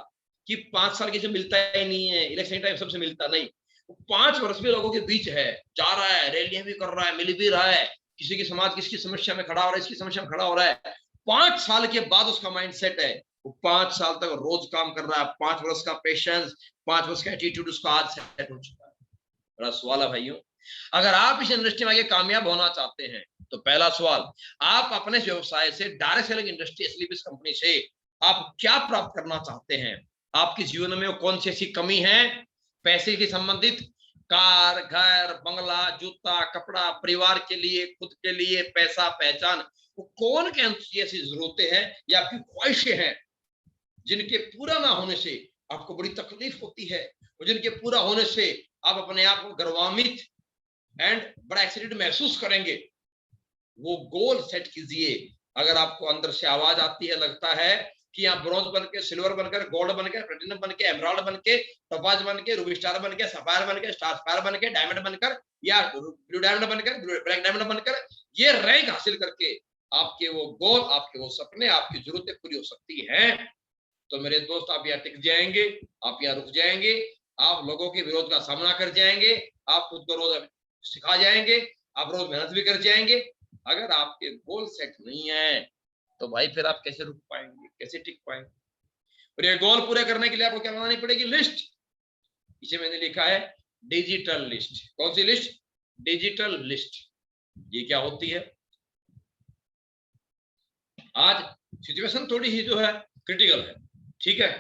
कि 5 साल किसी मिलता ही नहीं है, इलेक्शन टाइम सबसे मिलता नहीं। वो 5 वर्ष भी लोगों के बीच है, जा रहा है, रैलियां भी कर रहा है, मिल भी रहा है, किसी की समाज किसकी समस्या में खड़ा हो रहा है, इसकी समस्या में खड़ा हो रहा है। 5 साल के बाद उसका माइंड सेट है, वो 5 साल तक रोज काम कर रहा है, 5 वर्ष का पेशेंस, 5 वर्ष का एटीट्यूड उसका आज सेट हो चुका है। बड़ा सवाल है भाइयों, अगर आप इस इंडस्ट्री में आगे कामयाब होना चाहते हैं तो पहला सवाल, आप अपने व्यवसाय से, डायरेक्ट सेलिंग इंडस्ट्री एसलीपीएस कंपनी से आप क्या प्राप्त करना चाहते हैं? आपके जीवन में वो कौन सी ऐसी कमी है पैसे की संबंधित, कार, घर, बंगला, जूता, कपड़ा, परिवार के लिए, खुद के लिए, पैसा, पहचान, वो कौन सी ऐसी जरूरतें हैं या आपकी ख्वाहिशें हैं जिनके पूरा ना होने से आपको बड़ी तकलीफ होती है, और जिनके पूरा होने से आप अपने आप को गर्वान्वित एंड बड़ा एक्साइटेड महसूस करेंगे। वो गोल सेट कीजिए। अगर आपको अंदर से आवाज आती है, लगता है कि यहाँ ब्रॉन्ज बनके, सिल्वर बनकर, गोल्ड बनकर, प्लेटिनम बनके, एमराल्ड बनके, टोपाज बनके, रूबी स्टार बनके, सफायर बनके, स्टार फायर बनके, डायमंड बनकर या ब्लू डायमंड बनकर, ब्लैक डायमंड बनकर ये रैंक हासिल करके आपके वो गोल, आपके वो सपने, आपकी जरूरतें पूरी हो सकती हैं। तो मेरे दोस्त, आप यहाँ टिक जाएंगे, आप यहाँ रुक जाएंगे, आप लोगों के विरोध का सामना कर जाएंगे, आप खुद को रोज सिखा जाएंगे, आप रोज मेहनत भी कर जाएंगे। अगर आपके गोल सेट नहीं है तो भाई फिर आप कैसे रुक पाएंगे, कैसे टिक पाएंगे? और ये गोल पूरे करने के लिए आपको क्या बनानी पड़ेगी? लिस्ट। इसे मैंने लिखा है डिजिटल लिस्ट। कौन सी लिस्ट? Digital list. ये क्या होती है? आज सिचुएशन थोड़ी ही जो है क्रिटिकल है, ठीक है,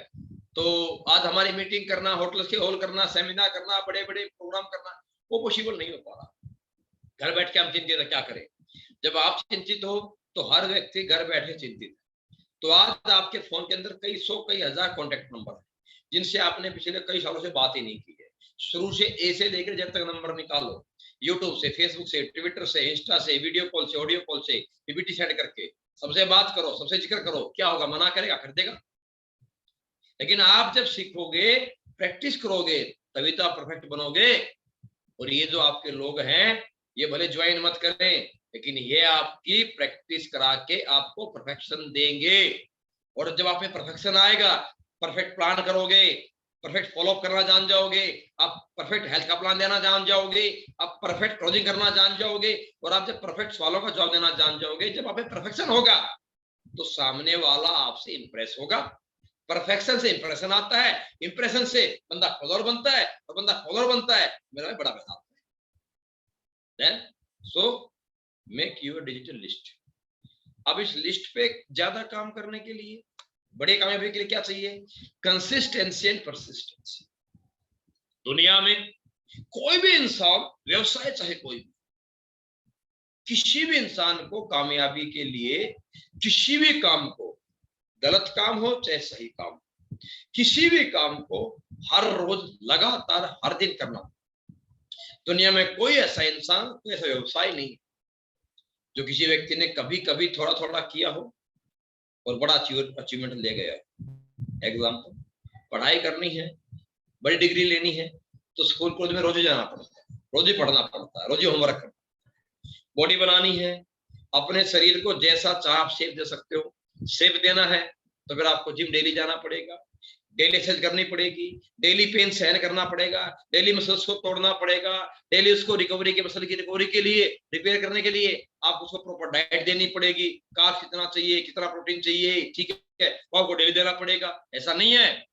तो आज हमारी मीटिंग करना, होटल के हॉल करना, सेमिनार करना, बड़े बड़े प्रोग्राम करना, वो पॉसिबल नहीं हो पा रहा। घर बैठ के हम चिंतित क्या करें? जब आप चिंतित हो तो हर व्यक्ति घर बैठे चिंतित है। तो आज आपके फोन के अंदर कई सौ कई हजार कॉन्टेक्ट नंबर है जिनसे आपने पिछले कई सालों से बात ही नहीं की है। शुरू से ए से लेकर जब तक नंबर निकालो, यूट्यूब से, फेसबुक से, ट्विटर से, इंस्टा से, वीडियो कॉल से, ऑडियो कॉल से, पीपीटी सेंड करके सबसे बात करो, सबसे जिक्र करो, क्या होगा? मना करेगा? कर देगा। लेकिन आप जब सीखोगे, प्रैक्टिस करोगे, तभी तो आप परफेक्ट बनोगे। और ये जो आपके लोग हैं, ये भले ज्वाइन मत करें, लेकिन ये आपकी प्रैक्टिस करा के आपको परफेक्शन देंगे। और जब आप में परफेक्शन आएगा, परफेक्ट प्लान करोगे, परफेक्ट फॉलो करना जान जाओगे, आप परफेक्ट हेल्थ का प्लान देना जान जाओगे, आप परफेक्ट क्लोजिंग करना जान जाओगे, और आप जब परफेक्ट सवालों का जवाब देना जान जाओगे, जब आप में परफेक्शन होगा तो सामने वाला आपसे इंप्रेस होगा। परफेक्शन से इंप्रेशन आता है, इंप्रेशन से बंदा फॉलोअर बनता है, और बंदा फॉलोअर बनता है मेरा बड़ा पैसा आता है। Then so make your digital list. अब इस लिस्ट पे ज्यादा काम करने के लिए, बड़े कामयाबी के लिए क्या चाहिए? Consistency and persistency. दुनिया में कोई भी इंसान, व्यवसाय चाहे कोई भी, किसी भी इंसान को कामयाबी के लिए किसी भी काम को, गलत काम हो चाहे सही काम, किसी भी काम को हर रोज लगातार हर दिन करना। दुनिया में कोई ऐसा इंसान, कोई ऐसा व्यवसाय नहीं जो किसी व्यक्ति ने कभी कभी थोड़ा थोड़ा किया हो और बड़ा अचीवमेंट ले गया। एग्जाम्पल, पढ़ाई करनी है, बड़ी डिग्री लेनी है, तो स्कूल कॉलेज में रोज ही जाना पड़ता है, रोज ही पढ़ना पड़ता है, रोज ही होमवर्क करना है। बॉडी बनानी है, अपने शरीर को जैसा चाह आप शेप दे सकते हो, शेप देना है तो फिर आपको जिम डेली जाना पड़ेगा, डेली एक्सरसाइज करनी पड़ेगी, डेली पेन सहन करना पड़ेगा, डेली मसल्स को तोड़ना पड़ेगा, डेली उसको रिकवरी के, मसल की रिकवरी के लिए, रिपेयर करने के लिए आप उसको प्रॉपर डाइट देनी पड़ेगी। कार्ब्स कितना चाहिए, कितना प्रोटीन चाहिए, ठीक है, वो आपको डेली देना पड़ेगा। ऐसा नहीं है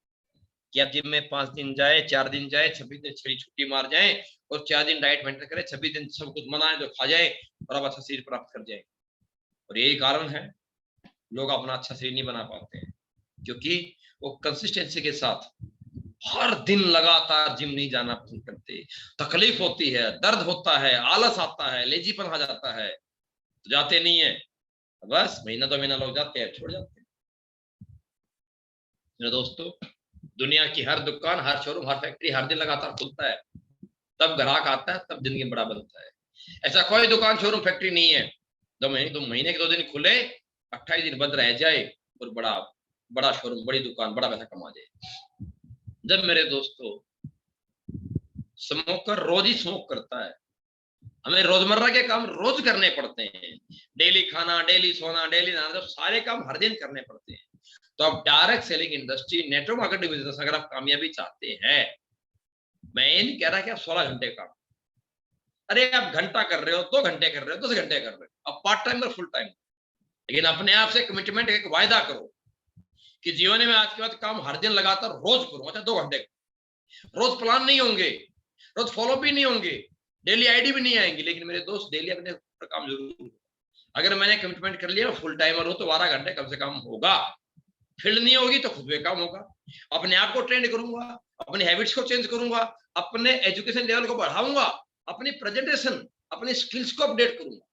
कि आप जिम में 5 दिन जाए, 4 दिन जाए, 26 दिन छुट्टी मार जाए और 4 दिन डाइट मेंटेन करें, 26 दिन सब कुछ मनाए तो खा जाए और आप अच्छा शरीर प्राप्त कर जाए। और यही कारण है लोग अपना अच्छा शरीर नहीं बना पाते हैं, क्योंकि वो कंसिस्टेंसी के साथ हर दिन लगातार जिम नहीं जाना पसंद करते। तकलीफ होती है, दर्द होता है, आलस आता है, लेजीपन आ जाता है, तो जाते नहीं है। बस महीना 2 महीना लोग जाते हैं, छोड़ जाते हैं। मेरे दोस्तों, दुनिया की हर दुकान, हर शोरूम, हर फैक्ट्री हर दिन लगातार खुलता है, तब ग्राहक आता है, तब जिंदगी बड़ा बनता है। ऐसा कोई दुकान, शोरूम, फैक्ट्री नहीं है 2 महीने के 2 दिन खुले, 28 दिन बंद रह जाए और बड़ा शोरूम, बड़ी दुकान, बड़ा पैसा कमा जाए। जब मेरे दोस्तों स्मोकर रोज ही स्मोक करता है, हमें रोजमर्रा के काम रोज करने पड़ते हैं, डेली खाना, डेली सोना, डेली नहाना, जब सारे काम हर दिन करने पड़ते हैं, तो आप direct selling industry, network marketing business अगर आप कामयाबी चाहते हैं, मैं ये नहीं कह रहा कि आप 16 घंटे काम, अरे आप घंटा कर रहे हो, 2 घंटे कर रहे हो, 10 घंटे कर रहे हो, आप पार्ट टाइम और फुल टाइम, लेकिन अपने आप से कमिटमेंट, एक वायदा करो कि जीवन में आज के बाद काम हर दिन लगातार रोज करो, अच्छा 2 घंटे। रोज प्लान नहीं होंगे, रोज फॉलो भी नहीं होंगे, डेली आईडी भी नहीं आएंगी, लेकिन मेरे दोस्त डेली अपने काम जरूर। अगर मैंने कमिटमेंट कर लिया फुल टाइमर हो तो 12 घंटे कम से कम होगा। फील्ड नहीं होगी तो खुद पे काम होगा, अपने आप को ट्रेंड करूंगा, अपने हैबिट्स को चेंज करूंगा, अपने एजुकेशन लेवल को बढ़ाऊंगा, अपनी प्रेजेंटेशन, अपनी स्किल्स को अपडेट करूंगा,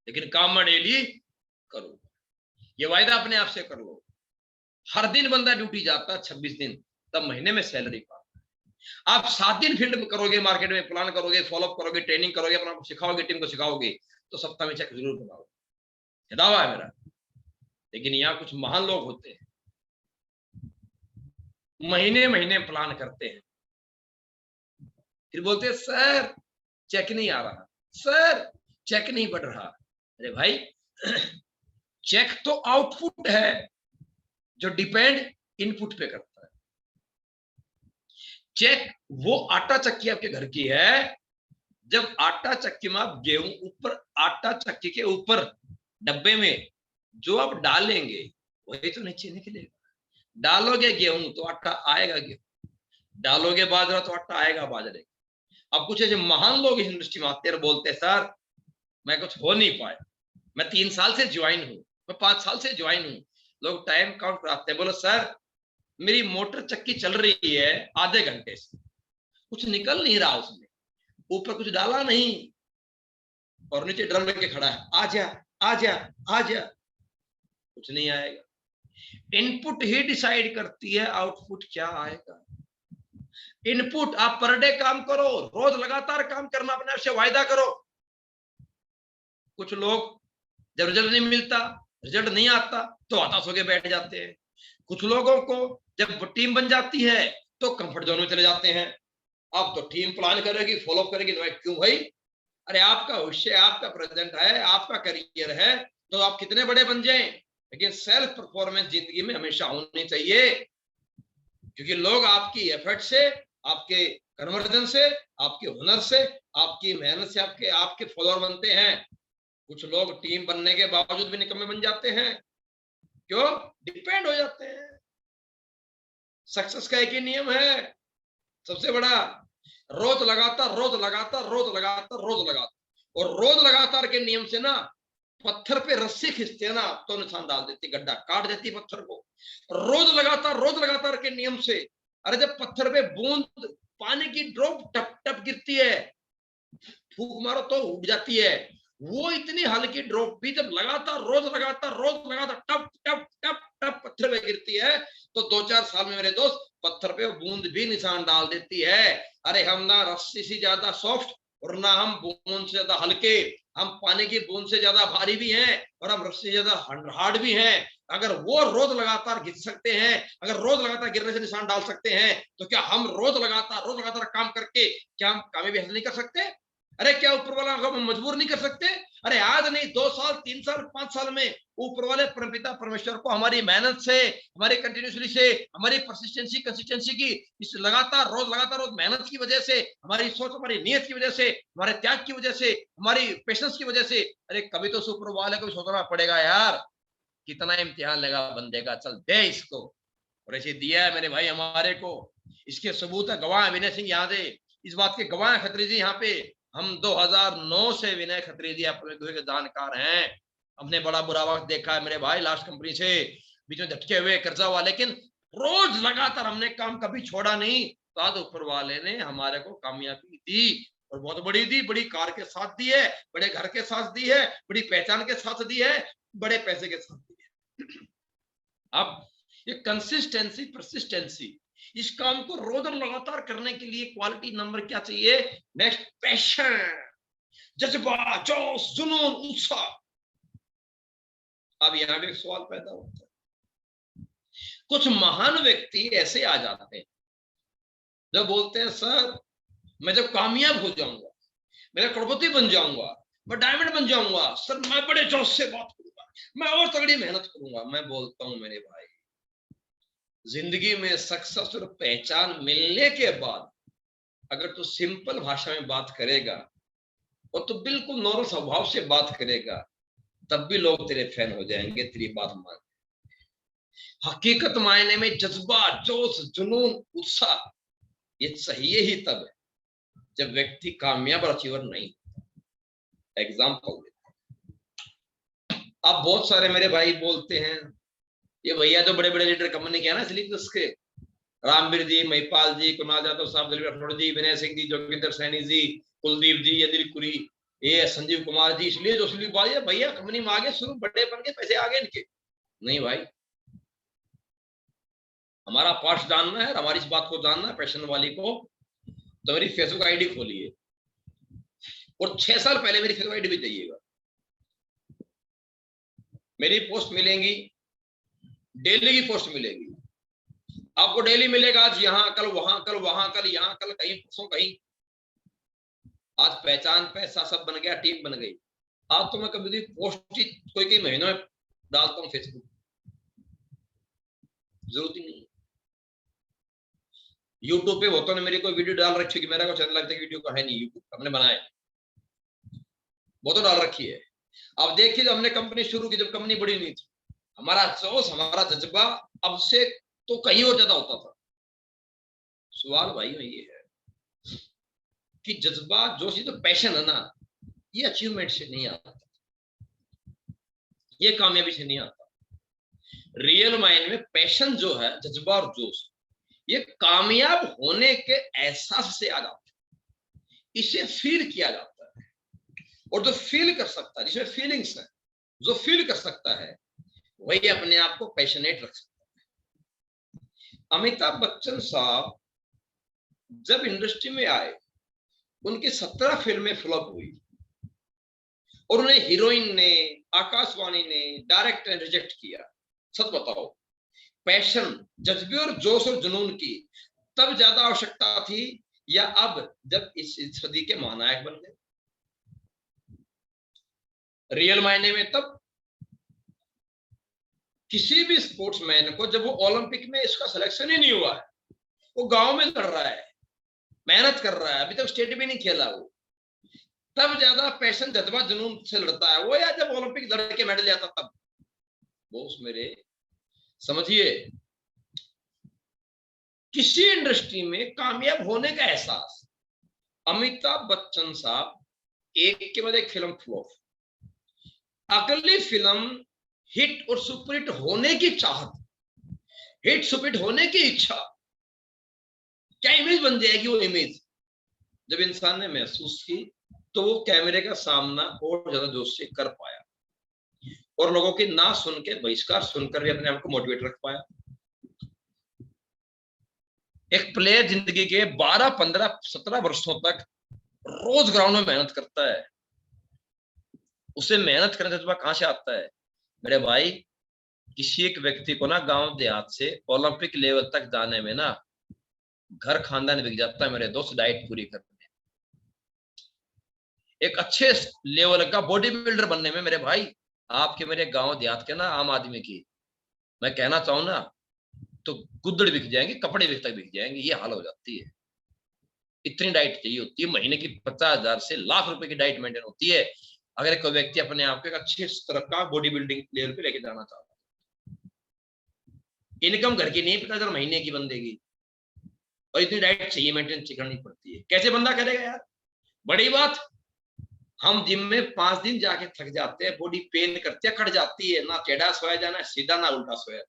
लेकिन काम मैं डेली करूंगा। ये वायदा अपने आप से कर लो। हर दिन बंदा ड्यूटी जाता है 26 दिन, तब महीने में सैलरी पाता है। आप 7 दिन फील्ड में करोगे, मार्केट में प्लान करोगे, फॉलोअप करोगे, ट्रेनिंग करोगे, अपना सिखाओगे, टीम को सिखाओगे, तो सप्ताह में चेक जरूर बनाओगे, दावा है मेरा। लेकिन यहाँ कुछ महान लोग होते हैं, महीने महीने प्लान करते हैं, फिर बोलते हैं सर चेक नहीं आ रहा, सर चेक नहीं बढ़ रहा। अरे भाई चेक तो आउटपुट है जो डिपेंड इनपुट पे करता है। चेक वो आटा चक्की आपके घर की है, जब आटा चक्की में आप गेहूं ऊपर, आटा चक्की के ऊपर डब्बे में जो आप डालेंगे वही तो नीचे निकलेगा। डालोगे गेहूं तो आटा आएगा गेहूं, डालोगे बाजरा तो आटा आएगा बाजरे। अब कुछ ऐसे महान लोग इस इंडस्ट्री में आते हैं, बोलते हैं सर मैं कुछ हो नहीं पाया, मैं 3 साल से ज्वाइन हूं, मैं 5 साल से ज्वाइन हूं। लोग टाइम काउंट कराते हैं, बोलो सर मेरी मोटर चक्की चल रही है आधे घंटे से, कुछ निकल नहीं रहा, उसमें ऊपर कुछ डाला नहीं और नीचे ड्रम लेके खड़ा है, आ जा आ जा आ जा, कुछ नहीं आएगा। इनपुट ही डिसाइड करती है आउटपुट क्या आएगा। इनपुट, आप पर डे काम करो, रोज लगातार काम करना, अपने आप से वायदा करो। कुछ लोग जब रिजल्ट नहीं मिलता, रिजल्ट नहीं आता तो हताश होकर बैठ जाते हैं। कुछ लोगों को जब टीम बन जाती है तो कंफर्ट जोन में चले जाते हैं। अब तो टीम प्लान करेगी, फॉलो करेगी, तो क्यों भाई? अरे आपका भविष्य, आपका प्रेजेंट है, आपका करियर है, तो आप कितने बड़े बन जाएं, लेकिन सेल्फ परफॉर्मेंस जिंदगी में हमेशा होनी चाहिए। क्योंकि लोग आपकी एफर्ट से, आपके कन्वर्जन से, आपके हुनर से, आपकी मेहनत से आपके आपके फॉलोअर बनते हैं। कुछ लोग टीम बनने के बावजूद भी निकम्मे बन जाते हैं। क्यों? डिपेंड हो जाते हैं। सक्सेस का एक ही नियम है सबसे बड़ा, रोज लगातार, रोज लगातार, रोज लगातार, रोज लगातार। और रोज लगातार के नियम से ना, पत्थर पे रस्सी खींचते हैं ना तो निशान डाल देती, गड्ढा काट देती पत्थर को। रोज लगातार के नियम से, अरे जब पत्थर पे बूंद पानी की ड्रॉप टप टप गिरती है, फूंक मारो तो उड़ जाती है, वो इतनी हल्की ड्रॉप भी जब लगातार रोज लगातार टप टप टप टप पत्थर पे गिरती है, तो 2-4 साल में मेरे दोस्त पत्थर पे बूंद भी निशान डाल देती है। अरे हम ना रस्सी से ज्यादा सॉफ्ट और ना हम बूंद से ज्यादा हल्के, हम पानी की बूंद से ज्यादा भारी भी हैं और हम रस्सी से ज्यादा हार्ड भी हैं। अगर वो रोज लगातार गिर सकते हैं, अगर रोज लगातार गिरने से निशान डाल सकते हैं, तो क्या हम रोज लगातार काम करके क्या हम कामयाबी हासिल नहीं कर सकते? अरे क्या ऊपर वाला हम मजबूर नहीं कर सकते? अरे आज नहीं, 2 साल, 3 साल, 5 साल में ऊपर वाले परमपिता परमेश्वर को हमारी मेहनत से, हमारी कंटिन्यूसली से, हमारी कंसिस्टेंसी की, इस रोज मेहनत की वजह से, हमारी सोच, हमारी नीयत की वजह से, हमारे त्याग की वजह से, हमारी पेशेंस की वजह से, अरे कभी तो ऊपर वाले को सोचना पड़ेगा यार, कितना इम्तिहान लगा बंदे का, चल दे इसको। और ऐसे दिया है मेरे भाई हमारे को, इसके सबूत है, गवाह विनय सिंह याद है, इस बात के गवाह खत्री जी यहाँ पे। हम 2009 से विनय खत्री जी अपने के जानकार हैं। हमने बड़ा बुरा वक्त देखा है मेरे भाई, लास्ट कंपनी से बीच में झटके हुए, कर्जा हुआ, लेकिन रोज लगातार हमने काम कभी छोड़ा नहीं। तो आज ऊपर वाले ने हमारे को कामयाबी दी, और बहुत बड़ी दी, बड़ी कार के साथ दी है, बड़े घर के साथ दी है, बड़ी पहचान के साथ दी है, बड़े पैसे के साथ दी है। अब ये कंसिस्टेंसी, परसिस्टेंसी, इस काम को रोज और लगातार करने के लिए क्वालिटी नंबर क्या चाहिए? नेक्स्ट, पैशन, जज्बा, जोश, जुनून, उत्साह। अब यहां भी एक सवाल पैदा होता है, कुछ महान व्यक्ति ऐसे आ जाते हैं जो बोलते हैं सर मैं जब कामयाब हो जाऊंगा, मैं करोड़पति बन जाऊंगा, मैं डायमंड बन जाऊंगा, सर मैं बड़े जोश से बात करूंगा, मैं और तगड़ी मेहनत करूंगा। मैं बोलता हूं मेरे भाई, जिंदगी में सक्सेस और पहचान मिलने के बाद अगर तू सिंपल भाषा में बात करेगा और तू बिल्कुल नॉर्मल स्वभाव से बात करेगा, तब भी लोग तेरे फैन हो जाएंगे, तेरी बात मान। हकीकत मायने में जज्बा, जोश, जुनून, उत्साह ये चाहिए ही तब है जब व्यक्ति कामयाब और अचीवर नहीं। एग्जाम्पल अब बहुत सारे मेरे भाई बोलते हैं ये भैया जो बड़े बड़े लीडर कंपनी के हैं ना, इसलिए तो उसके रामवीर जी, महिपाल जी, कुणाल यादव साहब, दिलीप राठौड़ जी, विनय सिंह जी, जोगिंदर सैनी जी, कुलदीप जी, अनिल कुरी, ये संजीव कुमार जी, इसलिए जो इसलिए भाई भैया कंपनी में आगे शुरू बड़े बन के पैसे आगे इनके। नहीं भाई, हमारा पार्ट्स जानना है, हमारी इस बात को जानना है पैशन वाली को, तो मेरी फेसबुक आईडी खोलिए और 6 साल पहले मेरी फेसबुक आईडी भी जाइएगा, मेरी पोस्ट मिलेंगी, डेली की पोस्ट मिलेगी आपको, डेली मिलेगा, आज यहाँ कल वहां, कल वहां, कल यहाँ, कल कहीं, परसों कहीं। आज पहचान, पैसा सब बन गया, टीम बन गई। आज तो मैं कभी पोस्ट ही कोई महीनों में डालता हूँ फेसबुक, जरूरत ही नहीं। यूट्यूब पे बहुतों ने मेरी कोई वीडियो डाल रखी है, मेरा कोई चैनल लगता है वीडियो का है नहीं, यूट्यूब हमने बनाया, बहुतों डाल रखी है। अब देखिए जब हमने कंपनी शुरू की, जब कंपनी बड़ी नहीं थी, हमारा जोश, हमारा जज्बा अब से तो कहीं और ज्यादा होता था। सवाल भाई में ये है कि जज्बा, जोश, ये तो पैशन है ना, ये अचीवमेंट से नहीं आता, ये कामयाबी से नहीं आता। रियल माइंड में पैशन जो है, जज्बा और जोश, ये कामयाब होने के एहसास से आ जाता है, इसे फील किया जाता है। और जो फील कर सकता है, जिसमें फीलिंग्स है, जो फील कर सकता है वही अपने आप को पैशनेट रख सकता है। अमिताभ बच्चन साहब जब इंडस्ट्री में आए, उनकी 17 फिल्में फ्लॉप हुई और उन्हें हीरोइन ने, आकाशवाणी ने, डायरेक्टर ने रिजेक्ट किया। सच बताओ, पैशन, जज्बे और जोश और जुनून की तब ज्यादा आवश्यकता थी या अब, जब इस सदी के महानायक बन गए? रियल मायने में तब किसी भी स्पोर्ट्समैन को जब वो ओलंपिक में इसका सिलेक्शन ही नहीं हुआ है, वो गांव में लड़ रहा है, मेहनत कर रहा है, अभी तक स्टेट भी नहीं खेला, वो तब ज्यादा पैशन, जज्बा, जुनून से लड़ता है वो, या जब ओलंपिक लड़ के मेडल आता तब? वो मेरे समझिए, किसी इंडस्ट्री में कामयाब होने का एहसास, अमिताभ बच्चन साहब एक के बाद एक फिल्म फ्लॉप, अगली फिल्म हिट और सुपरहिट होने की चाहत, हिट सुपरहिट होने की इच्छा, क्या इमेज बन जाएगी वो इमेज? जब इंसान ने महसूस की तो वो कैमरे का सामना और ज्यादा जोश से कर पाया और लोगों की ना सुन के, बहिष्कार सुनकर भी अपने आप को मोटिवेट रख पाया। एक प्लेयर जिंदगी के 12, 15, 17 वर्षों तक रोज ग्राउंड में मेहनत करता है, उसे मेहनत करने का जज्बा कहां से आता है मेरे भाई? किसी एक व्यक्ति को ना गांव देहात से ओलंपिक लेवल तक जाने में ना घर खानदान बिक जाता है मेरे दोस्त, डाइट पूरी करने, एक अच्छे लेवल का बॉडी बिल्डर बनने में मेरे भाई। आपके मेरे गांव देहात के ना आम आदमी की मैं कहना चाहूं ना तो गुद्दड़ बिक जाएंगे, कपड़े तक बिक जाएंगे, ये हाल हो जाती है। इतनी डाइट चाहिए होती है, महीने की 50,000 से लाख रुपए की डाइट मेंटेन होती है अगर कोई व्यक्ति अपने आप को एक अच्छे स्तर का बॉडी बिल्डिंग लेवल पे लेके जाना चाहता है। इनकम घर की नहीं 50,000 महीने की बंदेगी, और इतनी डाइट चाहिए, मेंटेन करनी पड़ती है। कैसे बंदा करेगा यार? बड़ी बात, हम जिम में 5 दिन जाके थक जाते हैं, बॉडी पेन करती है, कट जाती है, ना टेढ़ा सोया जाना सीधा, ना उल्टा सोया।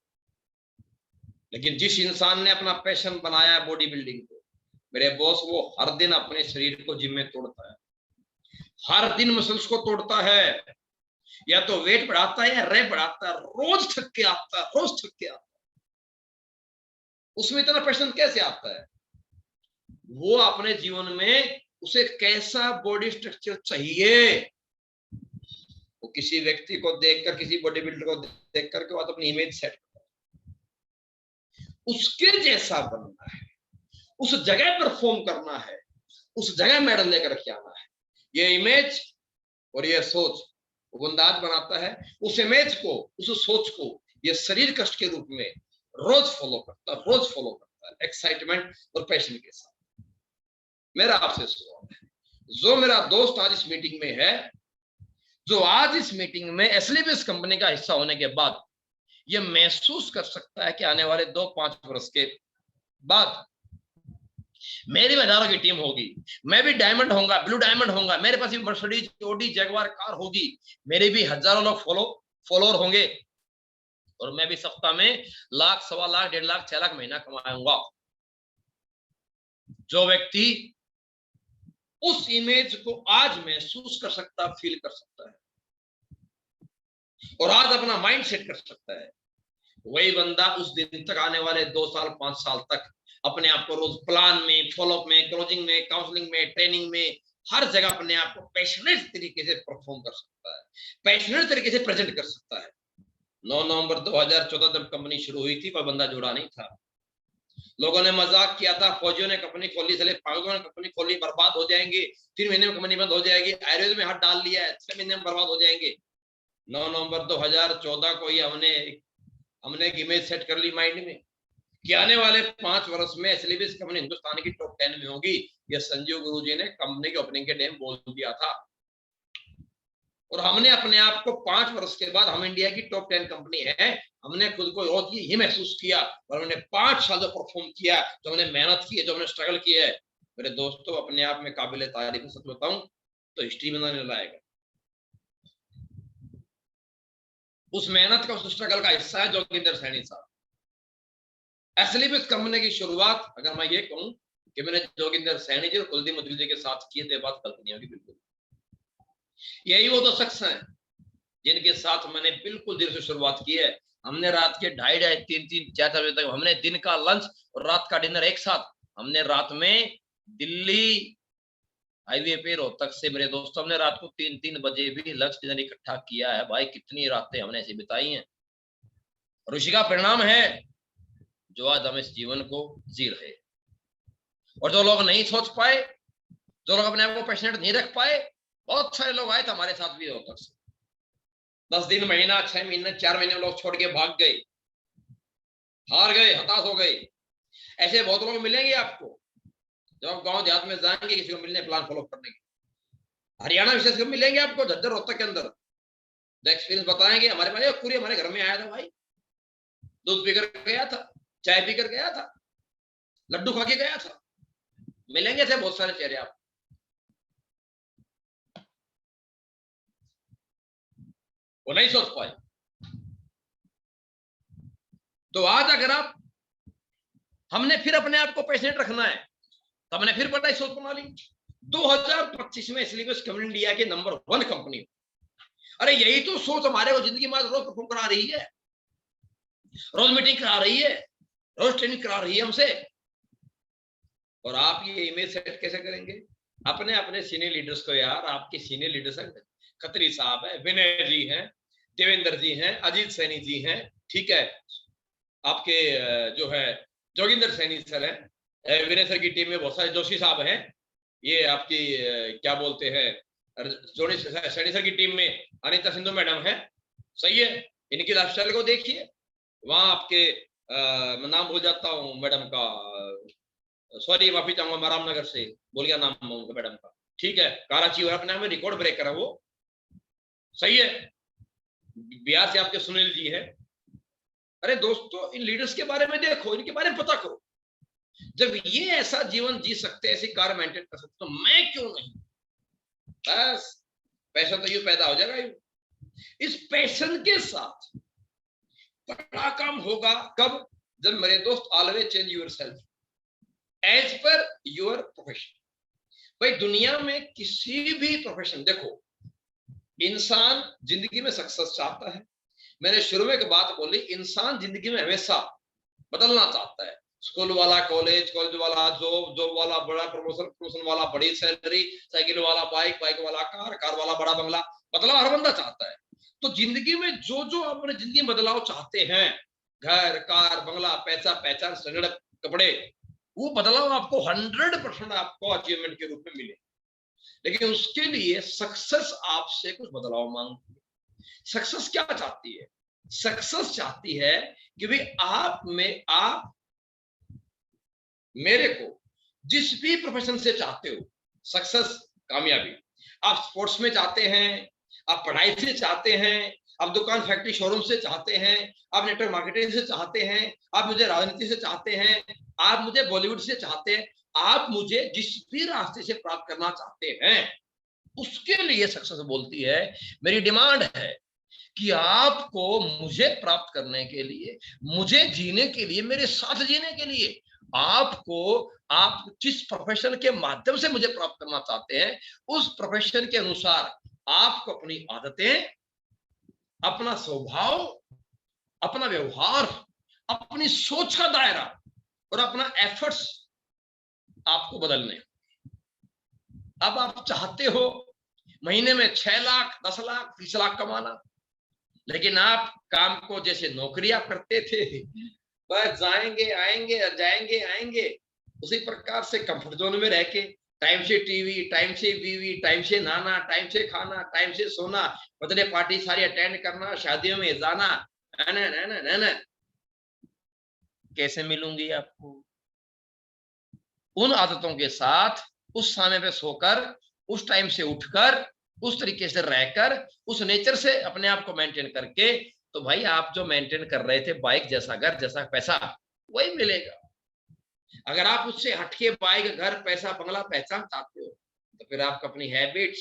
लेकिन जिस इंसान ने अपना पैशन बनाया है बॉडी बिल्डिंग को, मेरे बॉस, वो हर दिन अपने शरीर को जिम में तोड़ता है, हर दिन मसल्स को तोड़ता है, या तो वेट बढ़ाता है या रैप बढ़ाता है, रोज थक के आता है, रोज थक के आता है। उसमें इतना पैशन कैसे आता है? वो अपने जीवन में उसे कैसा बॉडी स्ट्रक्चर चाहिए, वो किसी व्यक्ति को देखकर, किसी बॉडी बिल्डर को देख करके वो अपनी इमेज सेट करता है, उसके जैसा बनना है, उस जगह परफॉर्म करना है, उस जगह मेडल लेकर के आना है। ये इमेज और ये सोच वो बंदाज बनाता है। उस इमेज को, उस सोच को ये शरीर कष्ट के रूप में रोज फॉलो करता है, रोज फॉलो करता है, एक्साइटमेंट और पैशन के साथ। मेरा आपसे सवाल है, जो मेरा दोस्त आज इस मीटिंग में है, जो आज इस मीटिंग में एसलीबीएस कंपनी का हिस्सा होने के बाद ये महसूस कर सकता है कि आने वाले 2-5 वर्ष के बाद मेरी भी हजारों की टीम होगी, मैं भी डायमंड होऊंगा, ब्लू डायमंड होऊंगा, मेरे पास भी मर्सिडीज, ऑडी, जगुआर कार होगी, मेरे भी हजारों लोग फॉलोअर होंगे, और मैं भी सप्ताह में लाख, 1.25 लाख, 1.5 लाख, 6 लाख महीना कमाऊंगा। जो व्यक्ति उस इमेज को आज महसूस कर सकता, फील कर सकता है और आज अपना माइंड सेट कर सकता है, वही बंदा उस दिन तक, आने वाले 2 साल, 5 साल तक अपने आप को रोज प्लान में, फॉलोअप में, क्लोजिंग में, काउंसलिंग में, ट्रेनिंग में, हर जगह अपने आप को पैशनेट तरीके से परफॉर्म कर सकता है, पैशनेट तरीके से प्रेजेंट कर सकता है। 9 नवंबर 2014 जब कंपनी शुरू हुई थी, कोई बंदा जुड़ा नहीं था। लोगों ने मजाक किया था, फौजियों ने कंपनी खोली, चले पागलों ने कंपनी खोली, बर्बाद हो जाएंगे, 3 महीने में कंपनी बंद हो जाएगी, आयुर्वेद में हाथ डाल लिया है, 6 महीने में बर्बाद हो जाएंगे। 9 नवंबर 2014 को ही हमने एक इमेज सेट कर ली माइंड में कि आने वाले 5 वर्ष में एसलीबीएस कंपनी हिंदुस्तान की टॉप 10 में होगी। ये संजीव गुरुजी ने कंपनी के ओपनिंग के टाइम बोल दिया था, और हमने अपने आप को 5 वर्ष के बाद हम इंडिया की टॉप 10 कंपनी है, हमने खुद को रोज ये महसूस किया, और हमने 5 साल जो परफॉर्म किया, जो हमने मेहनत की है, जो हमने स्ट्रगल किया है, मेरे दोस्तों अपने आप में काबिल तारीफ। सच बताऊं तो हिस्ट्री बनाने लायक है। उस मेहनत का, उस स्ट्रगल का हिस्सा है जोगिंदर सैनी साहब। एसलीबीएस कंपनी की शुरुआत अगर मैं ये कहूं कि मैंने जोगिंदर सैनी जी और कुलदीप मुदगल जी के साथ किए, तो बात गलत नहीं होगी बिल्कुल। यही वो तो शख्स हैं जिनके साथ मैंने बिल्कुल दिल से शुरुआत की है। हमने रात के 2:30, 3, 4 बजे तक हमने दिन का लंच और रात का डिनर एक साथ। हमने रात में दिल्ली हाईवे पे रोहतक से मेरे दोस्तों हमने रात को 3-3 बजे भी लंच डिनर इकट्ठा किया है। भाई कितनी रातें हमने ऐसी बिताई हैं। और इसी का परिणाम है जो आज हम इस जीवन को जी रहे। और जो लोग नहीं सोच पाए, जो लोग अपने आप को पैशनेट नहीं रख पाए, बहुत सारे लोग आए थे हमारे साथ भी रोहतक से। 10 दिन, महीना, 6 महीने, 4 महीने लोग छोड़ के भाग गए, हार गए, हताश हो गए। ऐसे बहुत लोग मिलेंगे आपको जब आप गांव देहात में जाएंगे किसी को मिलने, प्लान फॉलो करने के। हरियाणा विशेष में मिलेंगे आपको झज्जर रोहतक के अंदर, जो एक्सपीरियंस बताएंगे। हमारे पास पूरी हमारे घर में आया था भाई, दूध पीकर गया था, चाय पीकर गया था, लड्डू खा के गया था। मिलेंगे थे बहुत सारे चेहरे आप। वो नहीं सोच पाए। तो आज अगर आप हमने फिर अपने आप को पैशनेट रखना है तो हमने फिर बड़ा सोच बना ली 2025 में स्लीपर्स कम्युनिटी इंडिया के नंबर 1 कंपनी। अरे यही तो सोच हमारे को जिंदगी में रोज परफॉर्म करा रही है, रोज मीटिंग करा रही है, रोज ट्रेनिंग करा रही है हमसे। और आप ये इमेज सेट कैसे करेंगे? अपने अपने सीनियर लीडर्स को, यार आपके सीनियर लीडर्स खत्री साहब है, विनय जी हैं, देवेंद्र जी हैं, अजीत सैनी जी हैं, ठीक है, आपके जो है जोगिंदर सैनी सर हैं, विनय सर की टीम में बहुत सारे जोशी साहब हैं, ये आपकी क्या बोलते हैं सैनी सर की टीम में अनीता सिंधु मैडम है, सही है। इनकी लाइफस्टाइल को देखिए। वहां आपके मैं नाम भूल जाता हूँ मैडम का, सॉरी माफी चाहूंगा, मैं रामनगर से बोल गया नाम मैडम का, ठीक है, कराची और अपने में रिकॉर्ड ब्रेकर है वो, सही है। बिहार से आपके सुनील जी है। अरे दोस्तों, इन लीडर्स के बारे में देखो, इनके बारे में पता करो। जब ये ऐसा जीवन जी सकते, ऐसी कार मेंटेन कर सकते, तो मैं क्यों नहीं? बस पैसा तो यूं पैदा हो जाएगा। इस पैशन के साथ बड़ा काम होगा कब? जब मेरे दोस्त always change yourself as per your profession. भाई दुनिया में किसी भी प्रोफेशन, देखो इंसान जिंदगी में सक्सेस चाहता है। मैंने शुरू में एक बात बोली, इंसान जिंदगी में हमेशा बदलना चाहता है। स्कूल वाला कॉलेज, कॉलेज वाला जॉब, जॉब वाला बड़ा प्रमोशन, प्रमोशन वाला बड़ी सैलरी, साइकिल वाला बाइक, बाइक वाला कार, कार वाला बड़ा बंगला। बदलाव हर बंदा चाहता है। तो जिंदगी में जो जो आप अपने जिंदगी में बदलाव चाहते हैं, घर, कार, बंगला, पैसा, पहचान, स्टैंडर्ड, कपड़े, वो बदलाव आपको 100% आपको अचीवमेंट के रूप में मिले। लेकिन उसके लिए सक्सेस आपसे कुछ बदलाव मांगती है। सक्सेस क्या चाहती है? सक्सेस चाहती है कि भाई आप मेरे को जिस भी प्रोफेशन से चाहते हो, सक्सेस, कामयाबी, आप स्पोर्ट्स में चाहते हैं, आप पढ़ाई से चाहते हैं, आप दुकान, फैक्ट्री, शोरूम से चाहते हैं, आप नेटवर्क मार्केटिंग से चाहते हैं, आप मुझे राजनीति से चाहते हैं, आप मुझे बॉलीवुड से चाहते हैं, आप मुझे जिस भी रास्ते से प्राप्त करना चाहते हैं, उसके लिए सक्सेस बोलती है, मेरी डिमांड है कि आपको मुझे प्राप्त करने के लिए, मुझे जीने के लिए, मेरे साथ जीने के लिए, आपको आप जिस प्रोफेशन के माध्यम से मुझे प्राप्त करना चाहते हैं, उस प्रोफेशन के अनुसार आपको अपनी आदतें, अपना स्वभाव, अपना व्यवहार, अपनी सोच का दायरा और अपना एफर्ट्स आपको बदलने। अब आप चाहते हो महीने में 6 लाख, 10 लाख, 30 लाख कमाना, लेकिन आप काम को जैसे नौकरी आप करते थे, बस जाएंगे आएंगे, जाएंगे आएंगे, उसी प्रकार से कंफर्ट जोन में रह के टाइम से टीवी, टाइम से बीवी, टाइम से नहाना, टाइम से खाना, टाइम से सोना, बर्थडे पार्टी सारी अटेंड करना, शादियों में जाना, ना कैसे मिलूंगी आपको? उन आदतों के साथ उस समय पे सोकर, उस टाइम से उठकर, उस तरीके से रहकर, उस नेचर से अपने आप को मेंटेन करके, तो भाई आप जो मेंटेन कर रहे थे, बाइक जैसा घर जैसा पैसा, वही मिलेगा। अगर आप उससे हटके बाइक, घर, पैसा, बंगला, पहचान चाहते हो, तो फिर आपको अपनी हैबिट्स,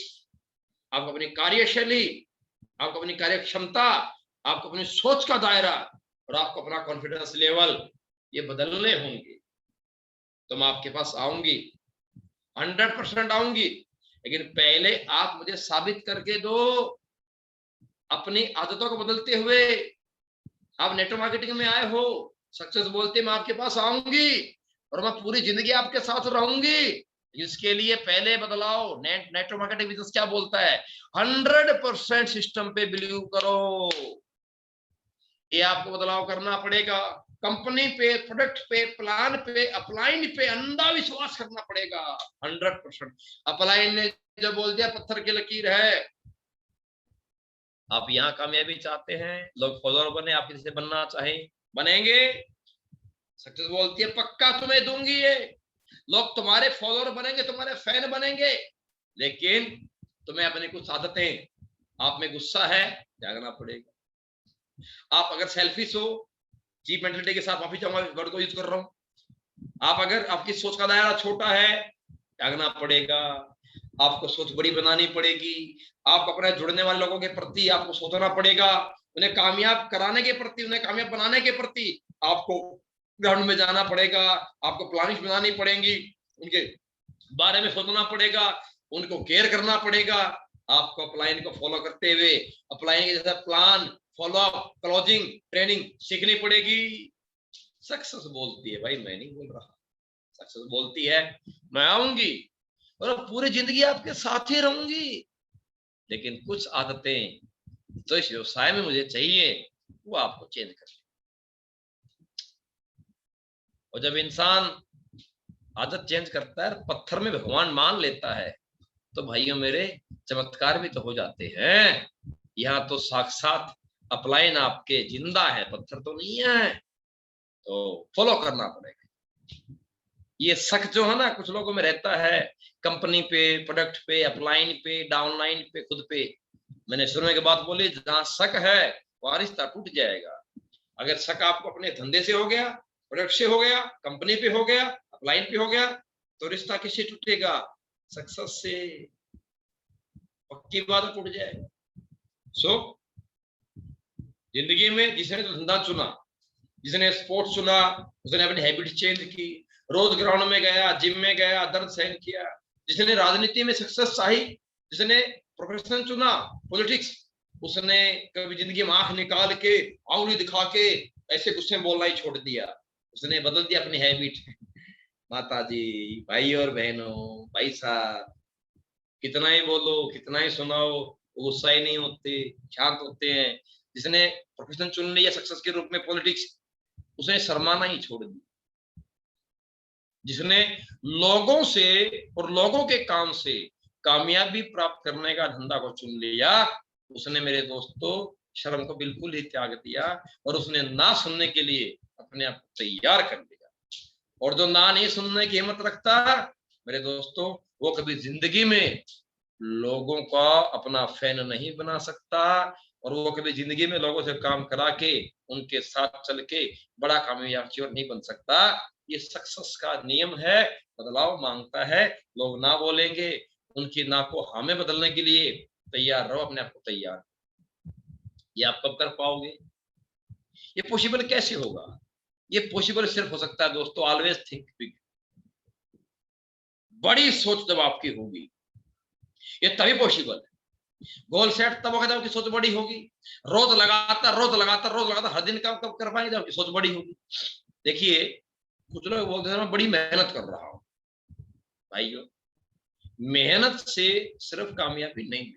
आपको अपनी कार्यशैली, आपको अपनी कार्य क्षमता, आपको अपनी सोच का दायरा और आपको अपना कॉन्फिडेंस लेवल, ये बदलने होंगे। तो मैं आपके पास आऊंगी, 100% आऊंगी, लेकिन पहले आप मुझे साबित करके दो अपनी आदतों को बदलते हुए आप नेटवर्क मार्केटिंग में आए हो, सक्सेस बोलते मैं आपके पास आऊंगी और मैं पूरी जिंदगी आपके साथ रहूंगी। इसके लिए पहले बदलाव, नेटवर्क मार्केटिंग बिजनेस क्या बोलता है, 100% सिस्टम पे बिलीव करो। ये आपको बदलाव करना पड़ेगा। कंपनी पे, प्रोडक्ट पे, प्लान पे, अपलाइन पे अंधा विश्वास करना पड़ेगा 100%। अपलाइन ने जो बोल दिया पत्थर की लकीर है। आप यहाँ कामयाबी चाहते हैं, लोग फॉलोअर बने, आप किसी से बनना चाहे बनेंगे। सक्सेस बोलती है पक्का तुम्हें दूंगी ये, लोग तुम्हारे फॉलोअर बनेंगे, तुम्हारे फैन बनेंगे, लेकिन तुम्हें अपनी कुछ आदतें, आप में गुस्सा है, त्यागना पड़ेगा। आप अगर सेल्फिश हो, चीप मेंटलिटी के साथ, माफी चाहूंगा वर्ड को यूज कर रहा हूं, आप अगर आपकी सोच का दायरा छोटा है, त्यागना पड़ेगा। आपको सोच बड़ी बनानी पड़ेगी। आप अपने जुड़ने वाले लोगों के प्रति आपको सोचना पड़ेगा, उन्हें कामयाब कराने के प्रति, उन्हें कामयाब बनाने के प्रति आपको ग्राउंड में जाना पड़ेगा। आपको प्लानिंग बनानी पड़ेगी, उनके बारे में सोचना पड़ेगा, उनको केयर करना पड़ेगा। आपको अपलाइन को फॉलो करते हुए अपलाइन के जैसा plan, follow up, closing, training सीखनी पड़ेगी। सक्सेस बोलती है भाई मैं नहीं बोल रहा, सक्सेस बोलती है मैं आऊंगी और पूरी जिंदगी आपके साथ ही रहूंगी, लेकिन कुछ आदतें तो इस व्यवसाय में मुझे चाहिए, वो आपको चेंज कर। और जब इंसान आदत चेंज करता है, पत्थर में भगवान मान लेता है, तो भाइयों मेरे चमत्कार भी तो हो जाते हैं। यहाँ तो साक्षात अपलाइन आपके जिंदा है, पत्थर तो नहीं है। तो फॉलो करना पड़ेगा। ये शक जो है ना कुछ लोगों में रहता है, कंपनी पे, प्रोडक्ट पे, अपलाइन पे, डाउनलाइन पे, खुद पे। मैंने शुरू के बात बोली, जहां शक है वहां रिश्ता टूट जाएगा। अगर शक आपको अपने धंधे से हो गया, प्रोडक्ट से हो गया, कंपनी पे हो गया, अपलाइन पे हो गया, तो रिश्ता किससे टूटेगा, सक्सेस से। पक्की बात टूट जाएगा। सो जिंदगी में जिसने तो धंधा चुना, जिसने स्पोर्ट्स चुना, उसने अपनी हैबिट चेंज की, रोज ग्राउंड में गया, जिम में गया, दर्द सहन किया, जिसने राजनीति में सक्सेस चाही, जिसने प्रोफेशन चुना, पॉलिटिक्स, उसने कभी जिंदगी में आंख निकाल के, आंगली दिखा के ऐसे गुस्से में बोलना ही छोड़ दिया। उसने बदल दिया अपनी हैबिट। माता जी, भाई और बहनों, भाई साहब, कितना ही बोलो, कितना ही सुनाओ, गुस्सा ही नहीं होते, शांत होते हैं। जिसने प्रोफेशन चुन लिया सक्सेस के रूप में पॉलिटिक्स, उसने शर्माना ही छोड़ दिया। जिसने लोगों से और लोगों के काम से कामयाबी प्राप्त करने का धंधा को चुन लिया, उसने मेरे दोस्तों शर्म को बिल्कुल ही त्याग दिया और उसने ना सुनने के लिए अपने आप को तैयार कर लिया। और जो ना नहीं सुनने की हिम्मत रखता मेरे दोस्तों, वो कभी जिंदगी में लोगों का अपना फैन नहीं बना सकता, और वो कभी जिंदगी में लोगों से काम करा के उनके साथ चल के बड़ा कामयाब नहीं बन सकता। ये सक्सेस का नियम है, बदलाव मांगता है। लोग ना बोलेंगे, उनकी ना को हमें बदलने के लिए तैयार रहो, अपने आप को तैयार। ये आप कब कर पाओगे, ये पॉसिबल कैसे होगा? ये पॉसिबल सिर्फ हो सकता है दोस्तों, ऑलवेज थिंक बिग। बड़ी सोच जब आपकी होगी, ये तभी पॉसिबल है। गोल सेट तब होगा जब आपकी सोच बड़ी होगी। रोज लगातार हर दिन काम कब कर पाएंगे, जब आपकी सोच बड़ी होगी। देखिए कुछ लोग बोलते हैं मैं बड़ी मेहनत कर रहा हूं। भाइयों, मेहनत से सिर्फ कामयाबी नहीं,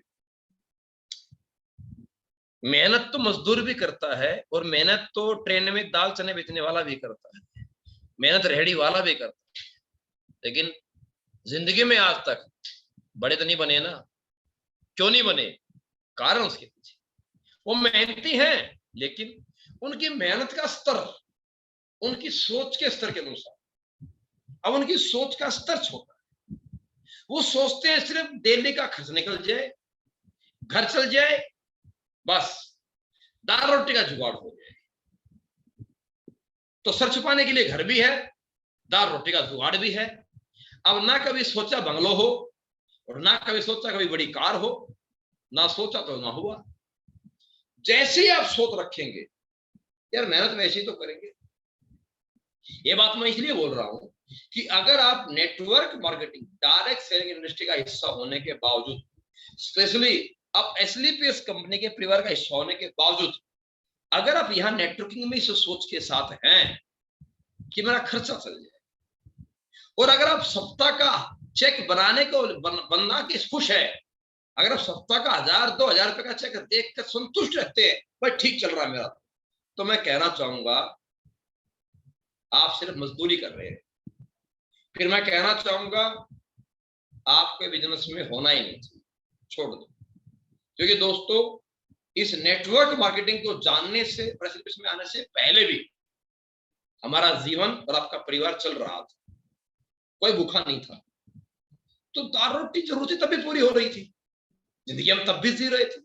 मेहनत तो मजदूर भी करता है, और मेहनत तो ट्रेन में दाल चने बेचने वाला भी करता है, मेहनत रेहड़ी वाला भी करता है। लेकिन जिंदगी में आज तक बड़े तो नहीं बने ना। क्यों नहीं बने? कारण उसके पीछे, वो मेहनती हैं, लेकिन उनकी मेहनत का स्तर उनकी सोच के स्तर के अनुसार, अब उनकी सोच का स्तर छोटा है। वो सोचते हैं सिर्फ डेली का खर्च निकल जाए, घर चल जाए, बस दाल रोटी का जुगाड़ हो जाए। तो सर छुपाने के लिए घर भी है, दाल रोटी का जुगाड़ भी है। अब ना कभी सोचा बंगलो हो, और ना कभी सोचा कभी बड़ी कार हो, ना सोचा तो ना हुआ। जैसे ही आप सोच रखेंगे, यार मेहनत वैसे ही तो करेंगे। ये बात मैं इसलिए बोल रहा हूं कि अगर आप network marketing, direct selling industry का हिस्सा होने के बावजूद, स्पेशली आप एसलीपीएस कंपनी के परिवार का हिस्सा होने के बावजूद अगर आप यहाँ नेटवर्किंग में इस सोच के साथ हैं कि मेरा खर्चा चल जाए, और अगर आप सप्ताह का चेक बनाने को बना के खुश है, अगर आप सप्ताह का 1000-2000 रुपए का चेक देख कर संतुष्ट रहते हैं, भाई ठीक चल रहा है मेरा, तो मैं कहना चाहूंगा आप सिर्फ मजदूरी कर रहे हैं। फिर मैं कहना चाहूंगा आपके बिजनेस में होना ही नहीं चाहिए, छोड़ दो। क्योंकि दोस्तों इस नेटवर्क मार्केटिंग को जानने से, प्रेसिपिस में आने से पहले भी हमारा जीवन और आपका परिवार चल रहा था, कोई भूखा नहीं था। तो दाल रोटी जरूरतें तब भी पूरी हो रही थी, जिंदगी हम तब भी जी रहे थे।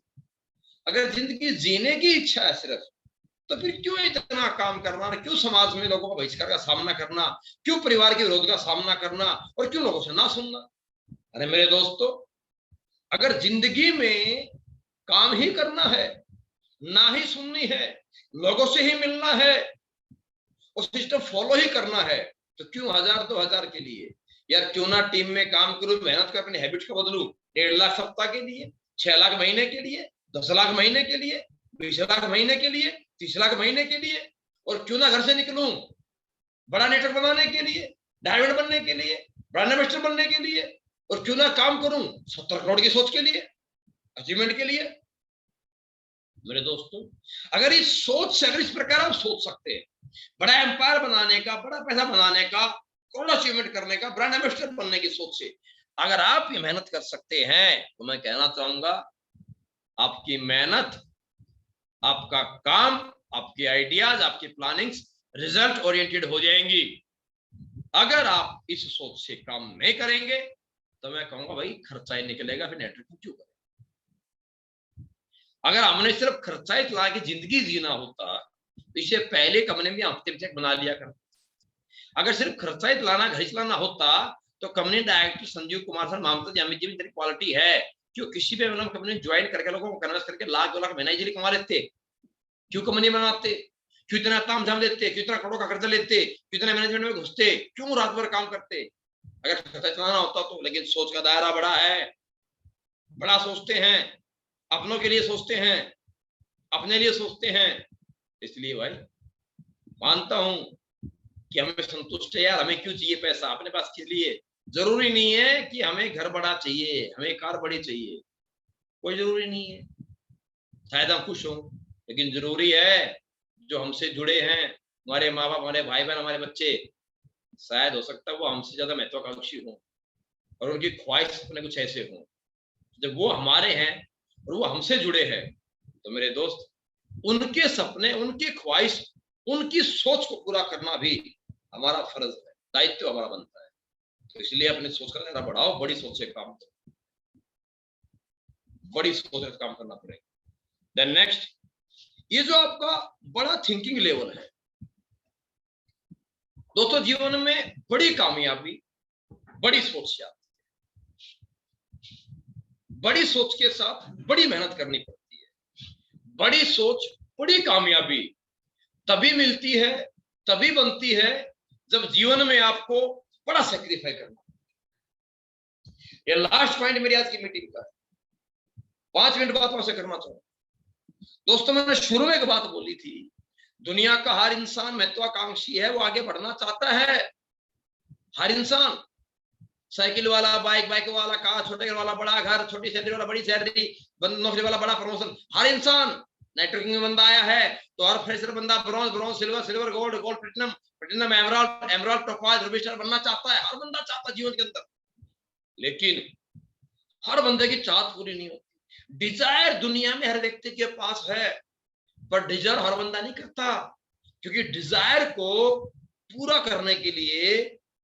अगर जिंदगी जीने की इच्छा है सिर्फ, तो फिर क्यों इतना काम करना, क्यों समाज में लोगों का बहिष्कार का सामना करना, क्यों परिवार के विरोध का सामना करना, और क्यों लोगों से ना सुनना। अरे मेरे दोस्तों, अगर जिंदगी में काम ही करना है, ना ही सुननी है, लोगों से ही मिलना है और सिस्टम फॉलो ही करना है, तो क्यों 1000-2000 के लिए यार, क्यों ना टीम में काम करूं, मेहनत कर अपने हैबिट को बदलूं, 1.5 लाख सप्ताह के लिए, 6 लाख महीने के लिए, 10 लाख महीने के लिए, 20 लाख महीने के लिए, 30 लाख महीने के लिए, और क्यों ना घर से निकलूं बड़ा नेटवर्क बनाने के लिए, डायमंड बनने के लिए, ब्रांड एम्बेसडर बनने के लिए, और क्यों ना काम करूं 70 करोड़ की सोच के लिए, अचीवमेंट के लिए। मेरे दोस्तों, अगर इस सोच से, अगर इस प्रकार आप सोच सकते हैं, बड़ा एम्पायर बनाने का, बड़ा पैसा बनाने का, करोड़ अचीवमेंट करने का, ब्रांड एम्बेसडर बनने की सोच से अगर आप ये मेहनत कर सकते हैं, तो मैं कहना चाहूंगा आपकी मेहनत, आपका काम, आपके आइडियाज, आपकी प्लानिंग्स रिजल्ट ओरिएंटेड हो जाएंगी। अगर आप इस सोच से काम नहीं करेंगे, तो मैं कहूंगा भाई खर्चा ही निकलेगा, फिर नेटवर्किंग क्यों करें। अगर हमने सिर्फ खर्चा ही चला के जिंदगी जीना होता, तो इससे पहले कंपनी में हफ्ते में चेक बना लिया कर। अगर सिर्फ खर्चा ही चलाना, घर चलाना होता, तो company director Sanjeev Kumar sir Mamta ji, Amit ji में तेरी क्वालिटी है, क्यों किसी भी कंपनी ज्वाइन करके लोगों को कन्वर्स करके 1-2 लाख महीना इजीली कमा लेते, क्यों कंपनी बनाते, क्यों इतना तामझाम लेते, क्यों इतना करोड़ों का कर्जा लेते, क्यों इतना मैनेजमेंट में घुसते, क्यों रात भर काम करते। अगर खर्चा चलाना होता तो, लेकिन सोच का दायरा बड़ा है, बड़ा सोचते हैं, अपनों के लिए सोचते हैं, अपने लिए सोचते हैं। इसलिए भाई मानता हूं कि हमें संतुष्ट है यार, हमें क्यों चाहिए पैसा अपने पास के लिए। जरूरी नहीं है कि हमें घर बड़ा चाहिए, हमें कार बड़ी चाहिए, कोई जरूरी नहीं है। शायद हम खुश हों, लेकिन जरूरी है जो हमसे जुड़े हैं, हमारे माँ बाप, हमारे भाई बहन, हमारे बच्चे, शायद हो सकता है वो हमसे ज्यादा महत्वाकांक्षी हों और उनकी ख्वाहिश अपने कुछ ऐसे हों। जब वो हमारे हैं और वो हमसे जुड़े हैं, तो मेरे दोस्त उनके सपने, उनकी ख्वाहिश, उनकी सोच को पूरा करना भी हमारा फर्ज है, दायित्व हमारा बनता है। तो इसलिए अपनी सोच का दायरा बढ़ाओ, बड़ी सोच से काम करो, बड़ी सोच से काम करना पड़ेगा। देन नेक्स्ट, ये जो आपका बड़ा थिंकिंग लेवल है दोस्तों, जीवन में बड़ी कामयाबी बड़ी सोच से आती है। बड़ी सोच के साथ बड़ी मेहनत करनी पड़ती है। बड़ी सोच, बड़ी कामयाबी तभी मिलती है, तभी बनती है, जब जीवन में आपको बड़ा सेक्रीफाई करना। ये लास्ट पॉइंट मेरी आज की मीटिंग का है, 5 मिनट बाद वहां से करना चाहूंगा। दोस्तों, मैंने शुरू में एक बात बोली थी, दुनिया का हर इंसान महत्वाकांक्षी है, वो आगे बढ़ना चाहता है। हर इंसान, साइकिल वाला, बाइक वाला, कार, छोटे घर वाला बड़ा घर, छोटी सैलरी वाला बड़ी सैलरी, नौकरी वाला बड़ा प्रमोशन, हर इंसान। नेटवर्किंग में बंदा आया है तो हर फ्रेशर बंदा bronze, silver, gold, platinum, emerald, topaz, ruby star बनना चाहता है। हर बंदा चाहता है जीवन के अंदर, लेकिन हर बंदे की चाहत पूरी नहीं होती। डिजायर दुनिया में हर व्यक्ति के पास है, पर डिजायर हर बंदा नहीं करता, क्योंकि डिजायर को पूरा करने के लिए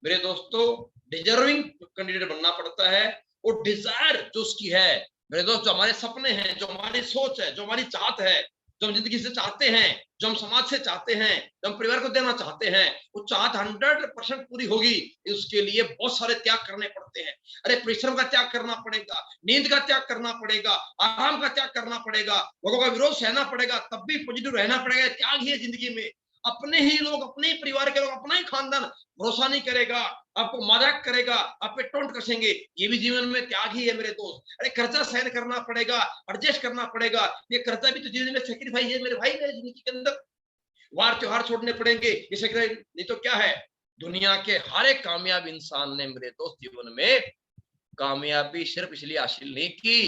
मेरे दोस्तों डिजर्विंग कैंडिडेट बनना पड़ता है। और डिजायर जो उसकी है मेरे दोस्त, जो हमारे सपने हैं, जो हमारी सोच है, जो हमारी चाहत है, जो हम जिंदगी से चाहते हैं, जो हम समाज से चाहते हैं, जो हम परिवार को देना चाहते हैं, वो चाहत 100% पूरी होगी। उसके लिए बहुत सारे त्याग करने पड़ते हैं। अरे परिश्रम का त्याग करना पड़ेगा, नींद का त्याग करना पड़ेगा, आराम का त्याग करना पड़ेगा, लोगों का विरोध सहना पड़ेगा, तब भी पॉजिटिव रहना पड़ेगा। त्याग ही है जिंदगी में। अपने ही लोग, अपने ही परिवार के लोग, अपना ही खानदान भरोसा नहीं करेगा, आपको मजाक करेगा, आप पे टोंट कसेंगे, ये भी जीवन में त्याग ही है मेरे दोस्त। अरे कर्जा सहन करना पड़ेगा, एडजस्ट करना पड़ेगा, ये कर्जा भी तो जीवन में सेक्रीफाइस है मेरे भाई, मेरे जिंदगी के अंदर वार त्योहार छोड़ने पड़ेंगे, ये सेक्रीफाइस नहीं तो क्या है। दुनिया के हर एक कामयाब इंसान ने मेरे दोस्त जीवन में कामयाबी सिर्फ इसलिए हासिल नहीं की,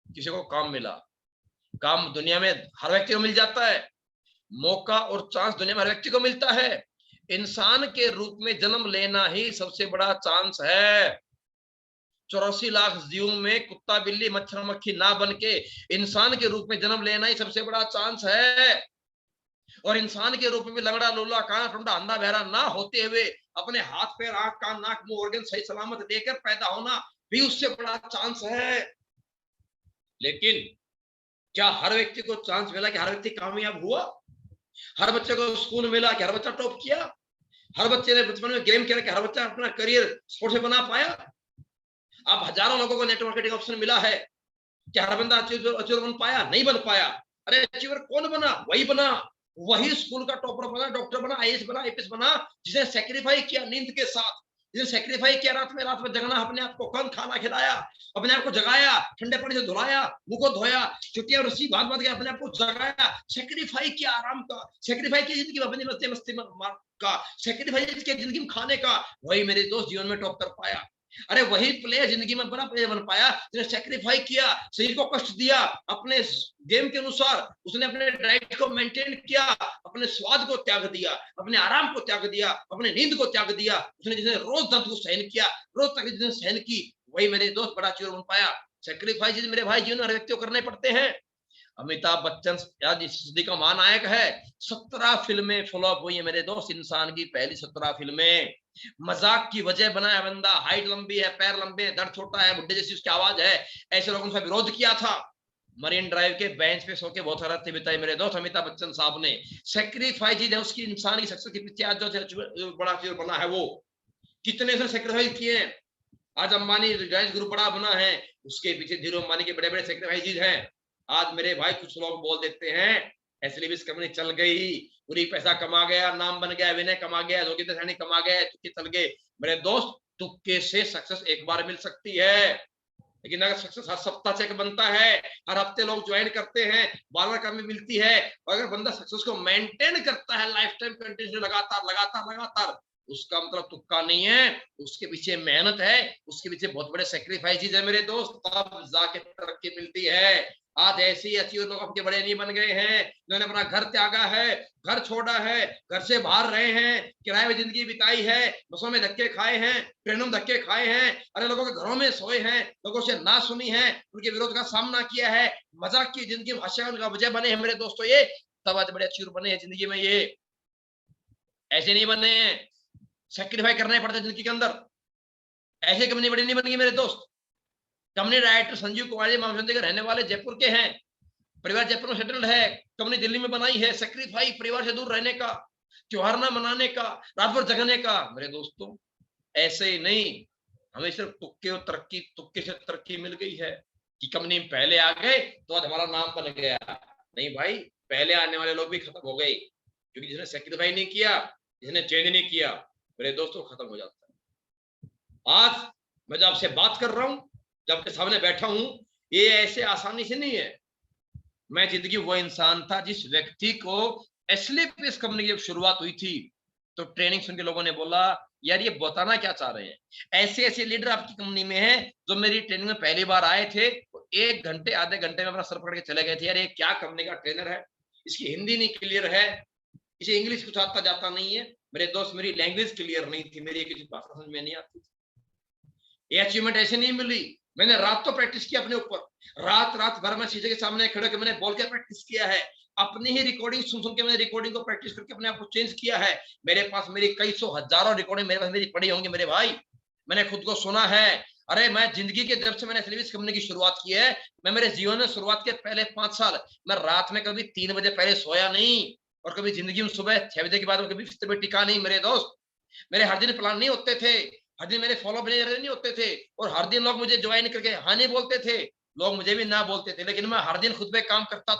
किसी को काम मिला। काम दुनिया में हर व्यक्ति को मिल जाता है, मौका और चांस दुनिया में हर व्यक्ति को मिलता है। इंसान के रूप में जन्म लेना ही सबसे बड़ा चांस है। 84 लाख जीवों में कुत्ता बिल्ली मच्छर मक्खी ना बन के इंसान के रूप में जन्म लेना ही सबसे बड़ा चांस है। और इंसान के रूप में लंगड़ा लूला काना टुंडा अंधा बहरा ना होते हुए अपने हाथ पैर आंख कान नाक मुंह ऑर्गन सही सलामत लेकर पैदा होना भी उससे बड़ा चांस है। लेकिन क्या हर व्यक्ति को चांस मिला कि हर व्यक्ति कामयाब हुआ? हर बच्चे को स्कूल मिला कि हर बच्चा टॉप किया? हर बच्चे ने बचपन में गेम खेला कि हर बच्चा अपना करियर स्पोर्ट्स में बना पाया? अब हजारों लोगों को नेटवर्क मार्केटिंग ऑप्शन मिला है, क्या हर बंदा अचीवर बन पाया? नहीं बन पाया। अरे अचीवर कौन बना? वही बना, वही स्कूल का टॉपर बना, डॉक्टर बना, आईएएस बना, आईपीएस बना, जिसने सेक्रीफाई किया नींद के साथ, जिसने सेक्रीफाई किया रात में जगना, अपने आप को कम खाना खिलाया, अपने आप को जगाया, ठंडे पानी से धुलाया, मुंह को धोया, छुट्टियां रस्सी बात बात के अपने आप को जगाया, सेक्रीफाई किया आराम का, सेक्रीफाई किया जिंदगी में अपनी मस्ती का, सेक्रीफाई किया जिंदगी में खाने का, वही मेरे दोस्त जीवन में टॉप कर पाया। अरे वही प्लेयर जिंदगी में बड़ा प्लेयर बन पाया जिसने सेक्रीफाई किया, शरीर को कष्ट दिया, अपने गेम के अनुसार उसने अपने डाइट को मेंटेन किया, अपने स्वाद को त्याग दिया, अपने आराम को त्याग दिया, अपने नींद को त्याग दिया, उसने जिसने रोज दर्द को सहन किया, रोज तकलीफ जिसने सहन की, वही मेरे दोस्त बड़ा चीज बन पाया। सेक्रीफाइस मेरे भाई जीवन में हर व्यक्ति को करने पड़ते हैं। अमिताभ बच्चन आज इस सदी का महानायक है, 17 फिल्में फ्लॉप हुई है मेरे दोस्त, इंसान की पहली 17 फिल्में। मजाक की वजह बनाया बंदा, हाइट लंबी है, पैर लंबे हैं, दर्द छोटा है, बुड्ढे जैसी उसकी आवाज है, ऐसे लोगों ने विरोध किया था। मरीन ड्राइव के बेंच पे सो के बहुत रातें बिताई मेरे दोस्त अमिताभ बच्चन साहब ने। सेक्रीफाइस है उसकी इंसान की सक्सेस के पीछे आज जो बड़ा चीज बना है, वो कितने से सेक्रीफाइस किए हैं। आज अंबानी रिलायंस ग्रुप बड़ा बना है, उसके पीछे धीरू अंबानी के बड़े बड़े सेक्रीफाइस हैं। आज मेरे भाई कुछ लोग बोल देते हैं एसलीबिस कंपनी चल गई, पूरी पैसा कमा गया, नाम बन गया, विनय कमा गया, जोगिंदर सैनी कमा गया, तुक्के चल गए। मेरे दोस्त तुक्के से सक्सेस एक बार मिल सकती है, लेकिन अगर सक्सेस हर सप्ताह से बनता है, हर हफ्ते लोग ज्वाइन करते हैं, बार बार कमी मिलती है, और अगर बंदा सक्सेस को मेंटेन करता है लाइफ टाइम कंटिन्यू लगातार लगातार लगातार, उसका मतलब तुक्का नहीं है, उसके पीछे मेहनत है, उसके पीछे बहुत बड़े सेक्रीफाइसेस है मेरे दोस्त, तब जाके तरक्की मिलती है। आज ऐसे ही अचीवर लोग आपके बड़े नहीं बन गए हैं, जिन्होंने अपना घर त्यागा है, घर छोड़ा है, घर से बाहर रहे हैं, किराए में जिंदगी बिताई है, बसों में धक्के खाए हैं, ट्रेनों में धक्के खाए हैं, अरे लोगों के घरों में सोए हैं, लोगों से ना सुनी है, उनके विरोध का सामना किया है, मजाक की जिंदगी में हास्य का वजह बने हैं मेरे दोस्तों, ये तब आज बड़े अचीवर बने हैं जिंदगी में। ये ऐसे नहीं बने हैं, सेक्रीफाई करना ही पड़ता है जिंदगी के अंदर। ऐसे कंपनी बड़ी नहीं बनेगी मेरे दोस्त। कंपनी डायरेक्टर संजीव कुमार जी मामचंदी के रहने वाले जयपुर के हैं, परिवार जयपुर में सेटल्ड है, कंपनी दिल्ली में बनाई है। सेक्रीफाई परिवार से दूर रहने का, त्योहार ना मनाने का, रात भर जगने का। मेरे दोस्तों ऐसे ही नहीं, हमें सिर्फ तुक्के से तरक्की मिल गई है कि कंपनी में पहले आ गए तो आज हमारा नाम बन गया। नहीं भाई, पहले आने वाले लोग भी खत्म हो गए, क्योंकि जिसने सेक्रीफाई नहीं किया, जिसने चेंज नहीं किया, मेरे दोस्तों खत्म हो जाता है। आज मैं जब आपसे बात कर रहा हूं, जब आपके सामने बैठा हूं, ये ऐसे आसानी से नहीं है। मैं जिंदगी वो इंसान था जिस व्यक्ति को एस्लीपिस कंपनी की जब शुरुआत हुई थी तो ट्रेनिंग सुन के लोगों ने बोला यार ये बताना क्या चाह रहे हैं, ऐसे ऐसे लीडर आपकी कंपनी में हैं जो मेरी ट्रेनिंग में पहली बार आए थे तो 1 घंटे आधे घंटे में अपना सर पकड़ के चले गए थे, यार ये क्या कंपनी का ट्रेनर है, इसकी हिंदी नहीं क्लियर है, इसे इंग्लिश कुछ आता जाता नहीं है। मेरे दोस्त मेरी लैंग्वेज क्लियर नहीं थी, मेरी किसी भाषा समझ में नहीं आती थी। ये अचीवमेंट ऐसे नहीं मिली, मैंने रात तो प्रैक्टिस किया अपने ऊपर, रात भर में शीशे के सामने खड़े होकर मैंने बोल के प्रैक्टिस किया है, अपनी ही रिकॉर्डिंग सुन के मैंने रिकॉर्डिंग को प्रैक्टिस करके अपने आप को चेंज किया है। मेरे पास मेरी कई सौ हजारों रिकॉर्डिंग मेरे पास मेरी पड़ी होंगी मेरे भाई, मैंने खुद को सुना है। अरे मैं जिंदगी के जब से मैंने सर्विस कंपनी की शुरुआत की है, मैं मेरे जीवन में शुरुआत के पहले 5 साल मैं रात में कभी 3 बजे पहले सोया नहीं, और कभी जिंदगी में सुबह 6 बजे के बाद कभी बिस्तर पे टिका नहीं मेरे दोस्त। मेरे हर दिन प्लान नहीं होते थे, हर दिन मेरे फॉलो नहीं होते थे, और हर दिन लोग मुझे ज्वाइन करके हाँ नहीं बोलते थे। लोग मुझे भी ना बोलते थे, लेकिन मैं हर दिन खुद पे काम करता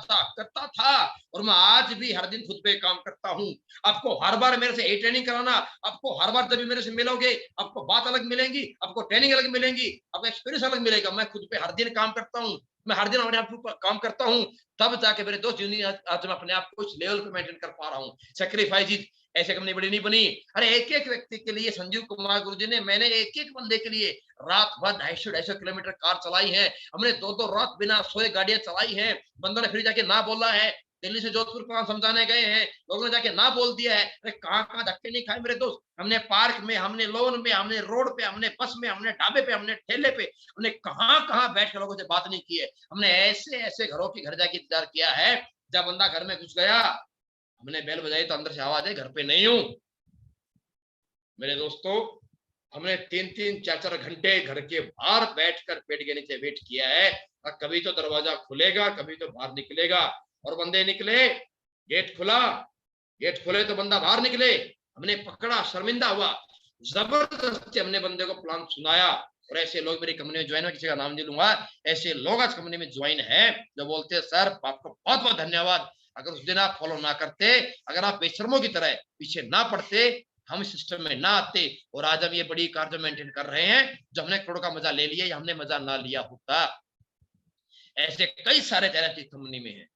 था और मैं आज भी हर दिन खुद पे काम करता हूँ। आपको हर बार मेरे से ट्रेनिंग कराना, आपको हर बार जब मेरे से मिलोगे आपको बात अलग मिलेंगी, आपको ट्रेनिंग अलग मिलेंगी, आपको एक्सपीरियंस अलग मिलेगा। मैं खुद पे हर दिन काम करता हूँ, मैं हर दिन अपने आप को काम करता हूँ, तब जाके मेरे दोस्त जिंदगी आज मैं अपने आप को इस लेवल पे मेंटेन कर पा रहा हूँ। सेक्रीफाइस ऐसे कंपनी बड़ी नहीं बनी। अरे एक एक व्यक्ति के लिए संजीव कुमार गुरुजी ने, मैंने एक एक बंदे के लिए रात भर 250 किलोमीटर कार चलाई है, हमने 2-2 रात बिना सोए गाड़ियां चलाई हैं। बंदों ने फिर जाके ना बोला है, दिल्ली से जोधपुर को समझाने गए हैं, लोगों ने जाके ना बोल दिया है। अरे कहाँ कहाँ धक्के नहीं खाए मेरे दोस्त। हमने पार्क में, हमने लोन में, हमने रोड पे, हमने बस में, हमने ढाबे पे, हमने ठेले पे, हमने कहाँ कहाँ बैठ कर लोगों से बात नहीं की है। हमने ऐसे ऐसे घरों की घर जाके इंतजार किया है, जब बंदा घर में घुस गया हमने बेल बजाई तो अंदर से आवाज है घर पे नहीं हूं। मेरे दोस्तों, हमने 3-3, 4-4 घंटे घर के बाहर बैठकर पेड़ के नीचे वेट किया है, और कभी तो दरवाजा खुलेगा, कभी तो बाहर निकलेगा। और बंदे निकले, गेट खुला, गेट खुले तो बंदा बाहर निकले, हमने पकड़ा, शर्मिंदा हुआ, जबरदस्ती हमने बंदे को प्लान सुनाया। और ऐसे लोग मेरी कंपनी में ज्वाइन है, किसी का नाम नहीं लूंगा, ऐसे लोग आज कंपनी में ज्वाइन है जो बोलते हैं सर आपको बहुत बहुत धन्यवाद, अगर उस दिन आप फॉलो ना करते, अगर आप बेशर्मों की तरह पीछे ना पड़ते, हम सिस्टम में ना आते, और आज हम ये बड़ी कार जो मेंटेन कर रहे हैं, जो हमने करोड़ का मजा ले लिया, या हमने मजा ना लिया होता। ऐसे कई सारे चैलेंज कंपनी में है।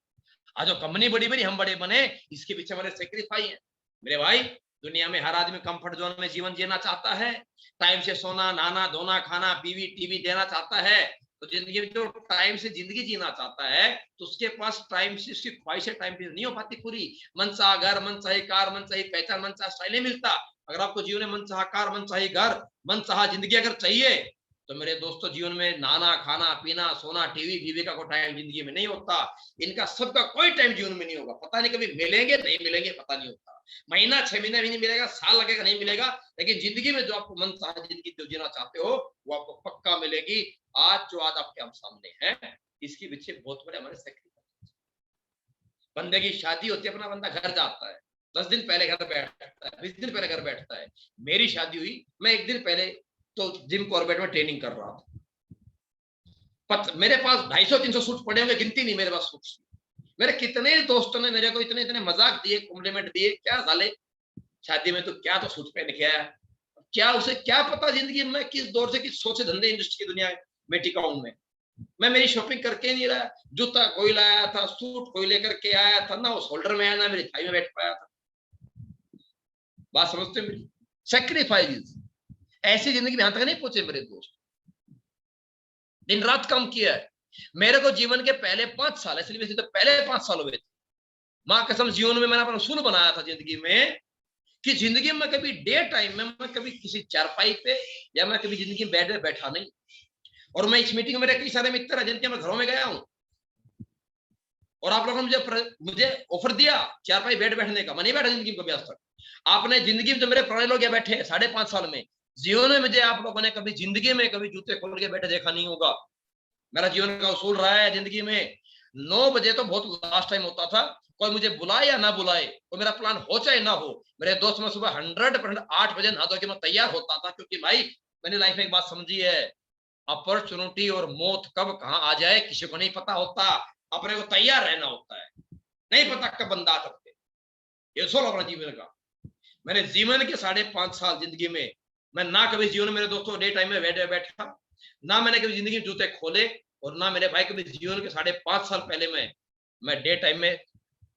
आज जो कंपनी बड़ी बनी, हम बड़े बने, इसके पीछे हमारे सेक्रीफाइस है। मेरे भाई, दुनिया में हर आदमी कंफर्ट जोन में जीवन जीना चाहता है, टाइम से सोना, नहाना, धोना, खाना, बीवी, टीवी देना चाहता है। तो जिंदगी में जो टाइम से जिंदगी जीना चाहता है, तो उसके पास टाइम से उसकी ख्वाहिशें टाइम पे नहीं हो पाती पूरी। मन चाहा घर, मन चाहे कार, मन चाहे पहचान, मन चाहा स्टाइल नहीं मिलता। अगर आपको जीवन में मन चाहा कार, मन चाहे घर, मन चाहा जिंदगी अगर चाहिए, तो मेरे दोस्तों जीवन में नहाना, खाना, पीना, सोना, टीवी, बीवी का कोई टाइम जिंदगी में नहीं होता। इनका सबका कोई टाइम जीवन में नहीं होगा। पता नहीं कभी मिलेंगे नहीं मिलेंगे, पता नहीं होता। महीना 6 महीने भी नहीं मिलेगा, साल लगेगा नहीं मिलेगा, लेकिन जिंदगी में जो आपको मन चाहे जिंदगी जो जीना चाहते हो, वो आपको पक्का मिलेगी। आज जो आज आपके हम सामने है, इसके पीछे बहुत बड़े हमारे सेक्रीफाइस। बंदे की शादी होती है, अपना बंदा घर जाता है, 10 दिन पहले घर बैठता है, 20 दिन पहले घर बैठता है। मेरी शादी हुई, मैं 1 दिन पहले तो जिम कॉर्बेट में ट्रेनिंग कर रहा था। मेरे पास 250-300 सूट पड़े होंगे, गिनती नहीं मेरे पास सूट। मेरे कितने दोस्तों ने मेरे को इतने इतने मजाक दिए, कॉम्प्लीमेंट दिए, क्या साले शादी में तो क्या तो सूट पहन के आया, क्या उसे क्या पता जिंदगी में किस दौर से किस सोच से धंधे इंडस्ट्री की दुनिया में टिका हूं मैं मेरी शॉपिंग करके नहीं रहा। जूता कोई लाया था, सूट कोई लेकर के आया था, ना उस होल्डर में आया, ना मेरी थाई में बैठ पाया था। बात समझते मेरी? सेक्रीफाइस। ऐसी जिंदगी में यहां तक नहीं पहुंचे मेरे दोस्त। दिन रात काम किया है। मेरे को जीवन के पहले 5 साल, इसलिए तो पहले 5 साल हुए थे, मां कसम जीवन में मैंने अपना उसूल बनाया था जिंदगी में, कि जिंदगी में कभी डे टाइम में मैं कभी किसी चारपाई पे, या मैं कभी जिंदगी में बेड में बैठा नहीं। और मैं इस मीटिंग में मेरे कई सारे मित्र हैं जिनके मैं घरों में गया हूं, और आप लोगों ने मुझे ऑफर दिया चारपाई बेड बैठने का, मैं नहीं बैठा जिंदगी में कभी आज तक। आपने जिंदगी में जो मेरे पुराने लोग बैठे 5.5 साल में, जीवन में मुझे आप लोगों ने कभी जिंदगी में कभी जूते खोल के बैठे देखा नहीं होगा। मेरा जीवन का उसूल रहा है जिंदगी में 9 बजे तो बहुत लास्ट टाइम होता था, कोई मुझे बुलाए या ना बुलाए, कोई मेरा प्लान हो चाहे ना हो, मेरे दोस्त में सुबह 100% 8 बजे नहा धो के मैं तैयार होता था। क्योंकि भाई मैंने लाइफ में एक बात समझी है, अपॉर्चुनिटी और मौत कब कहां आ जाए किसी को नहीं पता होता, अपने को तैयार रहना होता है, नहीं पता कब बंदा आ सकते। ये सोल अपना जीवन का। मैंने जीवन के 5.5 साल जिंदगी में मैं ना कभी जीवन में मेरे दोस्तों डे टाइम में बैठा, ना मैंने कभी जिंदगी में जूते खोले, और ना मेरे भाई कभी जीवन के 5.5 साल पहले मैं डे टाइम में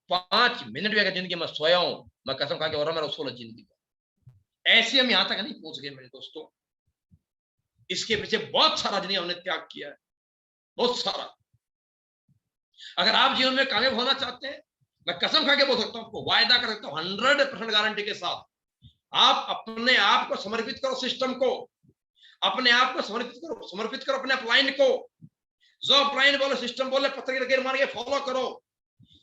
5 मिनट भी अगर जिंदगी में सोया हूं, मैं कसम खा के और मेरा उसूल जिंदगी का। ऐसे हम यहां तक नहीं पहुंच गए मेरे दोस्तों। इसके पीछे बहुत सारा जिंदगी हमने त्याग किया है, बहुत सारा। अगर आप जीवन में कामयाब होना चाहते हैं, मैं कसम खा के बोल सकता हूं, आपको वायदा कर सकता हूं 100% गारंटी के साथ, आप अपने आप को समर्पित करो सिस्टम को, अपने आप को समर्पित करो अपने अपलाइन को। जो अपलाइन बोले, सिस्टम बोले, पत्थर गिर मार के फॉलो करो,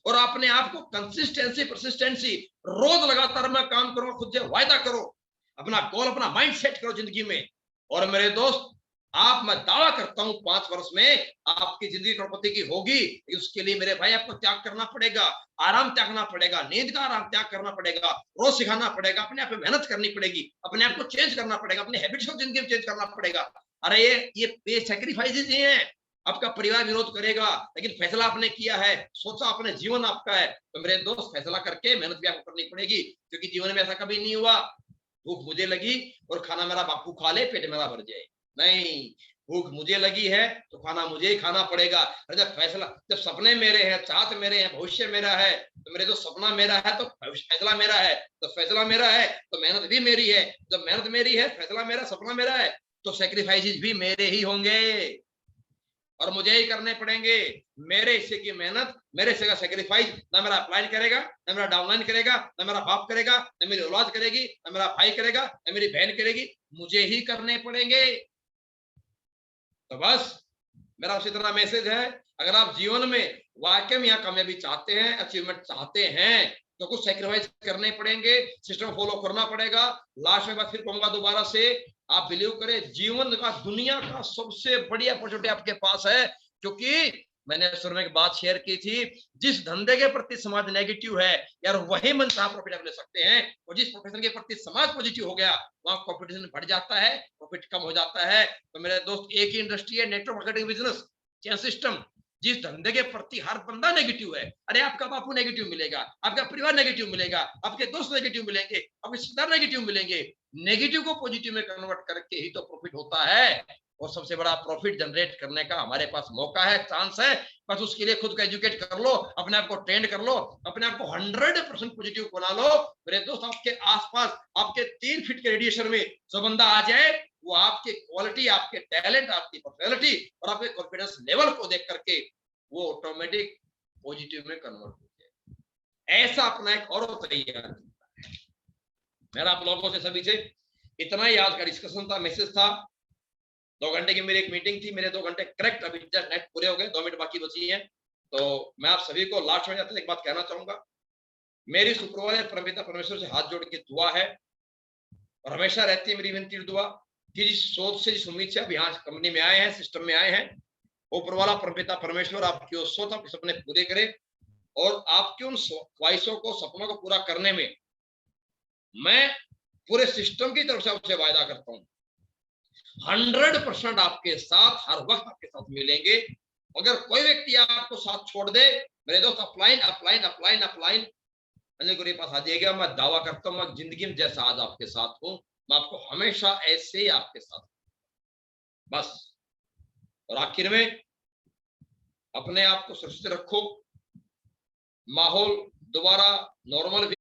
और अपने आप को कंसिस्टेंसी, परसिस्टेंसी, रोज लगातार मैं काम करूंगा, खुद से वायदा करो, अपना गोल, अपना माइंड सेट करो जिंदगी में। और मेरे दोस्त, मैं दावा करता हूं 5 वर्ष में आपकी जिंदगी करोड़पति की होगी। उसके लिए मेरे भाई आपको त्याग करना पड़ेगा, आराम त्यागना पड़ेगा, नींद का आराम त्याग करना पड़ेगा, रोज सिखाना पड़ेगा, अपने आप में मेहनत करनी पड़ेगी, अपने आप को चेंज करना पड़ेगा, अपने हैबिट्स को जिंदगी में चेंज करना पड़ेगा। अरे ये सेक्रीफाइसेस ही हैं। आपका परिवार विरोध करेगा, लेकिन फैसला आपने किया है, सोचा आपने, जीवन आपका है, तो मेरे दोस्त फैसला करके मेहनत भी आपको करनी पड़ेगी, क्योंकि जीवन में ऐसा कभी नहीं हुआ भूख मुझे लगी और खाना मेरा बापू खा ले, पेट मेरा भर जाए। नहीं, भूख मुझे लगी है तो खाना मुझे ही खाना पड़ेगा। और जब सपने मेरे हैं, चाहत मेरे हैं, भविष्य मेरा है, तो मेरे जो सपना मेरा है तो फैसला मेरा है, तो फैसला मेरा है तो मेहनत भी मेरी है। जब मेहनत मेरी है, फैसला मेरा, सपना मेरा है, तो सेक्रीफाइसेस भी मेरे ही होंगे और मुझे ही करने पड़ेंगे। मेरे हिस्से की मेहनत, मेरे हिस्से का सेक्रीफाइस ना मेरा अपलाइन करेगा, ना मेरा डाउनलाइन करेगा, ना मेरा बाप करेगा, ना मेरी औलाद करेगी, ना मेरा भाई करेगा, ना मेरी बहन करेगी, मुझे ही करने पड़ेंगे। तो बस मेरा आपसे इतना मैसेज है, अगर आप जीवन में वाकई में यहाँ कामयाबी चाहते हैं, अचीवमेंट चाहते हैं, तो कुछ सेक्रीफाइस करने पड़ेंगे, सिस्टम फॉलो करना पड़ेगा। लास्ट में बात फिर कहूंगा दोबारा से, आप बिलीव करें, जीवन का, दुनिया का सबसे बड़ी अपॉर्चुनिटी आपके पास है। क्योंकि मैंने शुरू में एक बात शेयर की थी, जिस धंधे के प्रति समाज नेगेटिव है यार, वही मंच आप प्रॉफिट आप ले सकते हैं। और जिस प्रोफेशन के प्रति समाज पॉजिटिव हो गया, वहां कंपटीशन बढ़ जाता है, प्रॉफिट कम हो जाता है। तो मेरे दोस्त, एक ही इंडस्ट्री है, network marketing business, chain system. जिस धंधे के प्रति हर बंदा नेगेटिव है, अरे आपका बापू नेगेटिव मिलेगा, आपका परिवार नेगेटिव मिलेगा, आपके दोस्त नेगेटिव मिलेंगे, आपके रिश्तेदार नेगेटिव मिलेंगे। नेगेटिव को पॉजिटिव में कन्वर्ट करके ही तो प्रॉफिट होता है। और सबसे बड़ा प्रॉफिट जनरेट करने का हमारे पास मौका है, चांस है। बस उसके लिए खुद को एजुकेट कर लो, अपने आप को ट्रेंड कर लो, अपने आप को 100% पॉजिटिव बना लो। मेरे दोस्त, आपके आसपास, आपके 3 फीट के रेडिएशन में जो बंदा आ जाए, वो आपकी क्वालिटी, आपके टैलेंट, आपकी पर्सनैलिटी और आपके कॉन्फिडेंस लेवल को देख करके वो ऑटोमेटिक पॉजिटिव में कन्वर्ट हो जाए। ऐसा अपना एक और तैयार। मेरा आप लोगों से, सभी से इतना ही आज का डिस्कशन था, मैसेज था। 2 घंटे की मेरी एक मीटिंग थी, मेरे 2 घंटे करेक्ट अभी जस्ट नेट पूरे हो गए, 2 मिनट बाकी बची हैं। तो मैं आप सभी को लास्ट में जाते एक बात कहना चाहूंगा। मेरी शुक्रवार परमपिता परमेश्वर से हाथ जोड़ के दुआ है, और हमेशा रहती है मेरी विनती दुआ, कि जिस सोच से, जिस उम्मीद से आप यहाँ कंपनी में आए हैं, सिस्टम में आए हैं, ऊपर वाला परमपिता परमेश्वर आपकी वो सोच, आपके सपने पूरे करे, और आपके उन ख्वाहिशों को, सपनों को पूरा करने में मैं पूरे सिस्टम की तरफ से आपसे वायदा करता हूँ, 100% आपके साथ, हर वक्त आपके साथ मिलेंगे। अगर कोई व्यक्ति आपको साथ छोड़ दे, मेरे दोस्त, upline upline upline upline Anil गुरु के पास आ जाइएगा। मैं दावा करता हूँ, मैं जिंदगी में जैसा आज आपके साथ हूँ, मैं आपको हमेशा ऐसे ही आपके साथ, बस। और आखिर में अपने आप को सुरक्षित रखो, माहौल दोबारा नॉर्मल